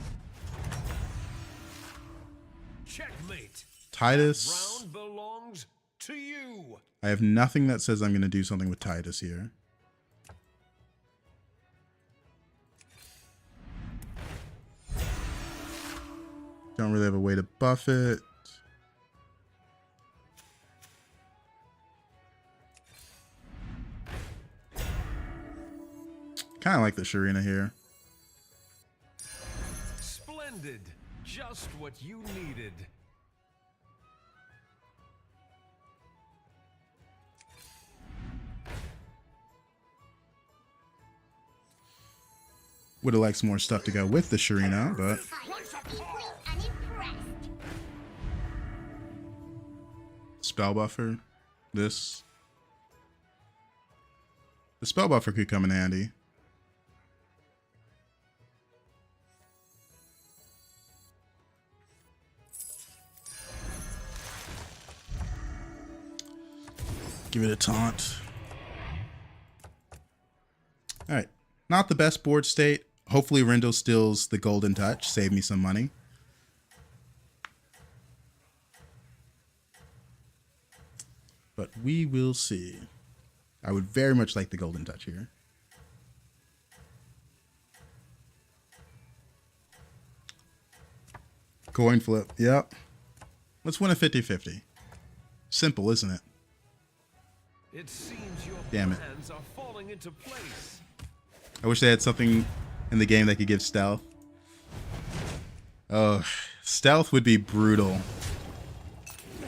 Checkmate.
Titus.
Round belongs to you.
I have nothing that says I'm going to do something with Titus here. Don't really have a way to buff it. Kind of like the Sharina here.
Splendid. Just what you needed.
Would have liked some more stuff to go with the Sharina, but
I am equally unimpressed.
spell buffer. This. The spell buffer could come in handy. Give it a taunt. Alright. Not the best board state. Hopefully Rindle steals the golden touch. Save me some money. But we will see. I would very much like the golden touch here. Coin flip. Yep. Let's win a 50-50. Simple, isn't it?
It seems your
Damn it.
plans are falling into place.
I wish they had something in the game that could give stealth. Oh, stealth would be brutal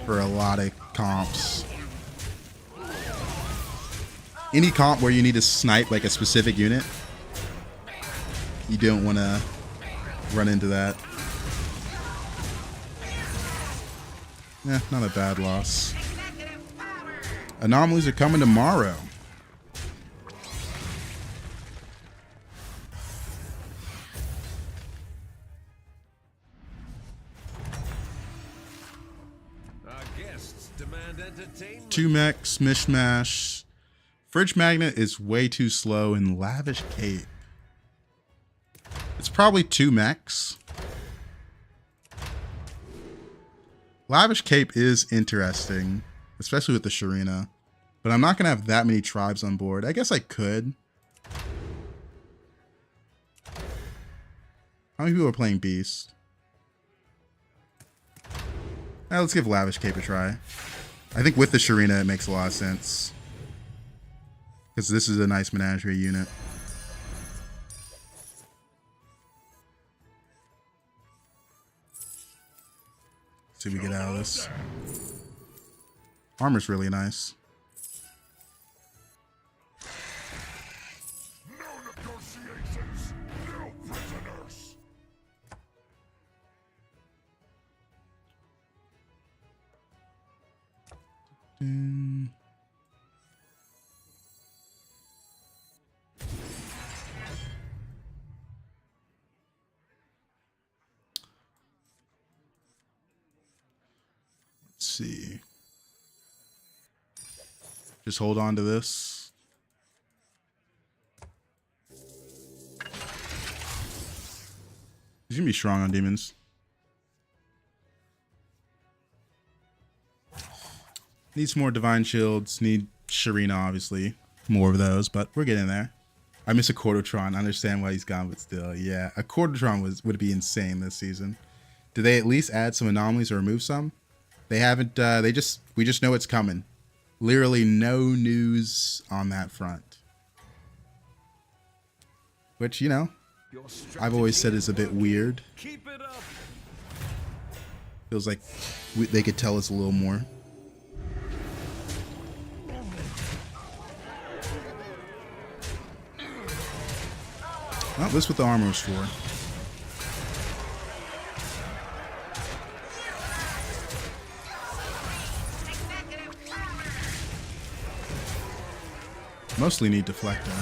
for a lot of comps. Any comp where you need to snipe like a specific unit, you don't want to run into that. Yeah, not a bad loss. Anomalies are coming tomorrow.
Our guests demand entertainment.
2 mechs, mishmash. Fridge Magnet is way too slow in Lavish Cape. It's probably 2 mechs. Lavish Cape is interesting, especially with the Sharina. But I'm not going to have that many tribes on board. I guess I could. How many people are playing Beast? Let's give Lavish Cape a try. I think with the Sharina it makes a lot of sense. Because this is a nice menagerie unit. See what we get out of this. Armor's really nice.
No negotiations, no prisoners.
Let's see. Just hold on to this. He's gonna be strong on demons. Needs more divine shields. Need Sharina, obviously. More of those, but we're getting there. I miss a Quartertron. I understand why he's gone, but still, yeah. A Quartertron would be insane this season. Did they at least add some anomalies or remove some? They haven't. We just know it's coming. Literally no news on that front. Which, you know,
Your
I've always said
strategy
is a bit
working.
weird.
Keep it up.
Feels like they could tell us a little more. Well, this is what the armor was for. Mostly need deflect on.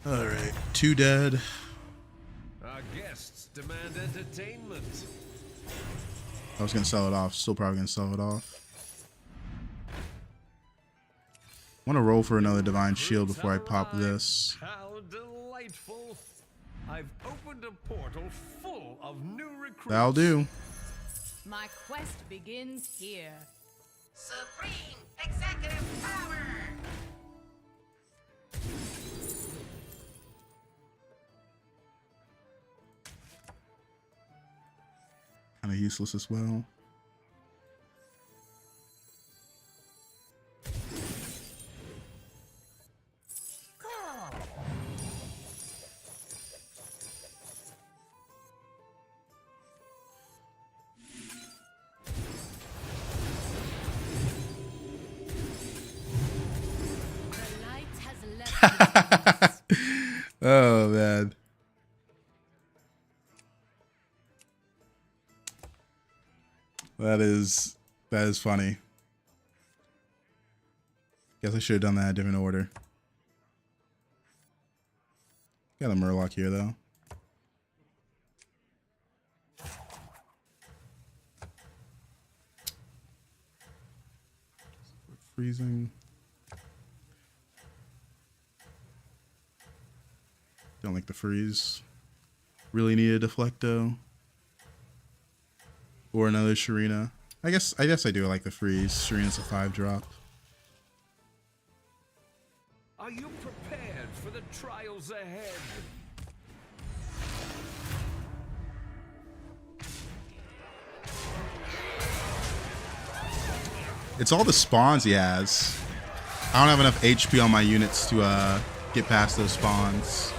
All right, 2 dead.
Our guests demand entertainment.
I was gonna sell it off. Still probably gonna sell it off. Want to roll for another divine shield before I pop this.
How delightful. I've opened a portal full of new recruits.
That'll do.
My quest begins here.
Supreme executive power.
Kind of useless as well.
The light has left.
Oh man. That is funny. Guess I should have done that in a different order. Got a Murloc here though. Freezing. Don't like the freeze. Really need a Deflecto. Or another Sharina. I guess I do like the freeze. Sharina's a 5-drop.
Are you prepared for the trials ahead?
It's all the spawns he has. I don't have enough HP on my units to get past those spawns.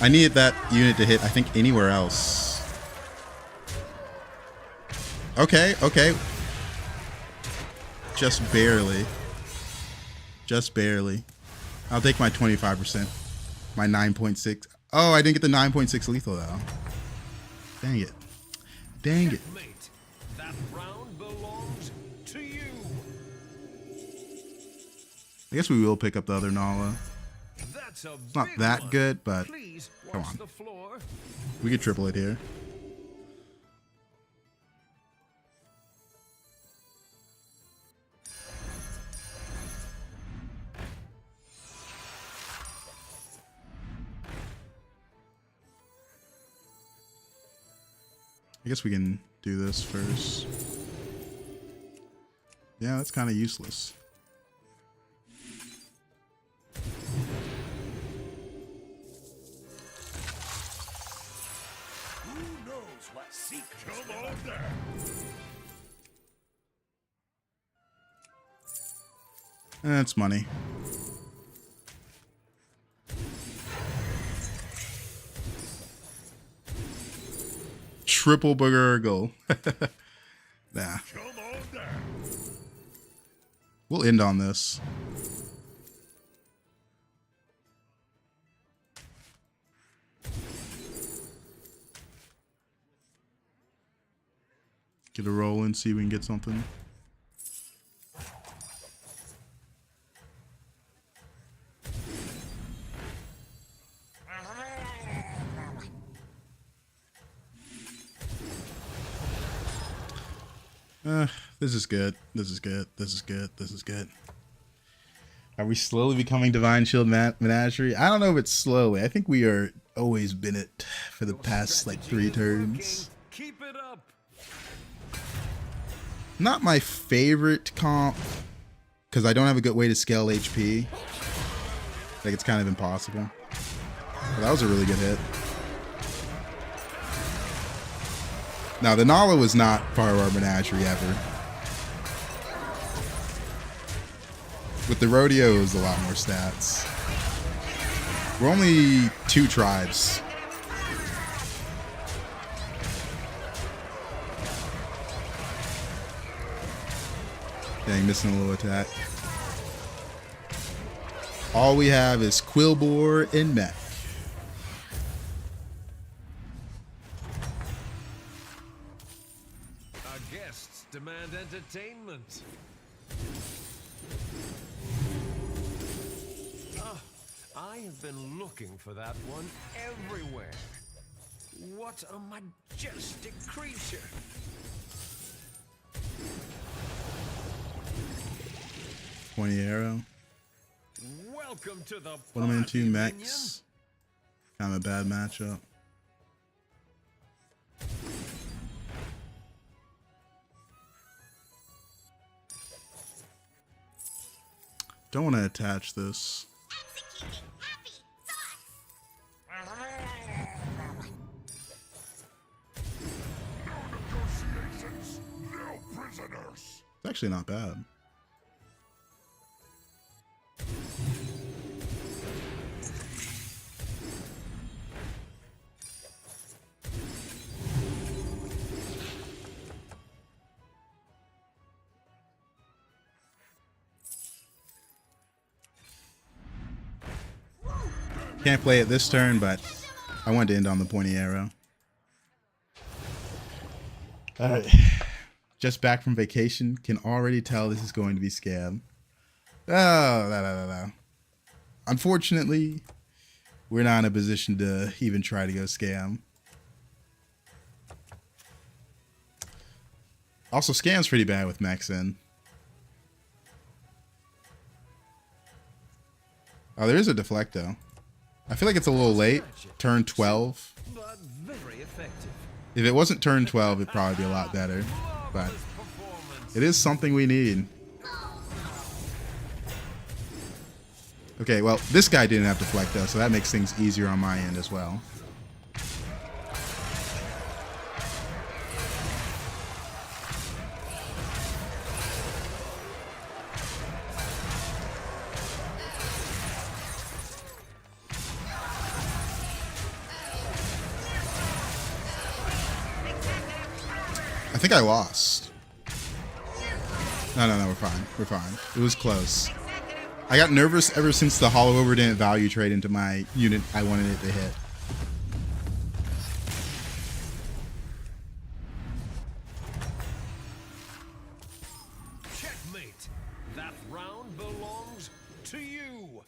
I needed that unit to hit, I think, anywhere else. Okay. Just barely. Just barely. I'll take my 25%. My 9.6. Oh, I didn't get the 9.6 lethal though. Dang it. Dang it.
Mate, that round belongs to you.
I guess we will pick up the other Nala.
That's a
It's not
big
that
one.
good, but
Please
come
watch
on.
the floor.
We could triple it here. I guess we can do this first. Yeah, that's kind of useless.
Who knows what secrets come on there?
That's money. Triple Burgle. Nah.
Come on there.
We'll end on this. Get a roll and see if we can get something. This is good. This is good. This is good. This is good. Are we slowly becoming Divine Shield Menagerie? I don't know if it's slowly. I think we are always been it for the past like 3 turns.
Keep it up.
Not my favorite comp because I don't have a good way to scale HP. Like it's kind of impossible. But that was a really good hit. Now the Nala was not part of our menagerie ever. With the rodeo, it was a lot more stats. We're only 2 tribes. Dang, missing a little attack. All we have is Quillbore and Mech.
Our guests demand entertainment. I have been looking for that one everywhere. What a majestic creature.
Pointy arrow.
Welcome to the
Put him into
party,
mechs. Kind of a bad matchup. Don't want to attach this.
Negotiations, no prisoners.
It's actually not bad. Can't play it this turn, but I wanted to end on the pointy arrow. Alright. Just back from vacation. Can already tell this is going to be scam. Oh, no. Unfortunately, we're not in a position to even try to go scam. Also, scam's pretty bad with mechs in. Oh, there is a deflect though. I feel like it's a little late. Turn 12.
But very effective.
If it wasn't turn 12, it'd probably be a lot better. But it is something we need. Okay, well, this guy didn't have deflect though, so that makes things easier on my end as well. I think I lost. No, we're fine. We're fine. It was close. I got nervous ever since the hollow over didn't value trade into my unit I wanted it to hit.
Checkmate. That round belongs to you.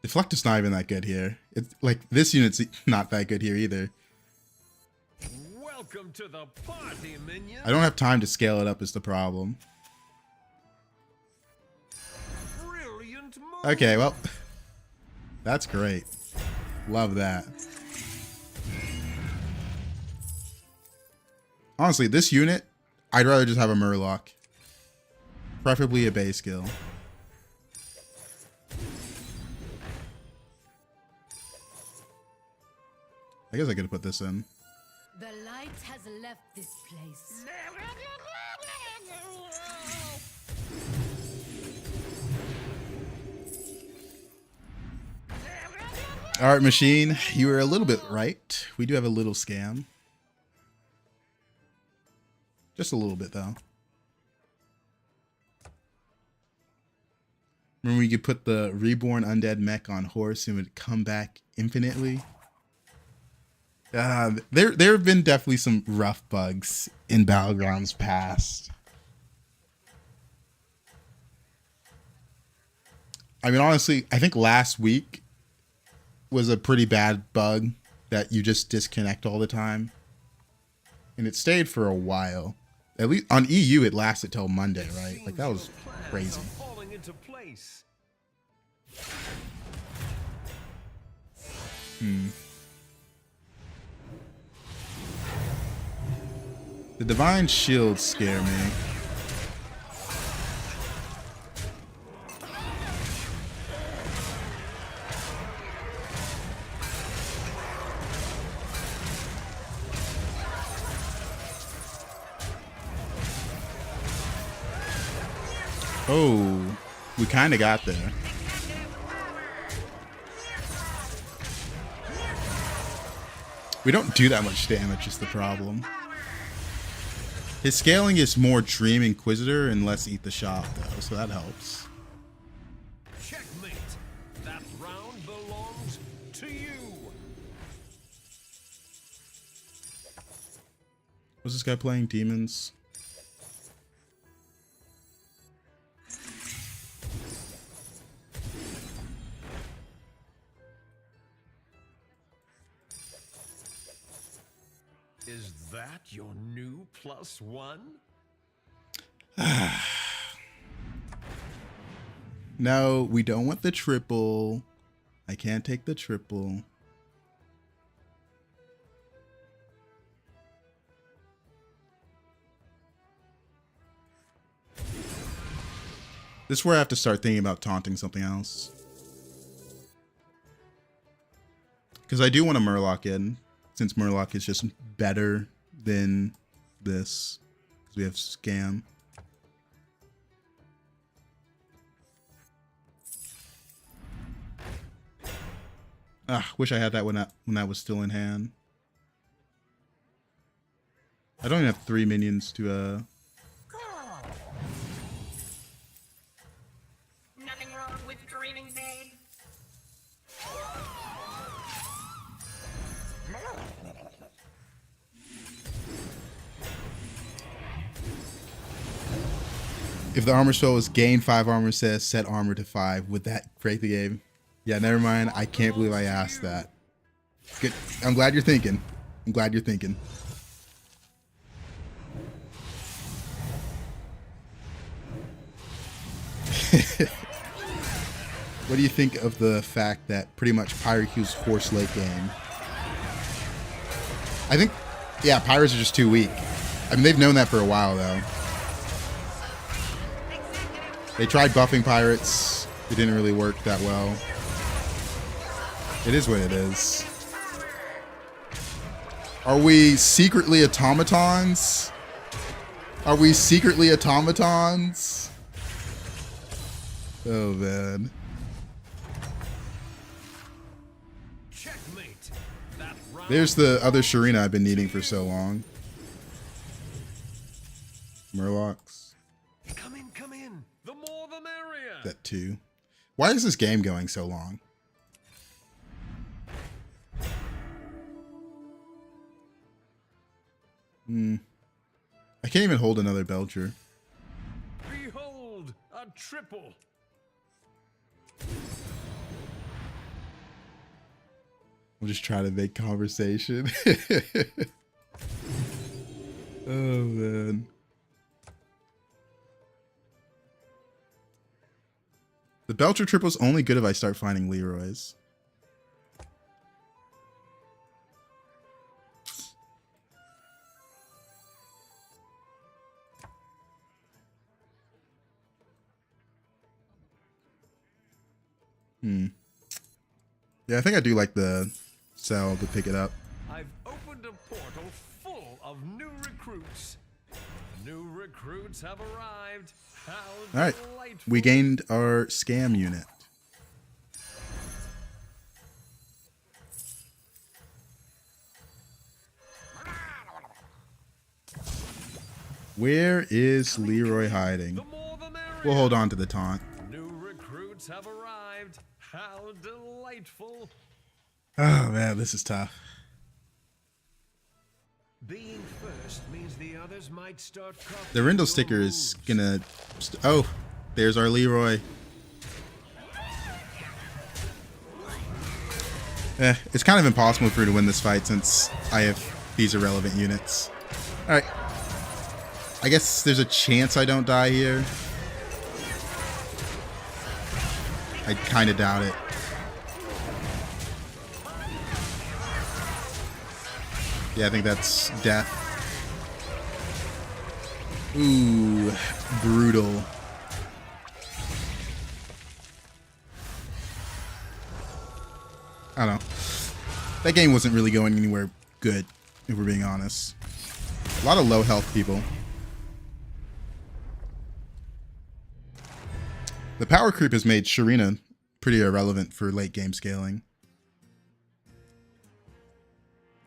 Deflect is not even that good here. It's like this unit's not that good here either.
Welcome to the party, minion.
I don't have time to scale it up is the problem.
Brilliant move.
Okay, well, that's great. Love that. Honestly, this unit, I'd rather just have a Murloc. Preferably a base skill. I guess I could put this in.
The light has left this place.
Alright, machine, you were a little bit right. We do have a little scam. Just a little bit, though. Remember we could put the reborn undead mech on horse and it would come back infinitely? There have been definitely some rough bugs in Battlegrounds past. I mean, honestly, I think last week was a pretty bad bug that you just disconnect all the time. And it stayed for a while. At least on EU, it lasted till Monday, right? Like, that was crazy.
Falling into place.
The Divine Shields scare me. Oh, we kind of got there. We don't do that much damage is the problem. His scaling is more Dream Inquisitor and less Eat the Shop, though, so that helps.
Checkmate. That round belongs to you.
Was this guy playing demons?
Is that your new +1?
No, we don't want the triple. I can't take the triple. This is where I have to start thinking about taunting something else. Because I do want a Murloc in, since Murloc is just better than this. Because we have Scam. Ah, wish I had that when that was still in hand. I don't even have 3 minions to
Nothing wrong with dreaming, babe.
If the armor spell was gain 5 armor, says set armor to 5, would that break the game? Yeah, never mind. I can't believe I asked that. Good. I'm glad you're thinking. I'm glad you're thinking. What do you think of the fact that pretty much Pyrocu's horse late game? I think, yeah, Pyros are just too weak. I mean, they've known that for a while, though. They tried buffing pirates. It didn't really work that well. It is what it is. Are we secretly automatons? Are we secretly automatons? Oh, man.
Checkmate. That round
There's the other Shurina I've been needing for so long. Murlocs.
Come in. The more the merrier.
That too. Why is this game going so long? I can't even hold another Belcher.
Behold, a triple.
We'll just try to make conversation. Oh, man. The Belcher triple's only good if I start finding Leroy's. Yeah, I think I do like the sell to pick it up.
I've opened a portal full of new recruits. New recruits have arrived. How
All right,
delightful.
we gained our scam unit. Where is Leroy hiding?
The more the merrier.
We'll hold on to the taunt.
New recruits have arrived. How delightful.
Oh man, this is tough.
Being first means the others might start copying
The Rindle
your
sticker is
moves.
gonna... Oh, there's our Leroy. It's kind of impossible for me to win this fight since I have these irrelevant units. Alright. I guess there's a chance I don't die here. I kind of doubt it. Yeah, I think that's death. Ooh, brutal. I don't know. That game wasn't really going anywhere good, if we're being honest. A lot of low health people. The power creep has made Shurina pretty irrelevant for late game scaling.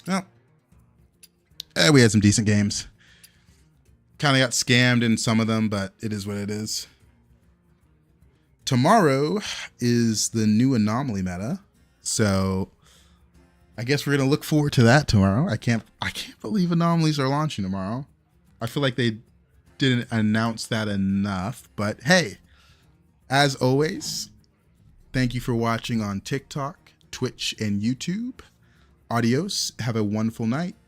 Well, we had some decent games. Kind of got scammed in some of them, but it is what it is. Tomorrow is the new anomaly meta, so I guess we're gonna look forward to that tomorrow. I can't believe anomalies are launching tomorrow. I feel like they didn't announce that enough, but hey, as always, thank you for watching on TikTok, Twitch, and YouTube. Adios. Have a wonderful night.